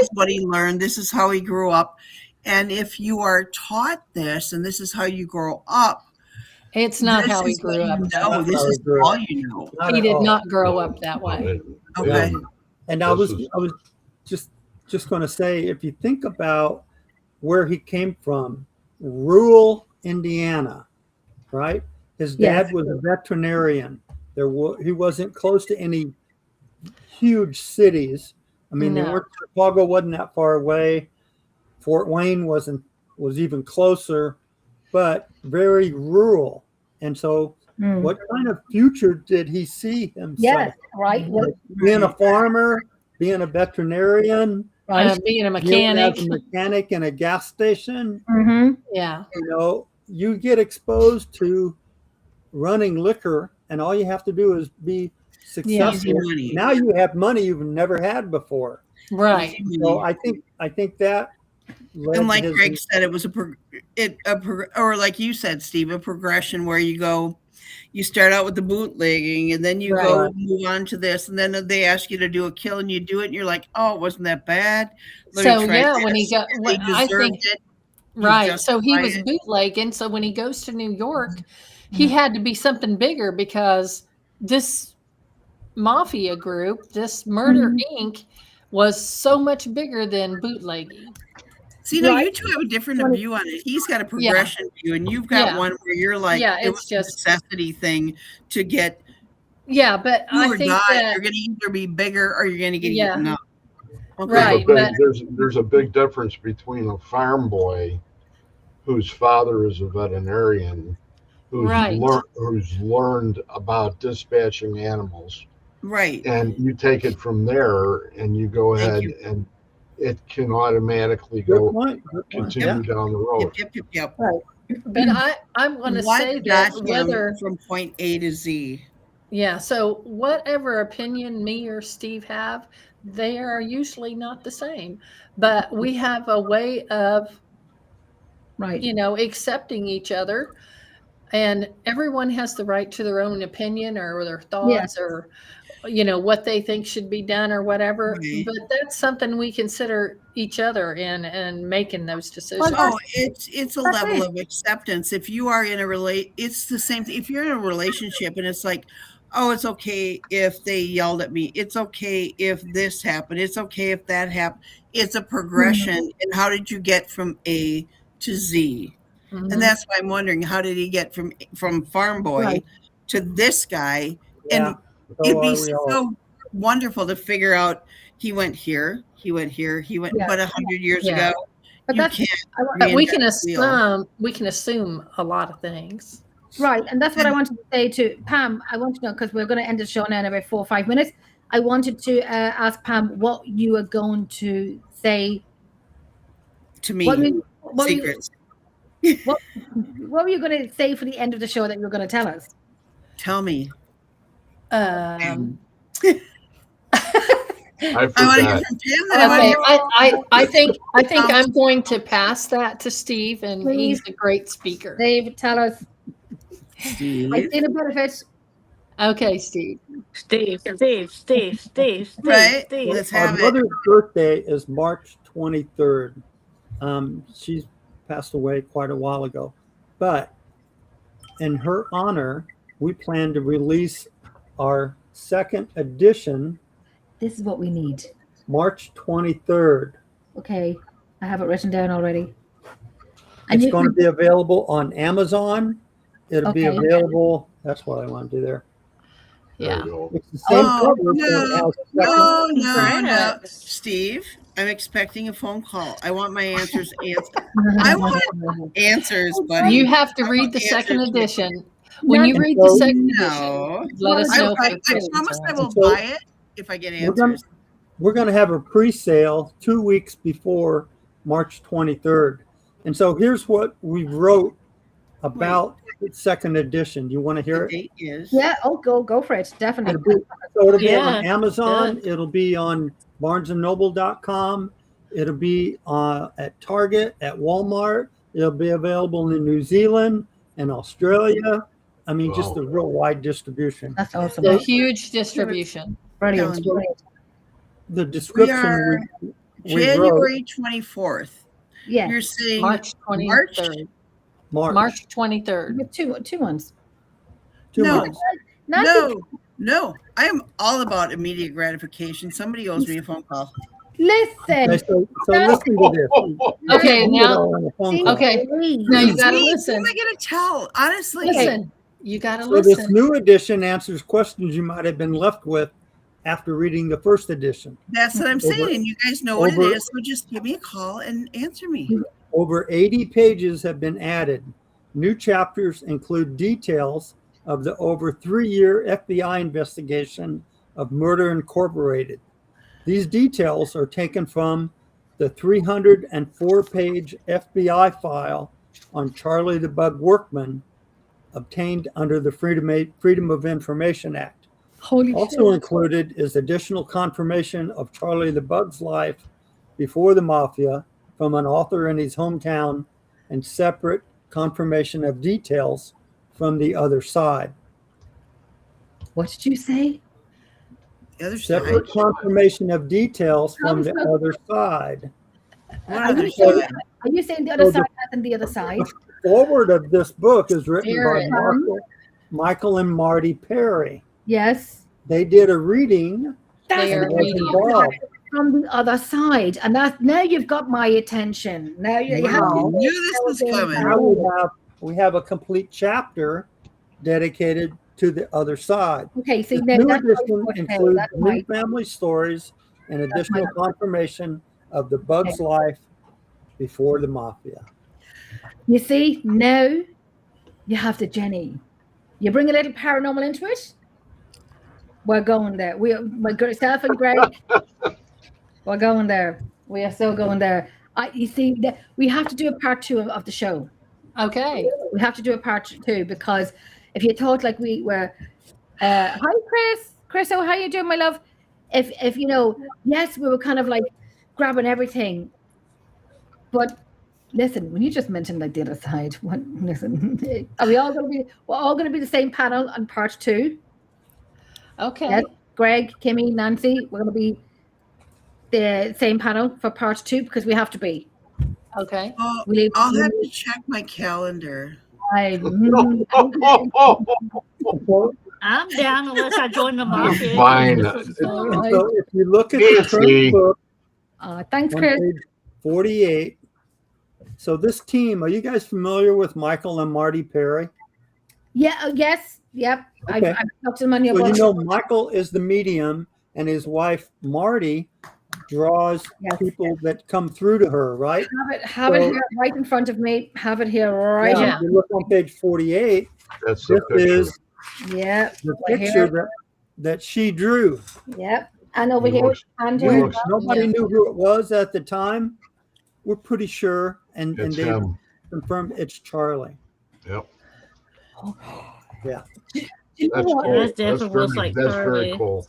is what he learned, this is how he grew up. And if you are taught this and this is how you grow up, It's not this how he is grew what up. you that know. way. This is all you know. Not He at did all. not grow up that way. Okay. And I was just going to say, if you think about where he came from, rural Indiana, right? His dad Yes. was a veterinarian. He wasn't close to any huge cities. I mean, No. Chicago wasn't that far away. Fort Wayne was even closer, but very rural. And so, what kind of future did he see himself? Yes, right. Like being a farmer, being a veterinarian, Being a being mechanic. as a mechanic in a gas station. Mm-hmm. Yeah. You know, you get exposed to running liquor, and all you have to do is be successful. Easy money. Now you have money you've never had before. Right. So I think that led And like his- Greg said, it was or like you said, Steve, a progression where you start out with the bootlegging and then you go move on to this, and then they ask you to do a kill and you do it and you're like, oh, it wasn't that bad. Let me So try yeah, this. when he got, They I deserved think, it. right. So he justify was it. bootlegging. So when he goes to New York, he had to be something bigger because this mafia group, this Murder Inc., was so much bigger than bootlegging. See, now you two have a different view on it. He's got a progression view, and you've got Yeah. one where you're like, Yeah, it it's was a just- necessity thing to get Yeah, but you I or think die. that, You're going to either be bigger or you're going to get Yeah. eaten up. Okay. Right. but- There's a big difference between a farm boy whose father is a veterinarian, who's Right. learned about dispatching animals, Right. and you take it from there and you go Thank ahead you. and it can automatically Good go point. Good point. continue Yeah. down the road. Yep. But I'm going to What say got that him whether, from point A to Z? yeah, so whatever opinion me or Steve have, they are usually not the same. But we have a way of, Right. accepting each other. And everyone has the right to their own opinion or their thoughts or what they think should be done or whatever. Right. But that's something we consider each other in and making those decisions. Oh, it's a That's level it. of acceptance. If you are in it's the same thing. If you're in a relationship and it's like, oh, it's okay if they yelled at me. It's okay if this happened. It's okay if that happened. It's a progression. And how did you get from A to Z? Mhm. And that's why I'm wondering, how did he get from farm boy Right. to this guy? Yeah. And So it'd are be we all. so wonderful to figure out he went here, he went here, he went, Yeah. but 100 years Yeah. ago, But you that's can't. But we reinvent the wheel. can assume a lot of things. right, and that's what I wanted to say to Pam. I want to know, because we're going to end the show now in about 4 or 5 minutes. I wanted to ask Pam what you are going to say. To me, What were you, secrets. what were you going to say for the end of the show that you were going to tell us? Tell me. Um, I I want to hear forgot. from Pam. Then I wanna okay, hear I think I'm going to pass that to Steve, and Please. he's a great speaker. Dave, tell us. Steve. I see the benefits. Okay, Steve. Steve. Right? Steve. Let's Our have it. mother's birthday is March 23rd. She's passed away quite a while ago. But in her honor, we plan to release our second edition This is what we need. March 23rd. Okay, I have it written down already. And It's you going to can, be available on Amazon. It'll be Okay. available. That's what I want to do there. There Yeah. you go. It's the same Oh, cover. but it no, has a second- no. Congrats. Steve, I'm expecting a phone call. I want my answers answered. I want answers, buddy. You have to I read want the second answers. edition. When you And read so- the second No. edition, let us know. I if your promise questions I are will answered. So- buy it if I get We're gonna- answers. We're going to have a pre-sale 2 weeks before March 23rd. And so here's what we wrote about the second edition. Do you want to hear The it? date is. yeah, go for it. Definitely. It'll be on Yeah, Amazon. It'll be on barnesandnoble.com. It'll be at Target, at Walmart. It'll be available in New Zealand and Australia. I mean, just Wow. a real wide distribution. That's awesome. The huge distribution. Brilliant. Calendar. Brilliant. The description we wrote, January 24th. Yeah. You're saying March 23rd. March 23rd. We have two months. 2 No. months. No. I am all about immediate gratification. Somebody owes me a phone call. Listen. Okay, so listen to this. Okay, You now, know, on the phone call. okay. Please. Now you gotta Who listen. am I going to tell? Honestly. Listen. You gotta So this listen. new edition answers questions you might have been left with after reading the first edition. That's what I'm Over- saying. And you guys know what it over- is. So just give me a call and answer me. Over 80 pages have been added. New chapters include details of the over 3-year FBI investigation of Murder Incorporated. These details are taken from the 304-page FBI file on Charlie the Bug Workman, obtained under the Freedom of Information Act. Holy Also included is additional confirmation of Charlie the Bug's life before the mafia from an author in his hometown, and separate confirmation of details from the other side. What did you say? The other side. Separate confirmation of details from the other side. What Are other you saying, side? are you saying the other So side and the other side? Forward of this book is written by Parent. Michael and Marty Perry. Yes. They did a reading. They are and was reading. involved. From the other side. And that now you've got my attention. Now you have Wow. I knew this was coming. Now we have a complete chapter dedicated to the other side. Okay, so The now new that's edition what includes that's new right. family stories and That's additional my- confirmation of the Bug's life before the mafia. You see, now you have the Jenny. You bring a little paranormal into it. We're going there. Myself and Greg, we're going there. We are so going there. You see, we have to do a part 2 of the show. Okay. We have to do a part 2 because if you thought like we were, hi Chris, oh how you doing, my love? If you know, yes, we were kind of like grabbing everything, but listen, when you just mentioned like the other side, listen, are we all going to be? We're all going to be the same panel on part 2. Okay. Yes. Greg, Kimmi, Nancy, we're going to be the same panel for part 2 because we have to be. Okay. Oh, We I'll have to check my calendar. I'm down unless I join the mafia. Fine. So if you look at the current book thanks, on Chris. page 48, so this team, are you guys familiar with Michael and Marty Perry? Yeah. Yes. Yep. Okay. I've talked to them on your So book. you know Michael is the medium, and his wife Marty draws people that come through to her, right? Have it here right in front of me. Have it here right. Yeah. If you look on page 48, That's this the picture. is Yeah. the picture that she drew. Yep. And over He here, looks- Andrew. Nobody knew who it was at the time. We're pretty sure, and It's they him. confirmed it's Charlie. Yep. Yeah. That's cool. That definitely looks like That's Charlie. very cool.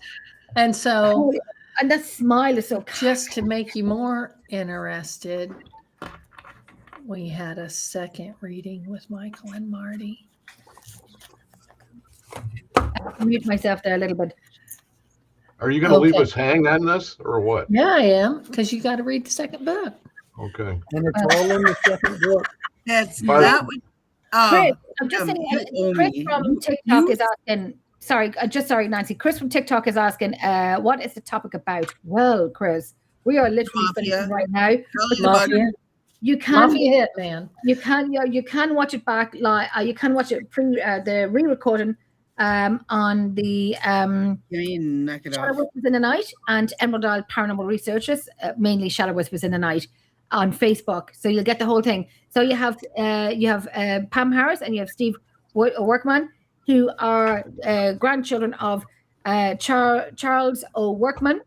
And so, And that smile is so just to make you more interested, we had a second reading with Michael and Marty. mute myself there a little bit. Are you going to leave Okay. us hang on this or what? Yeah, I am, because you got to read the second book. Okay. And it's all in the second book. That's By the- that would. Chris, I'm just saying, you owe Chris me. from TikTok is asking, sorry, Nancy. Chris from TikTok is asking, what is the topic about? Well, Chris, we are literally Mafia. finishing right now. Charlie the Mafia, Bugger. You can, Mafia Hitman. you can watch it back live. You can watch it the re-recording on the Yeah, you knock it Shadow off. Whispers in the Night and Emerald Isle Paranormal Researchers, mainly Shadow Whispers in the Night, on Facebook. So you'll get the whole thing. So you have Pam Harris and you have Steve Workman, who are grandchildren of Charles O Workman,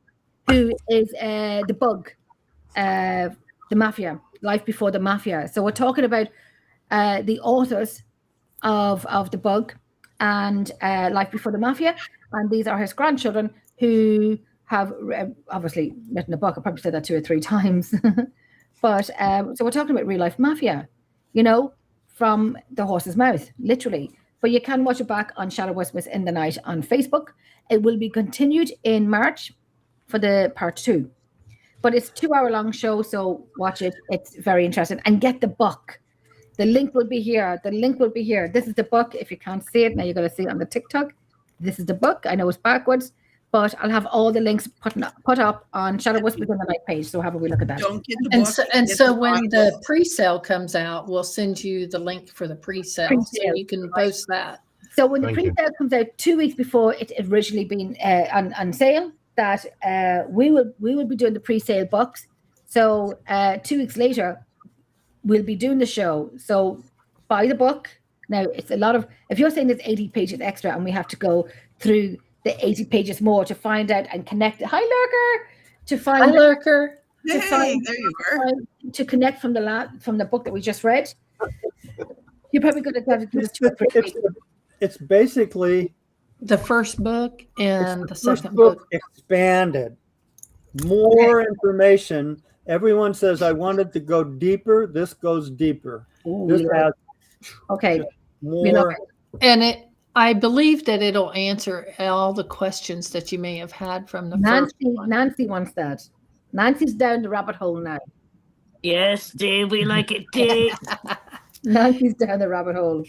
who is the Bug, the Mafia, Life Before the Mafia. So we're talking about the authors of the Bug and Life Before the Mafia, and these are his grandchildren who have obviously written a book. I probably said that 2 or 3 times. But so we're talking about real life mafia, from the horse's mouth, literally. But you can watch it back on Shadow Whispers in the Night on Facebook. It will be continued in March for the part 2. But it's a 2-hour-long show, so watch it. It's very interesting. And get the book. The link will be here. This is the book. If you can't see it, now you're going to see it on the TikTok. This is the book. I know it's backwards, but I'll have all the links put up on Shadow Whispers in the Night page. So have a wee look at that. Don't get the And book. so, get when Bible. the pre-sale comes out, we'll send you the link for the pre-sale, so Pre-sale, you can post that. So when the Thank you. pre-sale comes out 2 weeks before it originally been on sale, that we will be doing the pre-sale books. So 2 weeks later, we'll be doing the show. So buy the book. Now it's a lot of. If you're saying there's 80 pages extra, and we have to go through the 80 pages more to find out and connect. Hi, Lurker. To find Hi, out, Lurker. to Hey, find- there you are. to connect from the book that we just read. You're probably going to have to give us 2 or 3 weeks. It's basically The first book and the the first second book book. expanded. More information. Everyone says I wanted to go deeper. This goes deeper. Ooh, This has okay. We love more. it. And I believe that it'll answer all the questions that you may have had from the first Nancy, one. Nancy wants that. Nancy's down the rabbit hole now. Yes, Dave, we like it deep. Nancy's down the rabbit hole.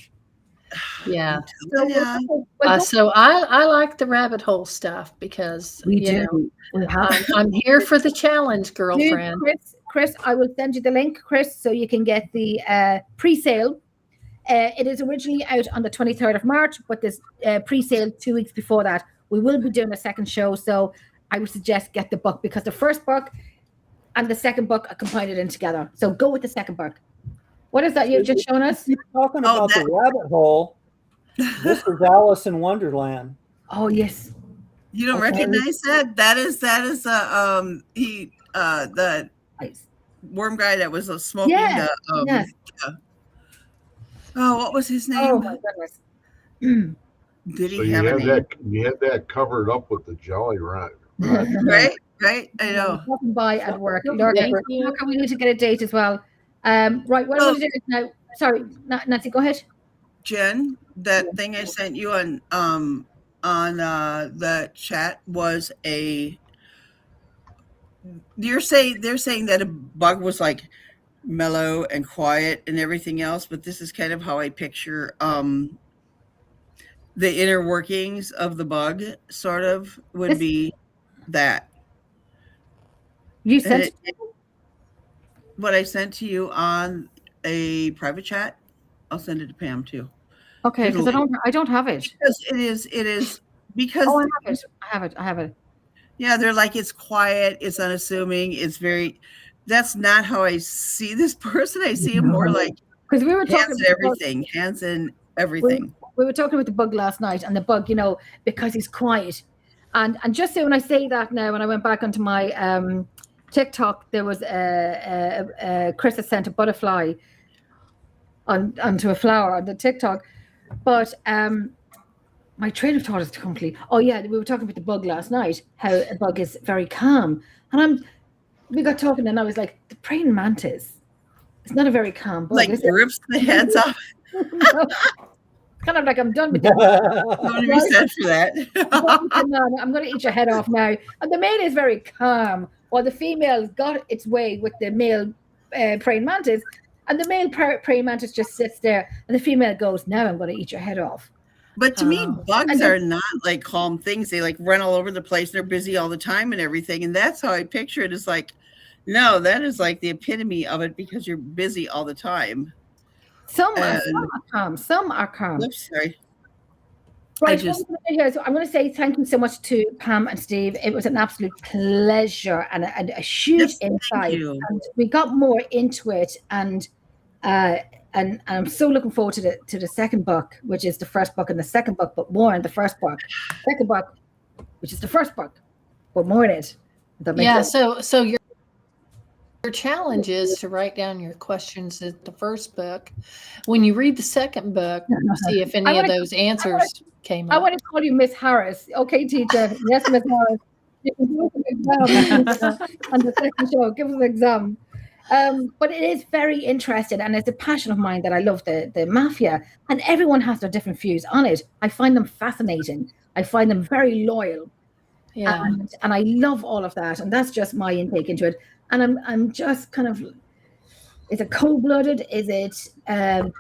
Yeah. So, Yeah. So I like the rabbit hole stuff because we you know, do. We have. I'm here for the challenge, girlfriend. Chris, I will send you the link, Chris, so you can get the pre-sale. It is originally out on the 23rd of March, but there's pre-sale 2 weeks before that. We will be doing a second show, so I would suggest get the book because the first book and the second book are combined in together. So go with the second book. What is that you've just shown us? Keep talking Oh, about the rabbit hole. This is Alice in Wonderland. Oh, yes. You don't Okay. recognize that? That is the Nice. worm guy that was smoking Yeah, the yes. Oh, what was his name? Oh, my goodness. Did So he you have a had name? that. You had that covered up with the Jolly Roger. Right, right. I know. Walking by at work. Thank Lurker, you. Lurker, we need to get a date as well. Right, what I'm going to do is now. Sorry, Nancy, go ahead. Jen, that thing I sent you on on the chat was they're saying that a bug was like mellow and quiet and everything else, but this is kind of how I picture the inner workings of the bug, sort of, would be that. You sent what I sent to you on a private chat. I'll send it to Pam too. Okay, because I don't have it. Because it is because oh, I have it. Yeah, they're like, it's quiet, it's unassuming, it's very. That's not how I see this person. I see him more like, because we were talking hands in everything. We were talking about the bug last night, and the bug, because he's quiet, and just so when I say that now, when I went back onto my TikTok, there was Chris had sent a butterfly onto a flower on the TikTok, but my train of thought is completely. Oh yeah, we were talking about the bug last night. How a bug is very calm, and we got talking, and I was like, the praying mantis. It's not a very calm bug. Like rips the heads off. Kind of like, I'm done with that. Don't be sad for that. I'm going to eat your head off now. And the male is very calm, while the female got its way with the male praying mantis, and the male praying mantis just sits there, and the female goes, "Now I'm going to eat your head off." But to me, bugs are not like calm things. They like run all over the place. They're busy all the time and everything. And that's how I picture it. Is like, no, that is like the epitome of it, because you're busy all the time. Some are calm. Some are calm. Oops, sorry. Right. So I'm going to say thank you so much to Pam and Steve. It was an absolute pleasure and a huge insight. And we got more into it, and I'm so looking forward to the second book, which is the first book in the second book, but more in the first book. Second book, which is the first book, but more in it. Yeah. So your challenge is to write down your questions at the first book. When you read the second book, see if any of those answers came up. I want to call you Miss Harris. Okay, teacher. Yes, Miss Harris. You can do an exam on the second show. Give us an exam. But it is very interesting, and it's a passion of mine that I love the mafia, and everyone has their different views on it. I find them fascinating. I find them very loyal. Yeah. And I love all of that, and that's just my intake into it. And I'm just kind of, is it cold-blooded? Is it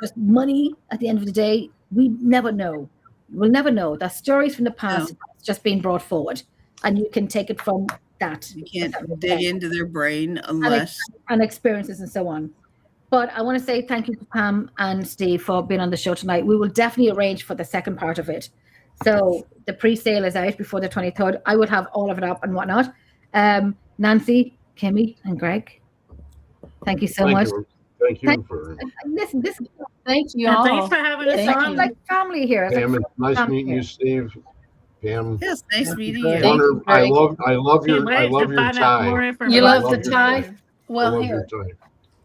just money at the end of the day? We never know. We'll never know. That stories from the past just being brought forward, and you can take it from that. You can't dig into their brain unless... And experiences and so on. But I want to say thank you to Pam and Steve for being on the show tonight. We will definitely arrange for the second part of it. So the pre-sale is out before the 23rd. I will have all of it up and whatnot. Nancy, Kimmi, and Greg, thank you so much. Thank you for... Listen, thank you all. Thanks for having us on. It's like family here. Pam, it's nice meeting you, Steve. Pam. Yes, nice meeting you. I love your tie. You love the tie? Well, here.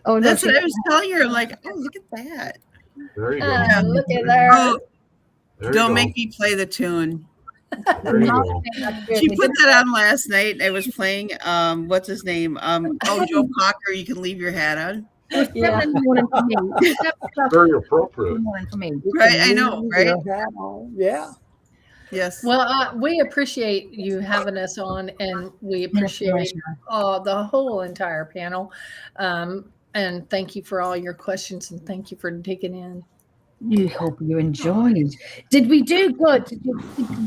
Oh, no, that's what I was telling you. I'm like, oh, look at that. There you go. Look at that. Don't make me play the tune. There you go. She put that on last night. I was playing, what's his name? Joe Cocker, You Can Leave Your Hat On. Yeah. Very appropriate. Right, I know, right? Yeah. Yes. Well, we appreciate you having us on, and we appreciate the whole entire panel. And thank you for all your questions, and thank you for digging in. You hope you enjoyed. Did we do good?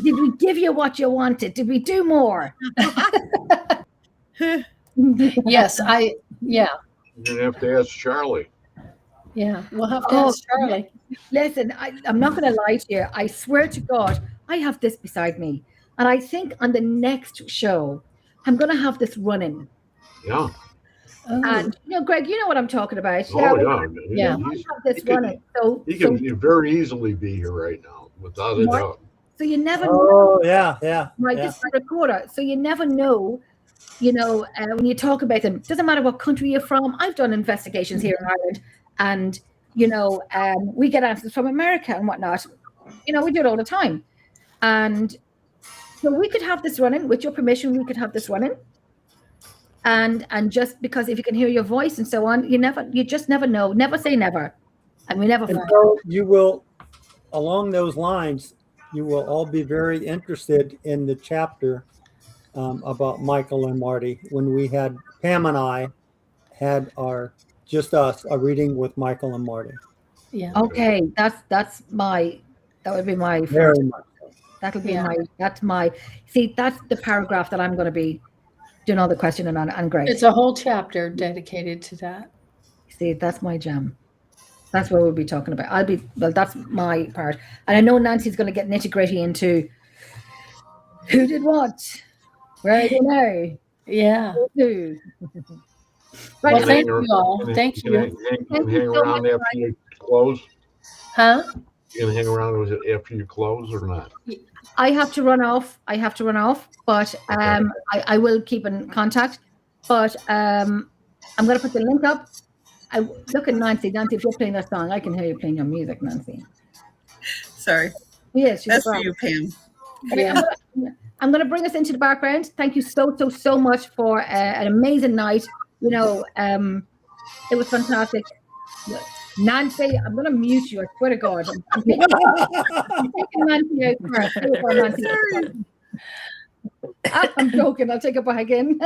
Did we give you what you wanted? Did we do more? Yes, You're gonna have to ask Charlie. Yeah, we'll have to ask Charlie. Listen, I'm not going to lie to you. I swear to God, I have this beside me, and I think on the next show, I'm going to have this running. Yeah. And Greg, you know what I'm talking about. Yeah. I have this running. He can very easily be here right now, without a doubt. So you never know. Oh, yeah. Right, this is a recorder. So you never know, when you talk about them, doesn't matter what country you're from. I've done investigations here in Ireland, and we get answers from America and whatnot. We do it all the time. And so we could have this running, with your permission, we could have this running. And just because if you can hear your voice and so on, you just never know. Never say never. And we never find. So you will, along those lines, you will all be very interested in the chapter about Michael and Marty when we had Pam and I had a reading with Michael and Marty. Yeah. Okay, that would be my Very first. much. That'll be Yeah. that's the paragraph that I'm going to be doing all the questioning on, and Greg. It's a whole chapter dedicated to that. See, that's my jam. That's what we'll be talking about. That's my part. And I know Nancy's going to get nitty gritty into who did what, where I don't know, Yeah. who. Well, Right, thank you all. Thank Can you. hang around after you close? Huh? You gonna hang around with it after you close or not? I have to run off. But I will keep in contact. But I'm going to put the link up. I look at Nancy. Nancy, if you're playing that song, I can hear you playing your music, Nancy. Sorry. Yes, she's That's a for pro. you, Pam. Yeah. I'm going to bring us into the background. Thank you so much for an amazing night. You know, it was fantastic. Nancy, I'm going to mute you. I swear to God. I'm taking Nancy out first. Nancy. I'm joking. I'll take it back in.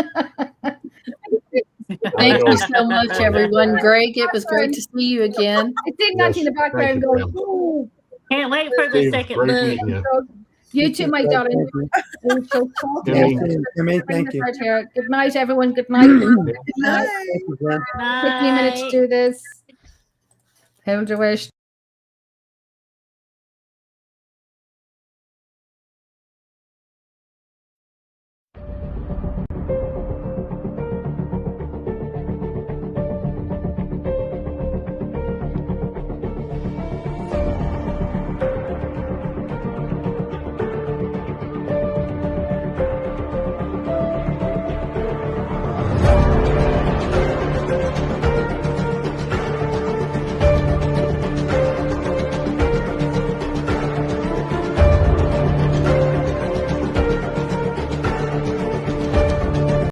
Thank you so much, everyone. Greg, it was great to see you again. I see Nancy in the background going, Pam. ooh. Can't wait for the Steve, second great book. meeting you. You too, my darling. Kimmi. Thank you. Good night, everyone. Good night. Night. Thank you, Jen. Take me a minute to do this. Hold your wish.